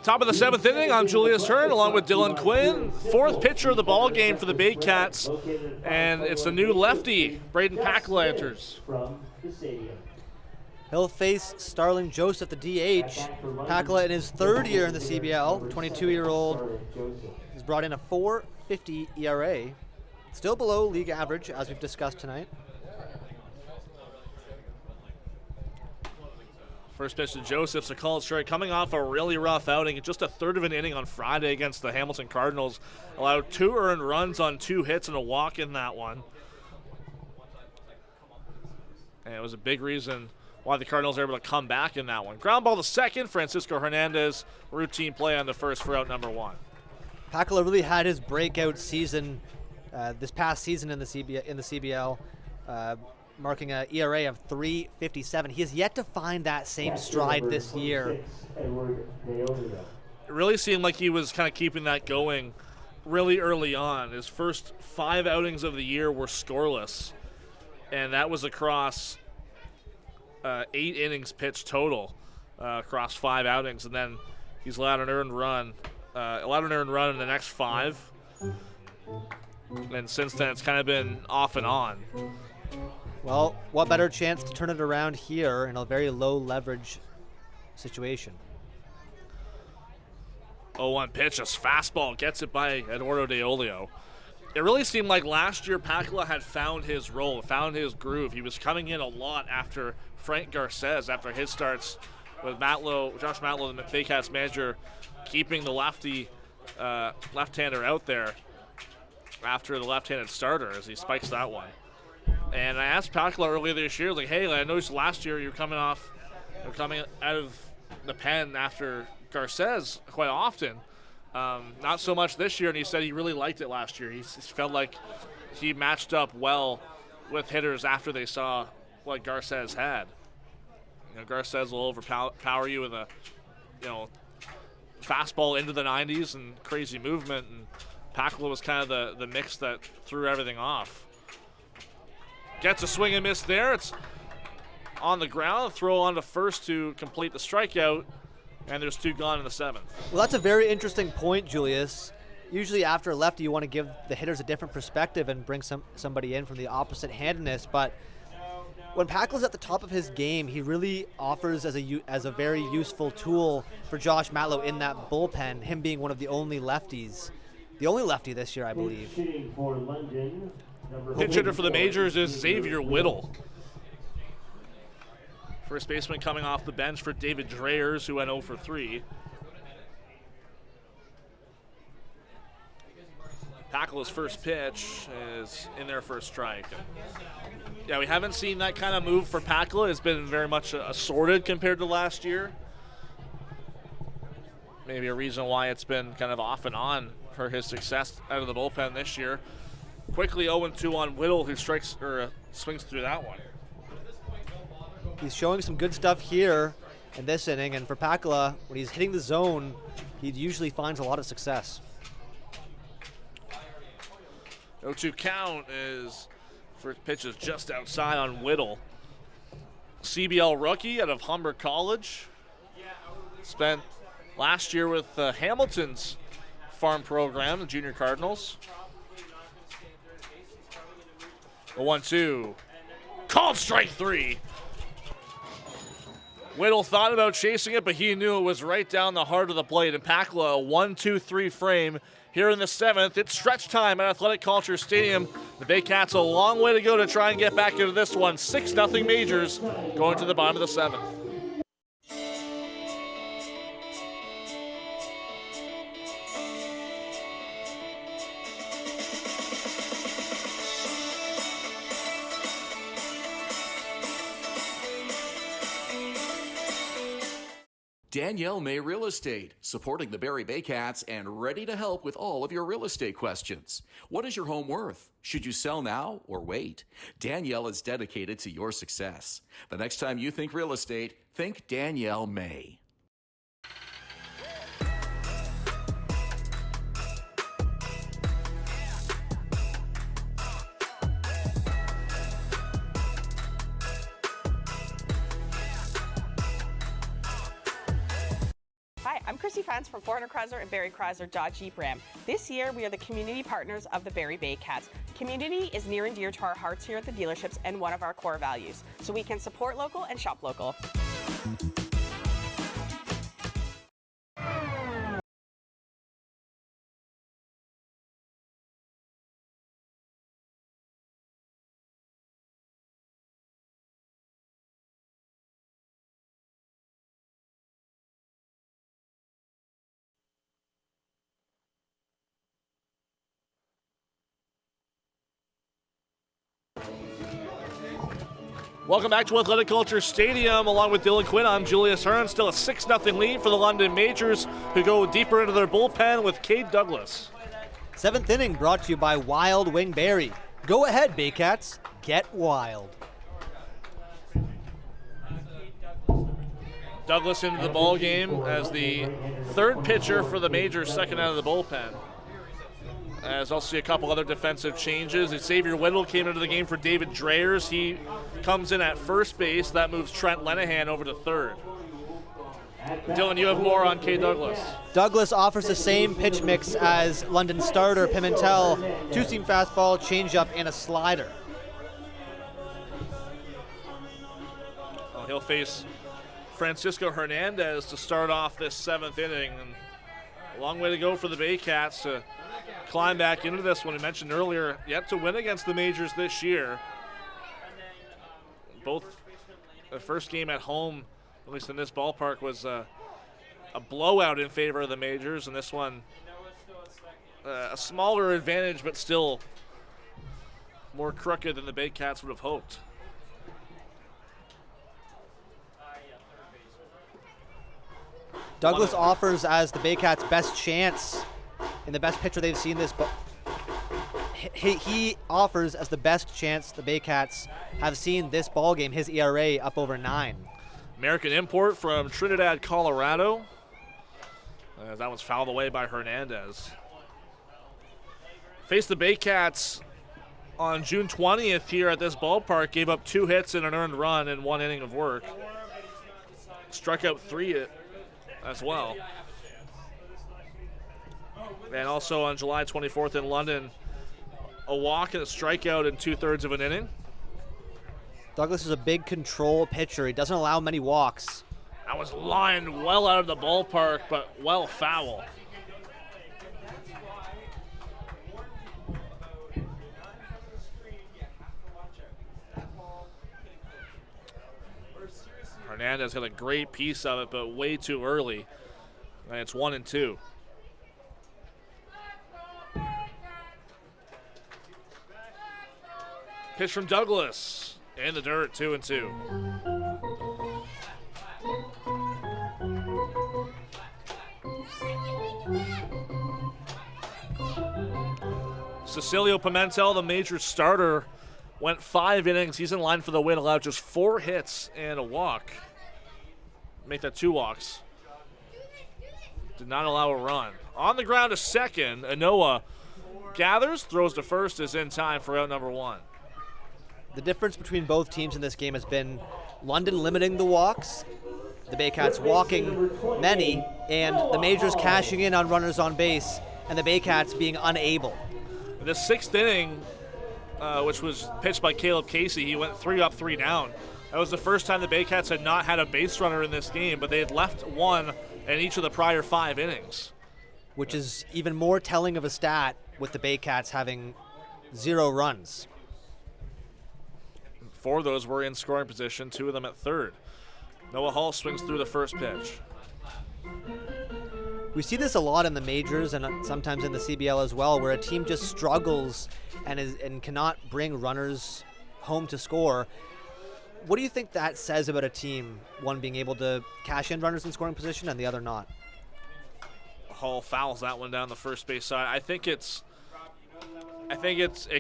Top of the 7th inning, I'm Julius Hearn along with Dylan Quinn. 4th pitcher of the ball game for the Baycats, and it's the new lefty, Braden Pakala enters. He'll face Starling Joseph, the DH. Pakala in his 3rd year in the CBL, 22-year-old. He's brought in a .450 ERA. Still below league average, as we've discussed tonight. First pitch to Joseph's a called strike, coming off a really rough outing. Just a 1/3 of an inning on Friday against the Hamilton Cardinals. Allowed 2 earned runs on 2 hits and a walk in that one. And it was a big reason why the Cardinals are able to come back in that one. Ground ball to second, Francisco Hernandez. Routine play on the first for out number 1. Pakala really had his breakout season this past season in the CBL. Marking an ERA of .357. He has yet to find that same stride this year. It really seemed like he was kind of keeping that going really early on. His first 5 outings of the year were scoreless, and that was across 8 innings pitched total across 5 outings, and then he's allowed an earned run in the next 5, and since then it's kind of been off and on. Well, what better chance to turn it around here in a very low leverage situation? 0-1 pitch, a fastball, gets it by Eduardo De Olio. It really seemed like last year Pakala had found his role, found his groove. He was coming in a lot after Frank Garces, after his starts with Josh Matlow, the Baycats manager, keeping the left-hander out there after the left-handed starter as he spikes that one. And I asked Pakala earlier this year, like, hey, I noticed last year you're coming out of the pen after Garces quite often. Not so much this year, and he said he really liked it last year. He felt like he matched up well with hitters after they saw what Garces had. Garces will overpower you with a, fastball into the 90s and crazy movement, and Pakala was kind of the mix that threw everything off. Gets a swing and miss there. It's on the ground. Throw on to first to complete the strikeout, and there's 2 gone in the 7th. Well, that's a very interesting point, Julius. Usually after a lefty, you want to give the hitters a different perspective and bring somebody in from the opposite handedness, but when Pakala's at the top of his game, he really offers as a very useful tool for Josh Matlow in that bullpen, him being one of the only lefties. The only lefty this year, I believe. Pitch hitter for the Majors is Xavier Whittle. First baseman coming off the bench for David Dreyers, who went 0 for 3. Pakala's first pitch is in there for a strike. Yeah, we haven't seen that kind of move for Pakala. It's been very much assorted compared to last year. Maybe a reason why it's been kind of off and on for his success out of the bullpen this year. Quickly 0-2 on Whittle, who swings through that one. He's showing some good stuff here in this inning, and for Pakala, when he's hitting the zone, he usually finds a lot of success. 0-2 count is first pitch is just outside on Whittle. CBL rookie out of Humber College. Spent last year with Hamilton's farm program, the Junior Cardinals. 0-1-2. Called strike 3. Whittle thought about chasing it, but he knew it was right down the heart of the plate. And Pakala, a 1-2-3 frame here in the 7th. It's stretch time at Athletic Kulture Stadium. The Baycats a long way to go to try and get back into this one. 6-0 Majors going to the bottom of the 7th. Danielle May Real Estate, supporting the Barrie Baycats and ready to help with all of your real estate questions. What is your home worth? Should you sell now or wait? Danielle is dedicated to your success. The next time you think real estate, think Danielle May. Hi, I'm Chrissy Fans from 400 Chrysler and Barrie Chrysler Dodge Jeep Ram. This year, we are the community partners of the Barrie Baycats. Community is near and dear to our hearts here at the dealerships and one of our core values, so we can support local and shop local. Welcome back to Athletic Culture Stadium. Along with Dylan Quinn, I'm Julius Hearn. Still a 6-0 lead for the London Majors, who go deeper into their bullpen with Cade Douglas. 7th inning brought to you by Wild Wing Barrie. Go ahead, Baycats. Get wild. Douglas into the ball game as the third pitcher for the Majors, second out of the bullpen. As I'll see a couple other defensive changes. Xavier Whittle came into the game for David Dreyers. He comes in at first base. That moves Trent Lenahan over to third. Dylan, you have more on Cade Douglas. Douglas offers the same pitch mix as London starter Pimentel. 2-seam fastball, changeup, and a slider. Well, he'll face Francisco Hernandez to start off this 7th inning. And a long way to go for the Baycats to climb back into this one. I mentioned earlier, yet to win against the Majors this year. Both the first game at home, at least in this ballpark, was a blowout in favor of the Majors, and this one a smaller advantage, but still more crooked than the Baycats would have hoped. Douglas offers as the Baycats' best chance and the best pitcher they've seen this. He offers as the best chance the Baycats have seen this ball game. His ERA up over 9. American import from Trinidad, Colorado. That one's fouled away by Hernandez. Faced the Baycats on June 20th here at this ballpark. Gave up 2 hits and an earned run in 1 inning of work. Struck out 3 as well. And also on July 24th in London, a walk and a strikeout in 2/3 of an inning. Douglas is a big control pitcher. He doesn't allow many walks. That was lined well out of the ballpark, but well foul. Hernandez got a great piece of it, but way too early. And it's 1-2. Pitch from Douglas. In the dirt, 2-2. Cecilio Pimentel, the major starter, went 5 innings. He's in line for the win, allowed just 4 hits and a walk. Make that 2 walks. Did not allow a run. On the ground to second, Anoa gathers, throws to first, is in time for out number 1. The difference between both teams in this game has been London limiting the walks, the Baycats walking many, and the Majors cashing in on runners on base, and the Baycats being unable. In the 6th inning, which was pitched by Caleb Casey, he went 3 up, 3 down. That was the first time the Baycats had not had a base runner in this game, but they had left 1 in each of the prior 5 innings. Which is even more telling of a stat with the Baycats having 0 runs. 4 of those were in scoring position, 2 of them at third. Noah Hall swings through the first pitch. We see this a lot in the majors and sometimes in the CBL as well, where a team just struggles and cannot bring runners home to score. What do you think that says about a team, one being able to cash in runners in scoring position and the other not? Hall fouls that one down the first base side. I think it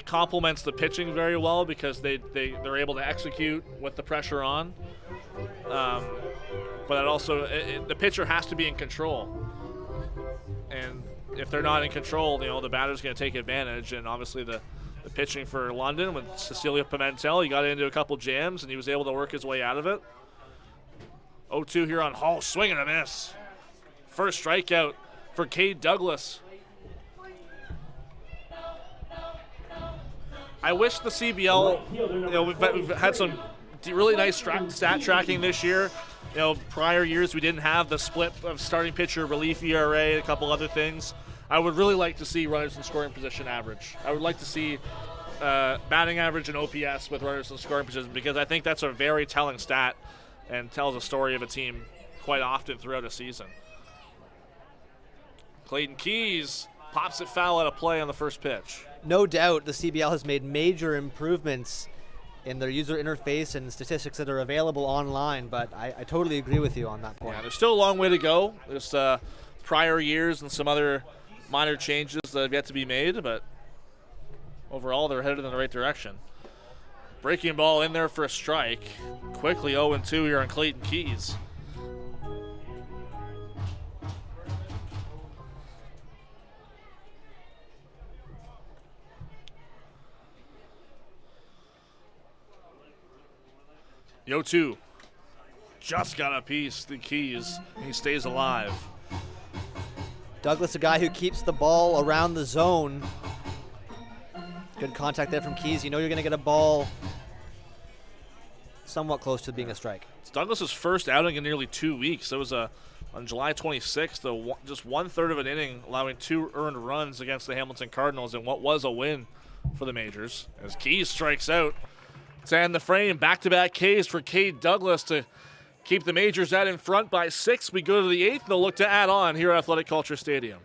complements the pitching very well because they're able to execute with the pressure on. But it also the pitcher has to be in control, and if they're not in control, the batter's going to take advantage. And obviously the pitching for London with Cecilio Pimentel, he got into a couple jams and he was able to work his way out of it. 0-2 here on Hall, swing and a miss. First strikeout for Cade Douglas. I wish the CBL, we've had some really nice stat tracking this year. Prior years we didn't have the split of starting pitcher, relief ERA, a couple other things. I would really like to see runners in scoring position average. I would like to see batting average and OPS with runners in scoring position, because I think that's a very telling stat and tells a story of a team quite often throughout a season. Clayton Keys pops it foul out of play on the first pitch. No doubt the CBL has made major improvements in their user interface and statistics that are available online, but I totally agree with you on that point. Yeah, there's still a long way to go. There's prior years and some other minor changes that have yet to be made, but overall they're headed in the right direction. Breaking ball in there for a strike. Quickly 0-2 here on Clayton Keys. Yo-2 just got a piece, the Keys. He stays alive. Douglas, a guy who keeps the ball around the zone. Good contact there from Keys. You know you're going to get a ball somewhat close to being a strike. It's Douglas's first outing in nearly 2 weeks. It was on July 26th, just 1/3 of an inning, allowing 2 earned runs against the Hamilton Cardinals in what was a win for the Majors. As Keys strikes out to end the frame, back-to-back Ks for Cade Douglas to keep the Majors out in front by 6. We go to the 8th. They'll look to add on here at Athletic Culture Stadium.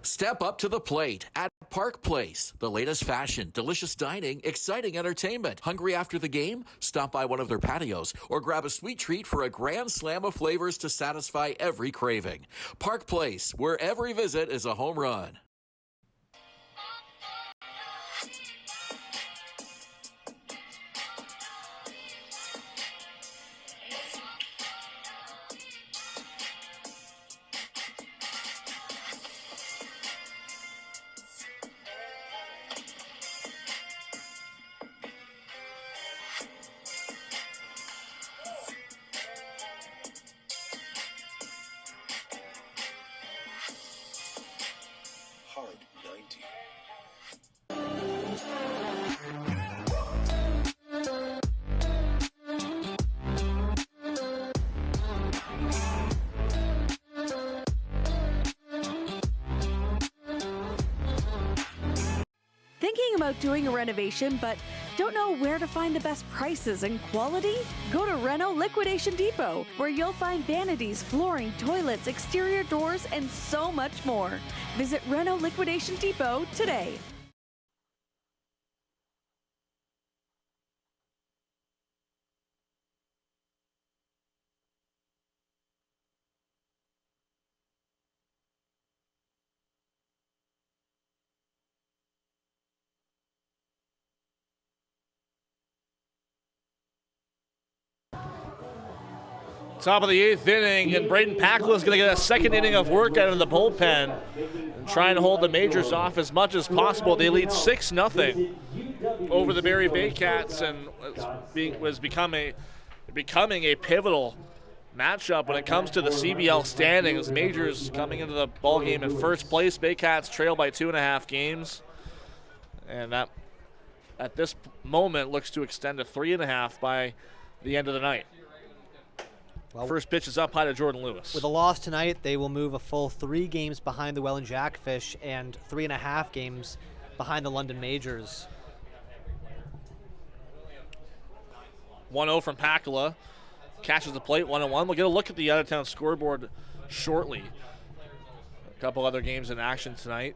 Step up to the plate at Park Place. The latest fashion, delicious dining, exciting entertainment. Hungry after the game? Stop by one of their patios or grab a sweet treat for a grand slam of flavors to satisfy every craving. Park Place, where every visit is a home run. Thinking about doing a renovation but don't know where to find the best prices and quality? Go to Reno Liquidation Depot, where you'll find vanities, flooring, toilets, exterior doors, and so much more. Visit Reno Liquidation Depot today. Top of the 8th inning, and Braden Packla is going to get a second inning of work out of the bullpen and trying to hold the Majors off as much as possible. They lead 6-0 over the Barrie Baycats, and was becoming a pivotal matchup when it comes to the CBL standings. Majors coming into the ball game in first place. Baycats trail by 2.5 games, and that at this moment looks to extend to 3.5 by the end of the night. Well, first pitch is up high to Jordan Lewis. With a loss tonight, they will move a full 3 games behind the Welland Jackfish and 3.5 games behind the London Majors. 1-0 from Packla. Catches the plate, 1-1. We'll get a look at the out-of-town scoreboard shortly. A couple other games in action tonight.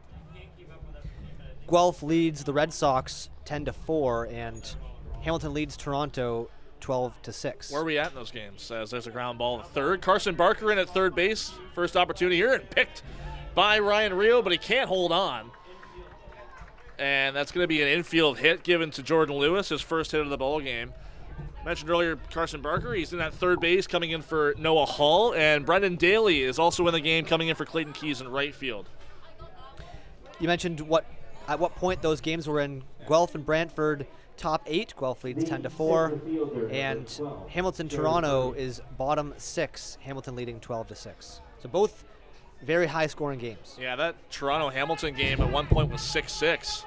Guelph leads the Red Sox 10-4, and Hamilton leads Toronto 12-6. Where are we at in those games? As there's a ground ball in third. Carson Barker in at third base. First opportunity here, and picked by Ryan Rio, but he can't hold on. And that's going to be an infield hit given to Jordan Lewis, his first hit of the ball game. Mentioned earlier Carson Barker, he's in at third base coming in for Noah Hall, and Brendan Daly is also in the game coming in for Clayton Keys in right field. You mentioned what at what point those games were in. Guelph and Brantford top 8. Guelph leads 10-4, and Hamilton Toronto is bottom 6. Hamilton leading 12-6. So both very high scoring games. Yeah, that Toronto-Hamilton game at one point was 6-6.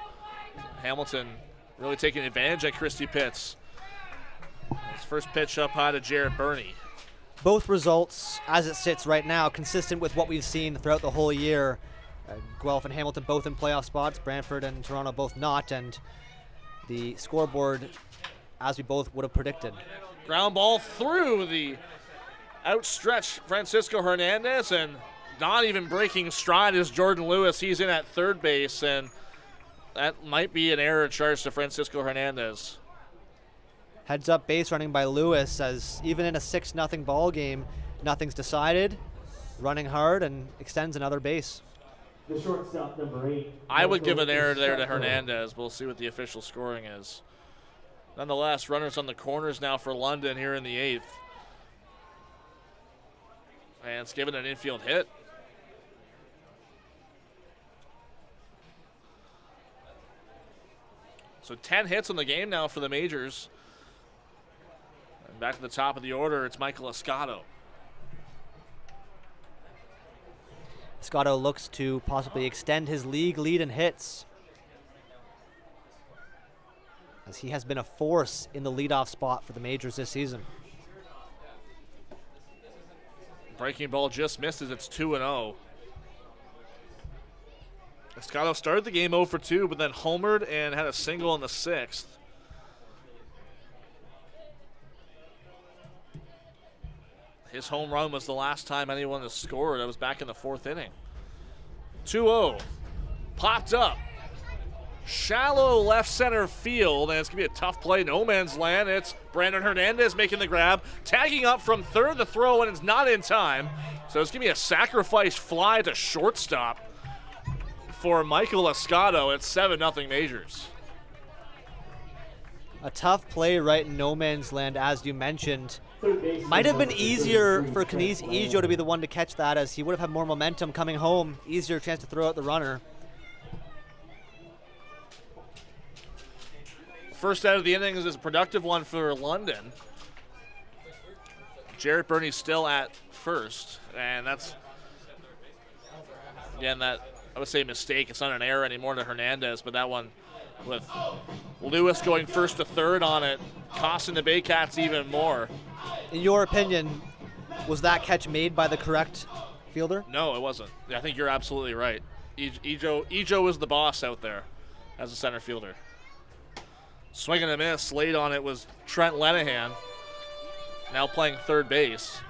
Hamilton really taking advantage at Christie Pitts. His first pitch up high to Jarrett Burney. Both results, as it sits right now, consistent with what we've seen throughout the whole year. Guelph and Hamilton both in playoff spots, Brantford and Toronto both not, and the scoreboard as we both would have predicted. Ground ball through the outstretched Francisco Hernandez, and not even breaking stride is Jordan Lewis. He's in at third base, and that might be an error charged to Francisco Hernandez. Heads up base running by Lewis, as even in a 6-0 ball game, nothing's decided. Running hard and extends another base. The shortstop, number 8. I would give an error there to Hernandez. We'll see what the official scoring is. Nonetheless, runners on the corners now for London here in the 8th. And it's given an infield hit. So 10 hits on the game now for the Majors. And back to the top of the order, it's Michael Escato. Escato looks to possibly extend his league lead in hits, as he has been a force in the leadoff spot for the Majors this season. Breaking ball just misses. It's 2-0. Escato started the game 0 for 2, but then homered and had a single in the 6th. His home run was the last time anyone has scored. That was back in the 4th inning. 2-0. Popped up. Shallow left center field, and it's going to be a tough play. No man's land. It's Brandon Hernandez making the grab. Tagging up from third, the throw, and it's not in time. So it's going to be a sacrifice fly to shortstop for Michael Escato. It's 7-0 Majors. A tough play right in no man's land, as you mentioned. Might have been easier for Keniz Ijo to be the one to catch that, as he would have had more momentum coming home. Easier chance to throw out the runner. First out of the innings is a productive one for London. Jarrett Burney still at first, and that's, again, that I would say mistake. It's not an error anymore to Hernandez, but that one with Lewis going first to third on it, costing the Baycats even more. In your opinion, was that catch made by the correct fielder? No, it wasn't. I think you're absolutely right. Ijo was the boss out there as a center fielder. Swing and a miss. Late on it was Trent Lenahan, now playing third base.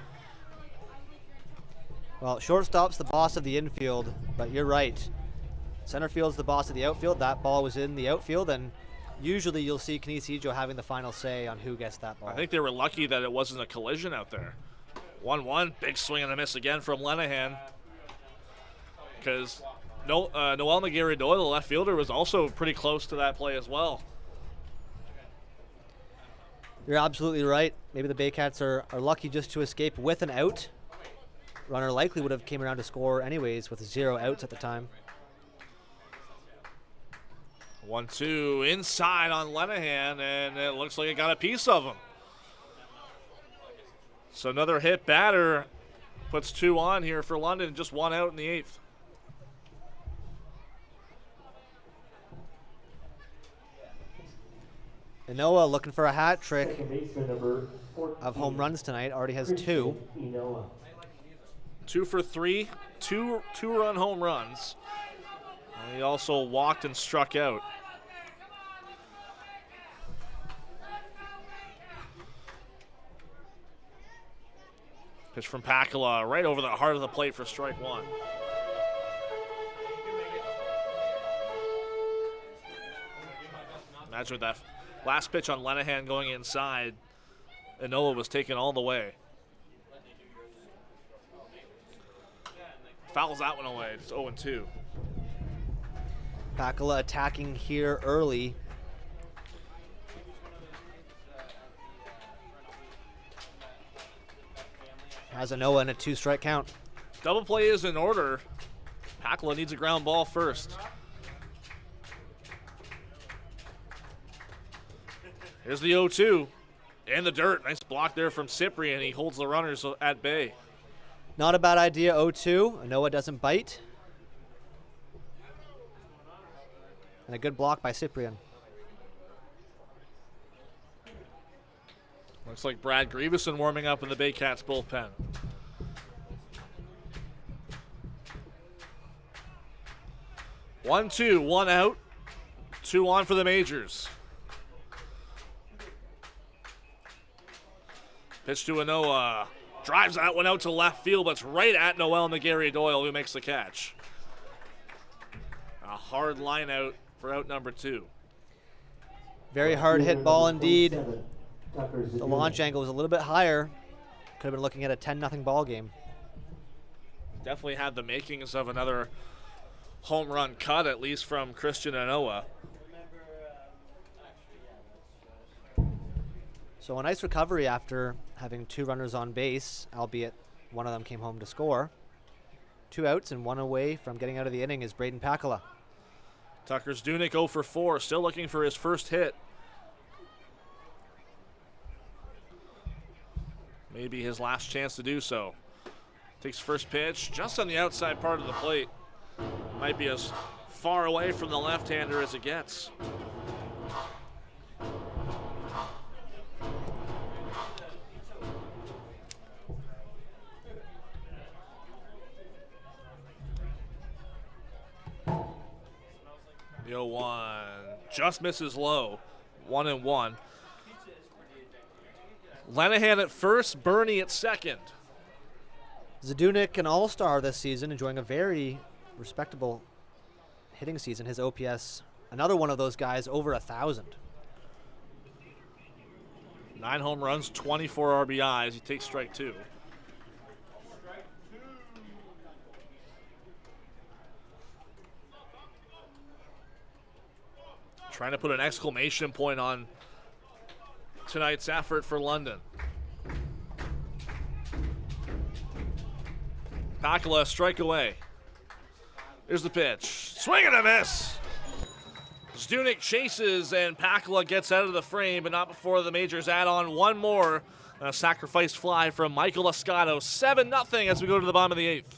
Well, shortstop's the boss of the infield, but you're right. Center field's the boss of the outfield. That ball was in the outfield, and usually you'll see Keniz Ijo having the final say on who gets that ball. I think they were lucky that it wasn't a collision out there. 1-1, big swing and a miss again from Lenahan. Because Noel McGarry-Doyle, the left fielder, was also pretty close to that play as well. You're absolutely right. Maybe the Baycats are lucky just to escape with an out. Runner likely would have came around to score anyways with 0 outs at the time. 1-2 inside on Lenahan, and it looks like it got a piece of him. So another hit batter puts 2 on here for London, just 1 out in the 8th. Inoa looking for a hat trick of home runs tonight. Already has 2. 2 for 3, two-run home runs. And he also walked and struck out. Pitch from Pakula right over the heart of the plate for strike 1. Imagine with that last pitch on Lenahan going inside, Inoa was taken all the way. Fouls that one away. It's 0-2. Pakula attacking here early. Has Inoa in a 2-strike count. Double play is in order. Pakula needs a ground ball first. Here's the 0-2 in the dirt. Nice block there from Cyprian. He holds the runners at bay. Not a bad idea, 0-2. Noah doesn't bite. And a good block by Cyprian. Looks like Brad Grieveson warming up in the Baycats bullpen. One, two, one out. 2 on for the Majors. Pitch to Anoa. Drives that one out to left field, but it's right at Noel McGarry Doyle who makes the catch. A hard line out for out number 2. Very hard hit ball indeed. The launch angle was a little bit higher. Could have been looking at a 10-0 ball game. Definitely had the makings of another home run cut, at least from Christian Anoa. So a nice recovery after having 2 runners on base, albeit one of them came home to score. 2 outs and 1 away from getting out of the inning is Braden Pakala. Tucker Zdunek 0 for 4, still looking for his first hit. Maybe his last chance to do so. Takes first pitch just on the outside part of the plate. Might be as far away from the left-hander as it gets. The 0-1 just misses low. 1-1. Lenahan at first, Bernie at second. Zdunek, an all-star this season, enjoying a very respectable hitting season. His OPS, another one of those guys, over 1,000. 9 home runs, 24 RBIs. He takes strike 2. Trying to put an exclamation point on tonight's effort for London. Pakala, strike away. Here's the pitch. Swing and a miss. Zdunek chases and Pakala gets out of the frame, but not before the Majors add on one more. A sacrifice fly from Michael Escato. 7-0 as we go to the bottom of the 8th.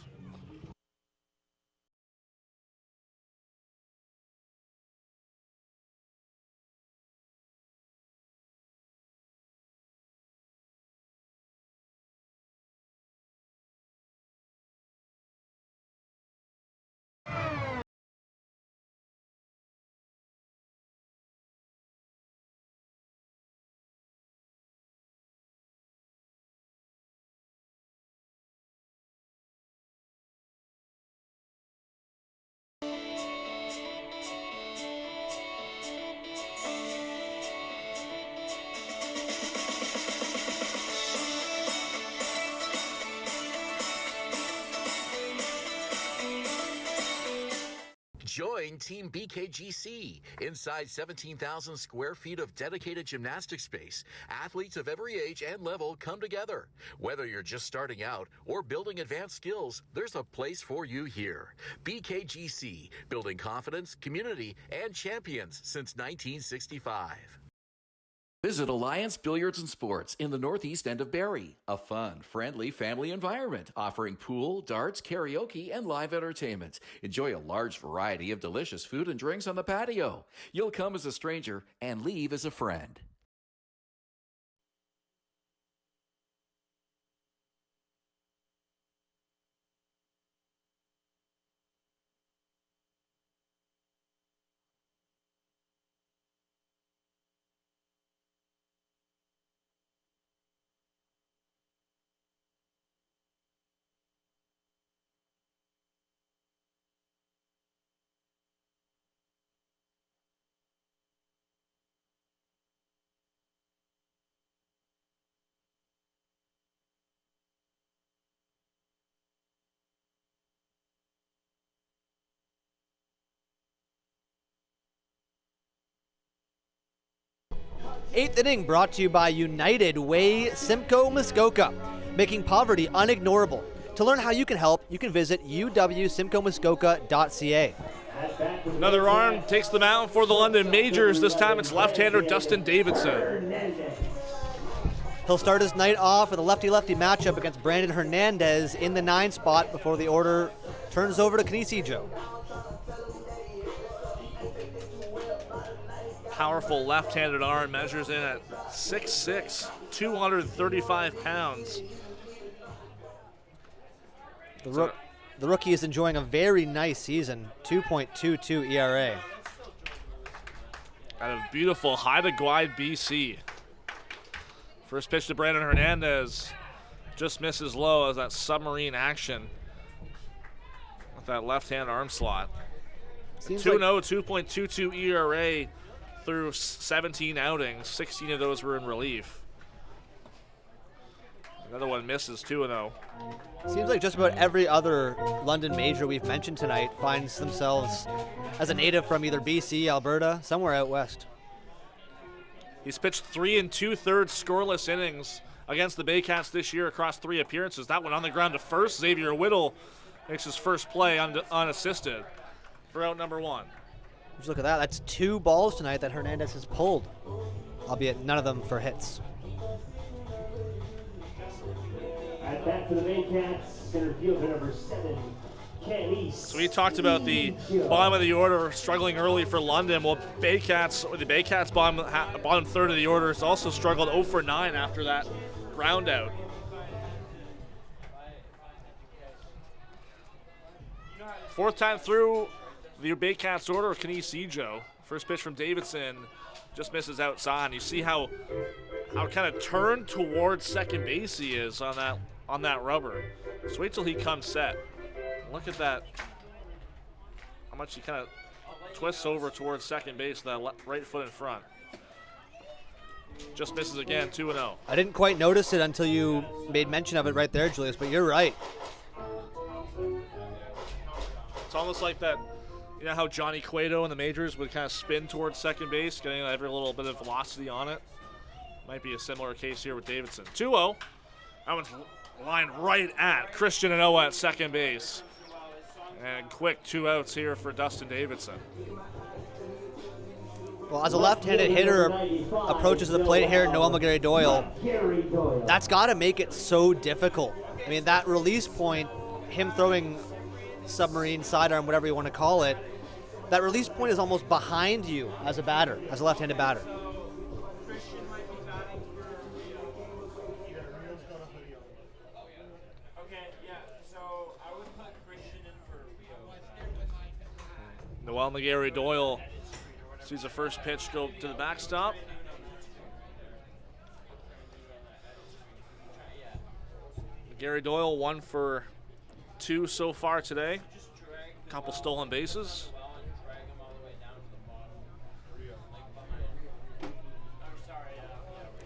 Join Team BKGC. Inside 17,000 square feet of dedicated gymnastic space, athletes of every age and level come together. Whether you're just starting out or building advanced skills, there's a place for you here. BKGC, building confidence, community, and champions since 1965. Visit Alliance Billiards and Sports in the northeast end of Barrie. A fun, friendly family environment offering pool, darts, karaoke, and live entertainment. Enjoy a large variety of delicious food and drinks on the patio. You'll come as a stranger and leave as a friend. Eighth inning brought to you by United Way Simcoe Muskoka, making poverty unignorable. To learn how you can help, you can visit uwsimcoemuskoka.ca. Another arm takes the mound for the London Majors. This time it's left-hander Dustin Davidson. He'll start his night off with a lefty-lefty matchup against Brandon Hernandez in the 9 spot before the order turns over to Canisijo. Powerful left-handed arm, measures in at 6'6", 235 pounds. The rookie is enjoying a very nice season, 2.22 ERA. Out of beautiful Haida Gwaii, BC. First pitch to Brandon Hernandez. Just misses low as that submarine action with that left-hand arm slot. 2-0, 2.22 ERA through 17 outings. 16 of those were in relief. Another one misses, 2-0. Seems like just about every other London major we've mentioned tonight finds themselves as a native from either BC, Alberta, somewhere out west. He's pitched 3 2/3 scoreless innings against the Baycats this year across 3 appearances. That one on the ground to first. Xavier Whittle makes his first play unassisted for out number 1. Just look at that. That's 2 balls tonight that Hernandez has pulled, albeit none of them for hits. At bat for the Baycats, center fielder number 7, Ken East. So we talked about the bottom of the order struggling early for London. Well, the Baycats bottom third of the order has also struggled 0 for 9 after that ground out. Fourth time through the Baycats order, Canisijo. First pitch from Davidson just misses outside. And you see how kind of turned towards second base he is on that rubber. Just wait till he comes set. Look at that. How much he kind of twists over towards second base with that right foot in front. Just misses again, 2-0. I didn't quite notice it until you made mention of it right there, Julius, but you're right. It's almost like that, you know how Johnny Cueto in the majors would kind of spin towards second base, getting every little bit of velocity on it. Might be a similar case here with Davidson. 2-0. That one's lined right at Christian Anoa at second base. And quick 2 outs here for Dustin Davidson. Well, as a left-handed hitter approaches the plate here, Noel McGarry Doyle, that's got to make it so difficult. I mean, that release point, him throwing submarine sidearm, whatever you want to call it, that release point is almost behind you as a batter, as a left-handed batter. Noel McGarry Doyle sees the first pitch go to the backstop. McGarry Doyle 1 for 2 so far today. Couple stolen bases.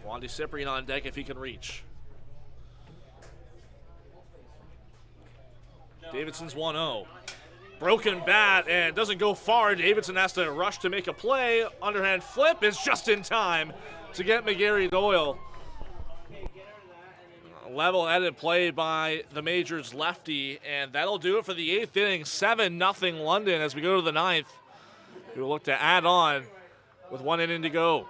Wandy Cyprian on deck if he can reach. Davidson's 1-0. Broken bat and doesn't go far. Davidson has to rush to make a play. Underhand flip is just in time to get McGarry Doyle. Level-headed play by the Majors lefty, and that'll do it for the 8th inning. 7-0 London as we go to the 9th. We will look to add on with 1 inning to go.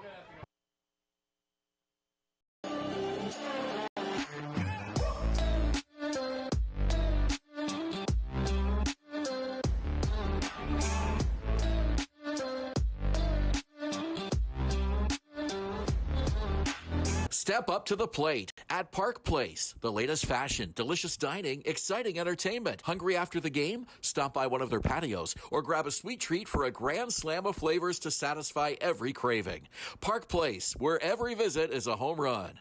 Step up to the plate at Park Place. The latest fashion, delicious dining, exciting entertainment. Hungry after the game? Stop by one of their patios or grab a sweet treat for a grand slam of flavors to satisfy every craving. Park Place, where every visit is a home run.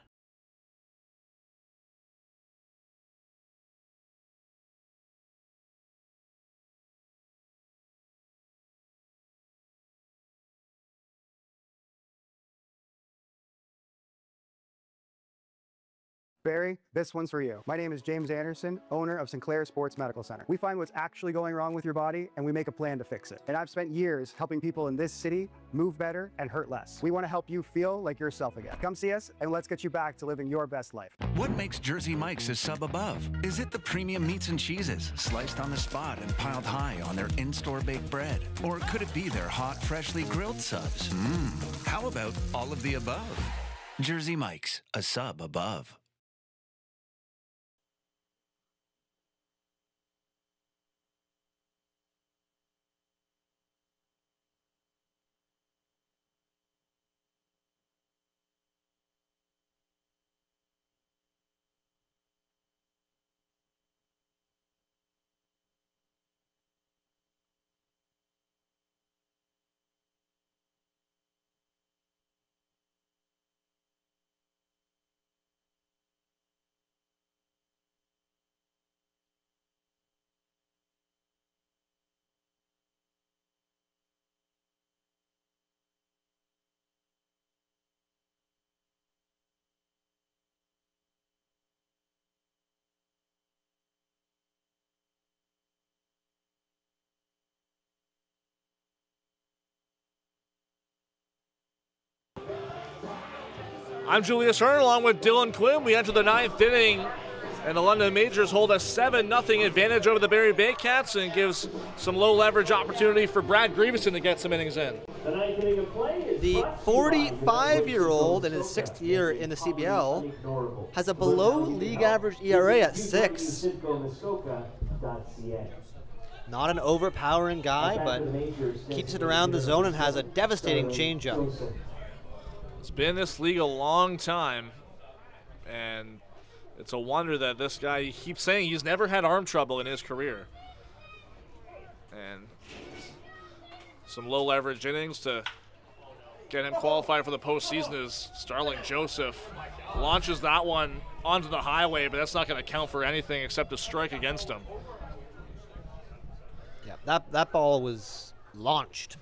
Barry, this one's for you. My name is James Anderson, owner of Sinclair Sports Medical Center. We find what's actually going wrong with your body and we make a plan to fix it. And I've spent years helping people in this city move better and hurt less. We want to help you feel like yourself again. Come see us and let's get you back to living your best life. What makes Jersey Mike's a sub above? Is it the premium meats and cheeses sliced on the spot and piled high on their in-store baked bread? Or could it be their hot, freshly grilled subs? How about all of the above? Jersey Mike's, a sub above. I'm Julius Hearn along with Dylan Quinn. We enter the 9th inning, and the London Majors hold a 7-0 advantage over the Barrie Baycats and gives some low-leverage opportunity for Brad Grieveson to get some innings in. The 45-year-old in his 6th year in the CBL has a below-league average ERA at 6. Not an overpowering guy, but keeps it around the zone and has a devastating changeup. It's been in this league a long time, and it's a wonder that this guy, he keeps saying he's never had arm trouble in his career. And some low-leverage innings to get him qualified for the postseason as Starling Joseph launches that one onto the highway, but that's not going to count for anything except a strike against him. Yeah, that ball was launched.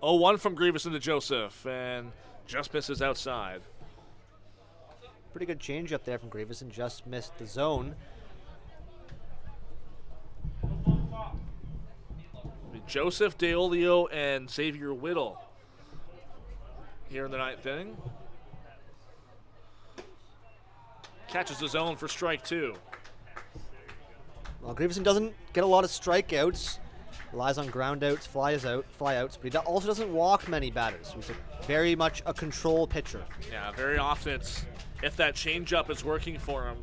Oh, 1 from Grieveson to Joseph, and just misses outside. Pretty good change up there from Grieveson, just missed the zone. Joseph, DeOlio, and Xavier Whittle here in the 9th inning. Catches the zone for strike 2. Well, Grieveson doesn't get a lot of strikeouts. Relies on groundouts, flyouts, but he also doesn't walk many batters. He's very much a control pitcher. Yeah, very often it's if that changeup is working for him,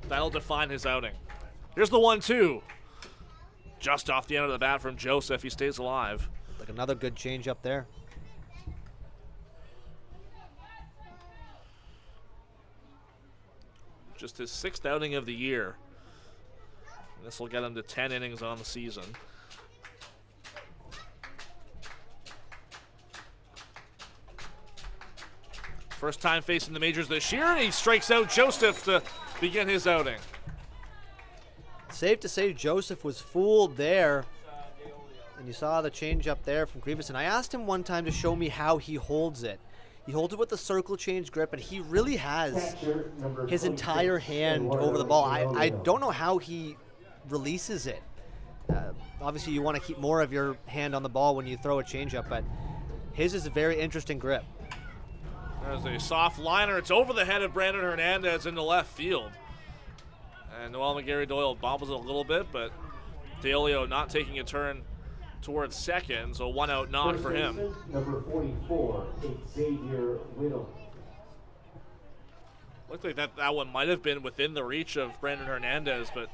that'll define his outing. Here's the 1-2. Just off the end of the bat from Joseph. He stays alive. Like another good change up there. Just his 6th outing of the year. This will get him to 10 innings on the season. First time facing the majors this year, and he strikes out Joseph to begin his outing. Safe to say Joseph was fooled there. And you saw the change up there from Grieveson. I asked him one time to show me how he holds it. He holds it with the circle change grip, and he really has his entire hand over the ball. I don't know how he releases it. Obviously, you want to keep more of your hand on the ball when you throw a changeup, but his is a very interesting grip. There's a soft liner. It's over the head of Brandon Hernandez into left field. And Noel McGarry-Doyle bobbles it a little bit, but DeOlio not taking a turn towards second, so 1-out knock for him. Number 44, Xavier Whittle. Looked like that one might have been within the reach of Brandon Hernandez, but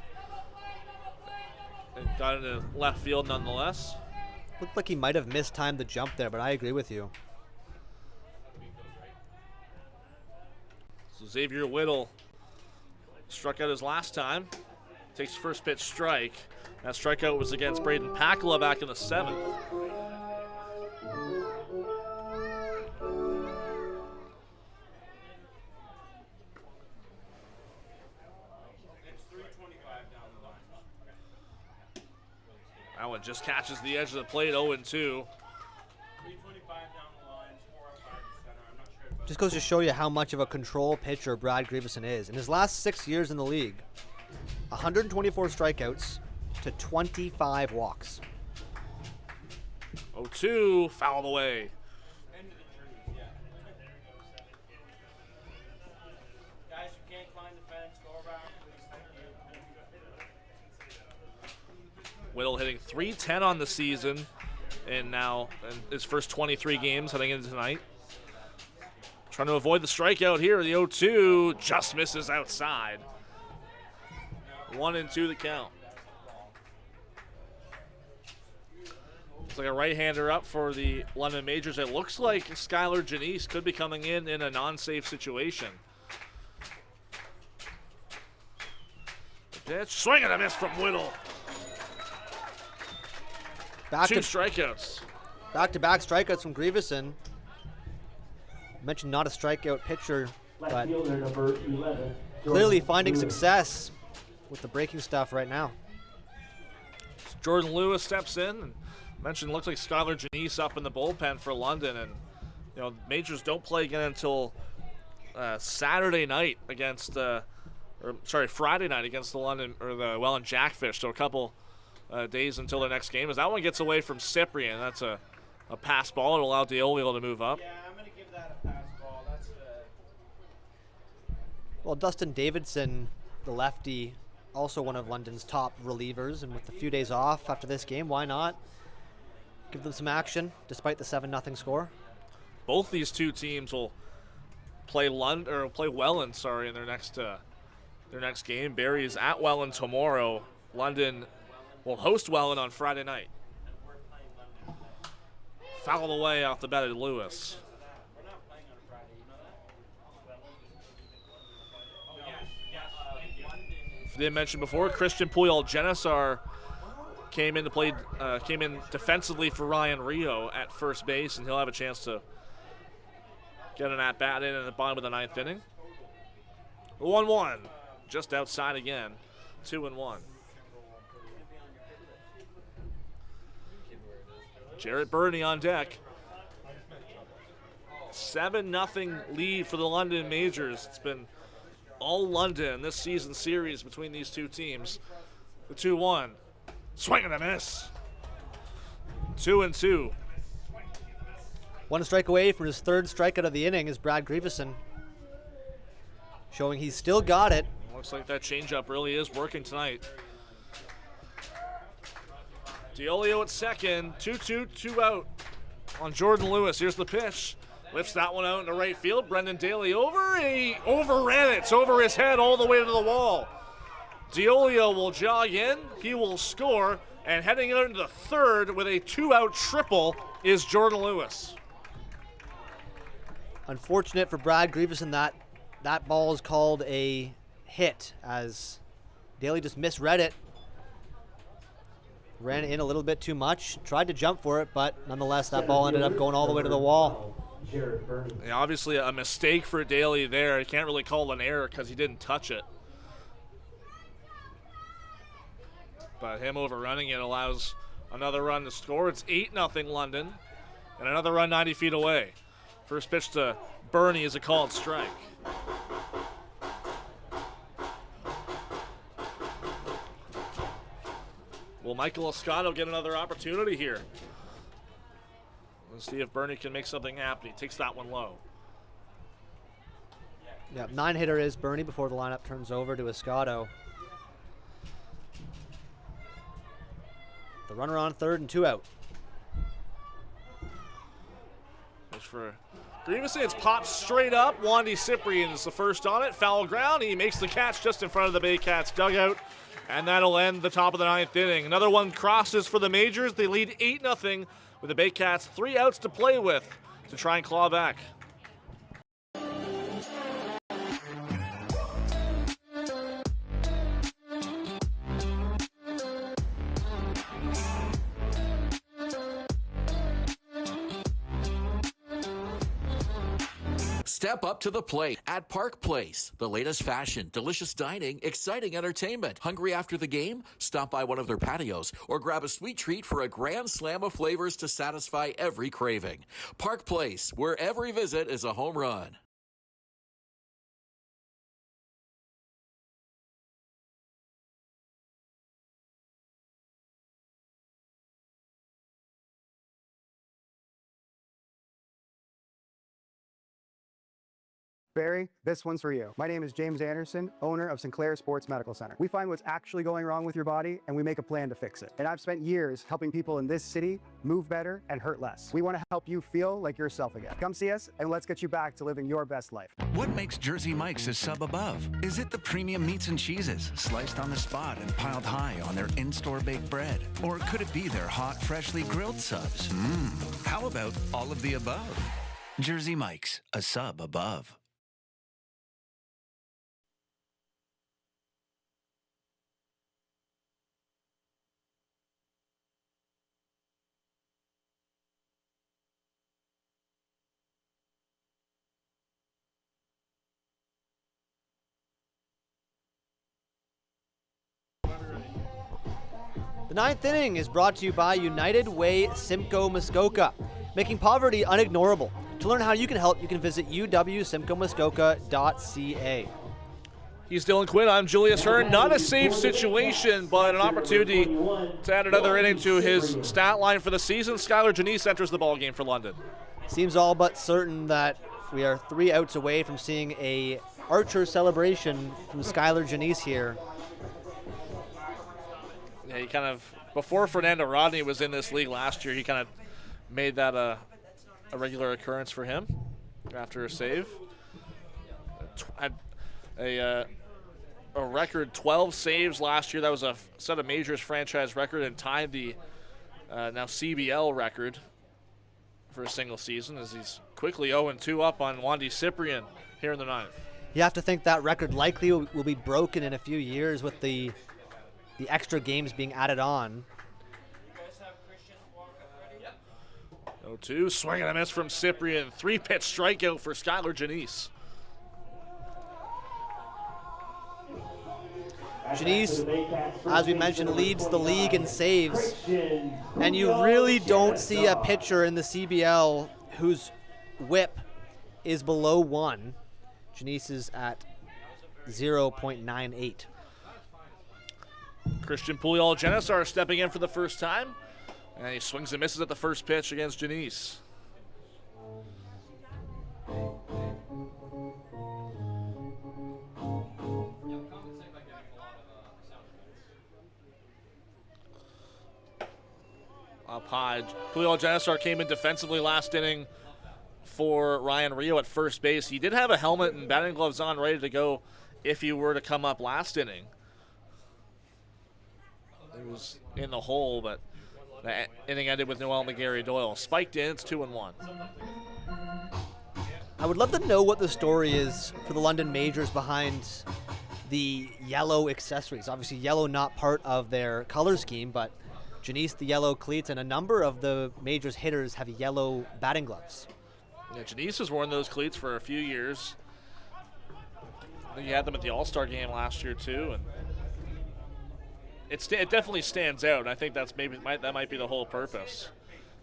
it got into left field nonetheless. Looked like he might have mistimed the jump there, but I agree with you. So Xavier Whittle struck out his last time. Takes first pitch strike. That strikeout was against Braden Pakala back in the 7th. and just catches the edge of the plate, 0-2. Just goes to show you how much of a control pitcher Brad Grieveson is. In his last 6 years in the league, 124 strikeouts to 25 walks. 0-2, fouled away. Whittle hitting .310 on the season, and now in his first 23 games heading into tonight. Trying to avoid the strikeout here. The 0-2 just misses outside. 1-2 the count. Looks like a right-hander up for the London Majors. It looks like Skylar Janice could be coming in a non-safe situation. The pitch, swing and a miss from Whittle. Two strikeouts. Back-to-back strikeouts from Grieveson. Mentioned not a strikeout pitcher, but clearly finding success with the breaking stuff right now. Jordan Lewis steps in and mentioned looks like Skylar Janice up in the bullpen for London, and you know Majors don't play again until Saturday night against Friday night against the London or the Welland Jackfish. So a couple days until their next game. As that one gets away from Cyprian, that's a pass ball. It'll allow DeOlio to move up. Yeah, I'm going to give that a pass ball. That's Well, Dustin Davidson, the lefty, also one of London's top relievers, and with a few days off after this game, why not give them some action despite the 7-0 score? Both these two teams will play Welland, in their next game. Barrie is at Welland tomorrow. London will host Welland on Friday night. Fouled away off the bat of Lewis. If I didn't mention before, Christian Puyol-Genesar came in defensively for Ryan Rio at first base, and he'll have a chance to get an at-bat in the bottom of the 9th inning. 1-1, just outside again, 2-1. Jarrett Burney on deck. 7-0 lead for the London Majors. It's been all London this season series between these two teams. The 2-1. Swing and a miss. 2-2. One strike away from his third strikeout of the inning is Brad Grieveson, showing he's still got it. Looks like that changeup really is working tonight. DeOlio at second, 2-2, 2 out on Jordan Lewis. Here's the pitch. Lifts that one out into right field. Brendan Daly he overran it. It's over his head all the way to the wall. DeOlio will jog in. He will score. And heading out into the third with a 2-out triple is Jordan Lewis. Unfortunate for Brad Grieveson that ball is called a hit as Daly just misread it. Ran in a little bit too much, tried to jump for it, but nonetheless that ball ended up going all the way to the wall. Yeah, obviously a mistake for Daly there. You can't really call an error because he didn't touch it. But him overrunning it allows another run to score. It's 8-0 London, and another run 90 feet away. First pitch to Burney is a called strike. Will Michael Escato get another opportunity here? Let's see if Burney can make something happen. He takes that one low. Yeah, 9-hitter is Burney before the lineup turns over to Escato. The runner on third and 2 out. As for Grieveson, it's popped straight up. Wandy Cyprian is the first on it. Foul ground. He makes the catch just in front of the Baycats dugout. And that'll end the top of the 9th inning. Another one crosses for the Majors. They lead 8-0 with the Baycats 3 outs to play with to try and claw back. Step up to the plate at Park Place. The latest fashion, delicious dining, exciting entertainment. Hungry after the game? Stop by one of their patios or grab a sweet treat for a grand slam of flavors to satisfy every craving. Park Place, where every visit is a home run. Barry, this one's for you. My name is James Anderson, owner of Sinclair Sports Medical Center. We find what's actually going wrong with your body and we make a plan to fix it. And I've spent years helping people in this city move better and hurt less. We want to help you feel like yourself again. Come see us and let's get you back to living your best life. What makes Jersey Mike's a sub above? Is it the premium meats and cheeses sliced on the spot and piled high on their in-store baked bread? Or could it be their hot, freshly grilled subs? How about all of the above? Jersey Mike's, a sub above. The ninth inning is brought to you by United Way Simcoe Muskoka, making poverty unignorable. To learn how you can help, you can visit uwsimcoemuskoka.ca. He's Dylan Quinn. I'm Julius Hearn. Not a safe situation, but an opportunity to add another inning to his stat line for the season. Skylar Janice enters the ballgame for London. Seems all but certain that we are 3 outs away from seeing a Archer celebration from Skylar Janice here. Yeah, he kind of, before Fernando Rodney was in this league last year, he kind of made that a regular occurrence for him after a save. Had a record 12 saves last year. That was a set of majors franchise record and tied the now CBL record for a single season, as he's quickly 0-2 up on Wandy Cyprian here in the ninth. You have to think that record likely will be broken in a few years with the extra games being added on. 0-2, swing and a miss from Cyprian. 3-pitch strikeout for Skylar Janice. Janice, as we mentioned, leads the league in saves. And you really don't see a pitcher in the CBL whose whip is below 1. Janice is at 0.98. Christian Puyol-Genesar stepping in for the first time. And he swings and misses at the first pitch against Janice. Up high, Puyol-Genesar came in defensively last inning for Ryan Rio at first base. He did have a helmet and batting gloves on ready to go if he were to come up last inning. It was in the hole, but the inning ended with Noel McGarry Doyle. Spiked in, it's 2-1. I would love to know what the story is for the London Majors behind the yellow accessories. Obviously, yellow not part of their color scheme, but Janice, the yellow cleats, and a number of the Majors hitters have yellow batting gloves. Yeah, Janice has worn those cleats for a few years. I think he had them at the All-Star game last year, too, and it definitely stands out. And I think that's that might be the whole purpose.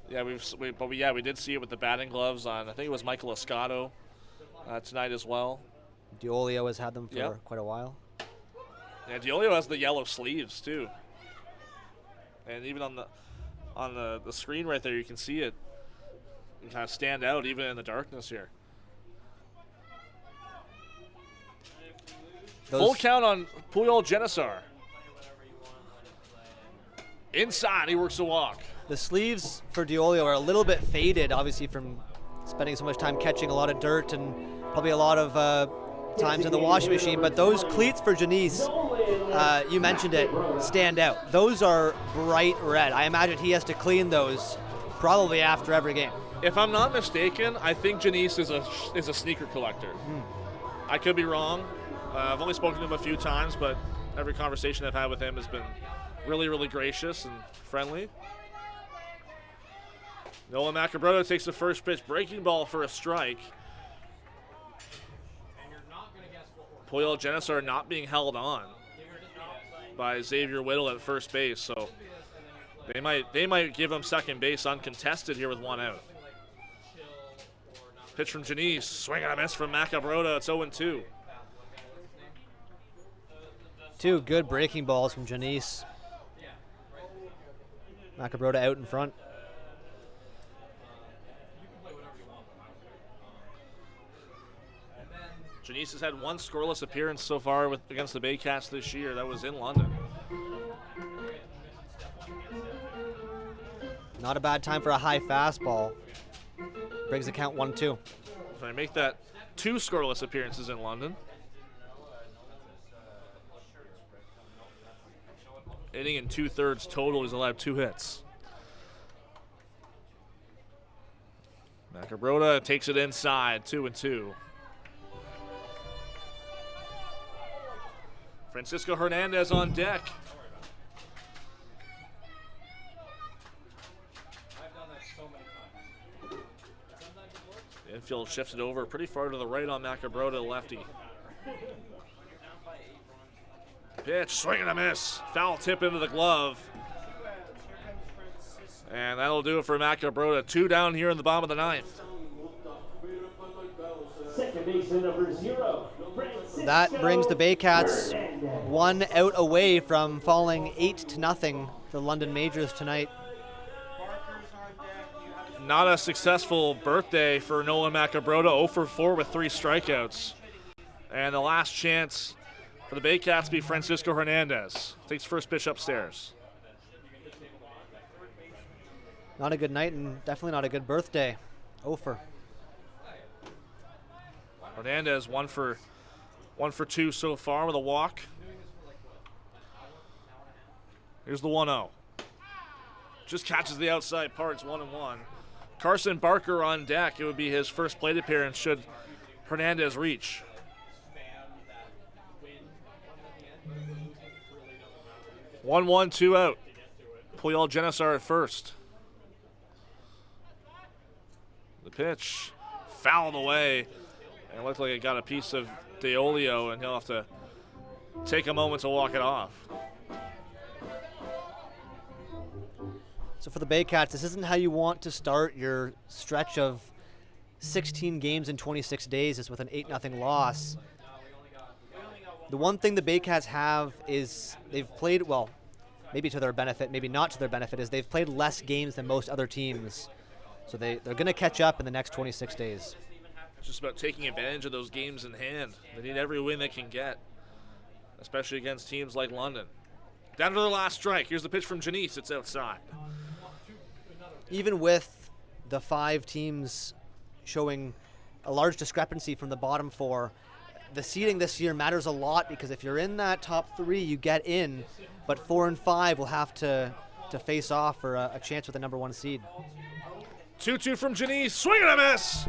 Yeah, we did see it with the batting gloves on. I think it was Michael Escato tonight as well. Diolio has had them for quite a while. Yeah, Diolio has the yellow sleeves too, and even on the screen right there, you can see it. You kind of stand out even in the darkness here. Full count on Puyol-Genesar. Inside, he works a walk. The sleeves for Diolio are a little bit faded, obviously from spending so much time catching a lot of dirt and probably a lot of times in the washing machine. But those cleats for Janice, you mentioned it, stand out. Those are bright red. I imagine he has to clean those probably after every game. If I'm not mistaken, I think Janice is a sneaker collector. I could be wrong. I've only spoken to him a few times, but every conversation I've had with him has been really, really gracious and friendly. Nolan Macabrodo takes the first pitch, breaking ball for a strike. Puyol Genesar not being held on by Xavier Whittle at first base, so they might give him second base uncontested here with one out. Pitch from Janice, swing and a miss from Macabrota. It's 0-2. Two good breaking balls from Janice. Macabrota out in front. Janice has had one scoreless appearance so far against the Baycats this year. That was in London. Not a bad time for a high fastball. Brings the count 1-2. So I make that 2 scoreless appearances in London. Inning and 2/3 total. He's allowed 2 hits. Macabrota takes it inside, 2-2. Francisco Hernandez on deck. The infield shifted over pretty far to the right on Macabrota, lefty. Pitch, swing and a miss. Foul tip into the glove. And that'll do it for Macabrota. 2 down here in the bottom of the 9th. Second baseman number 0. That brings the Baycats 1 out away from falling 8-0 to the London Majors tonight. Not a successful birthday for Nolan Macabrota, 0 for 4 with 3 strikeouts. And the last chance for the Baycats to be Francisco Hernandez. Takes first pitch upstairs. Not a good night and definitely not a good birthday. 0 for. Hernandez 1 for 2 so far with a walk. Here's the 1-0. Just catches the outside part. It's 1-1. Carson Barker on deck. It would be his first plate appearance should Hernandez reach. One, 2 out. Puyol Genesar at first. The pitch fouled away. And it looked like it got a piece of DeOlio, and he'll have to take a moment to walk it off. So for the Baycats, this isn't how you want to start your stretch of 16 games in 26 days is with an 8-0 loss. The one thing the Baycats have is they've played, well, maybe to their benefit, maybe not to their benefit, is they've played less games than most other teams. So they're going to catch up in the next 26 days. It's just about taking advantage of those games in hand. They need every win they can get, especially against teams like London. Down to their last strike. Here's the pitch from Janice. It's outside. Even with the 5 teams showing a large discrepancy from the bottom 4, the seeding this year matters a lot because if you're in that top 3, you get in, but 4 and 5 will have to face off for a chance with the number 1 seed. 2-2 from Janice. Swing and a miss.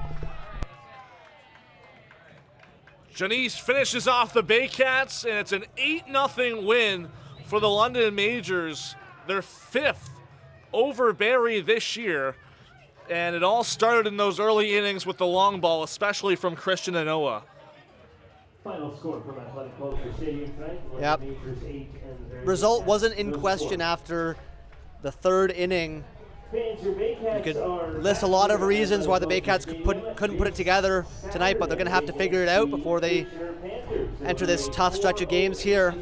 Janice finishes off the Baycats, and it's an 8-0 win for the London Majors. Their 5th over Barrie this year, and it all started in those early innings with the long ball, especially from Christian Anoa. Final score from Athletic Culture Stadium tonight. Yep. Result wasn't in question after the 3rd inning. You could list a lot of reasons why the Baycats couldn't put it together tonight, but they're going to have to figure it out before they enter this tough stretch of games here.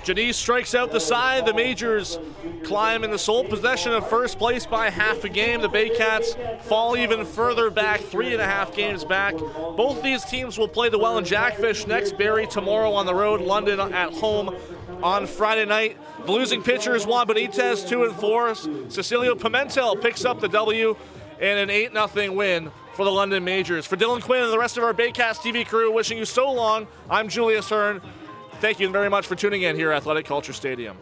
Janice strikes out the side. The Majors climb in the sole possession of first place by half a game. The Baycats fall even further back, 3.5 games back. Both these teams will play the Welland Jackfish next. Barrie tomorrow on the road, London at home on Friday night. The losing pitchers, Juan Benitez, 2-4. Cecilio Pimentel picks up the W and an 8-0 win for the London Majors. For Dylan Quinn and the rest of our Baycats TV crew, wishing you so long, I'm Julius Hearn. Thank you very much for tuning in here at Athletic Culture Stadium.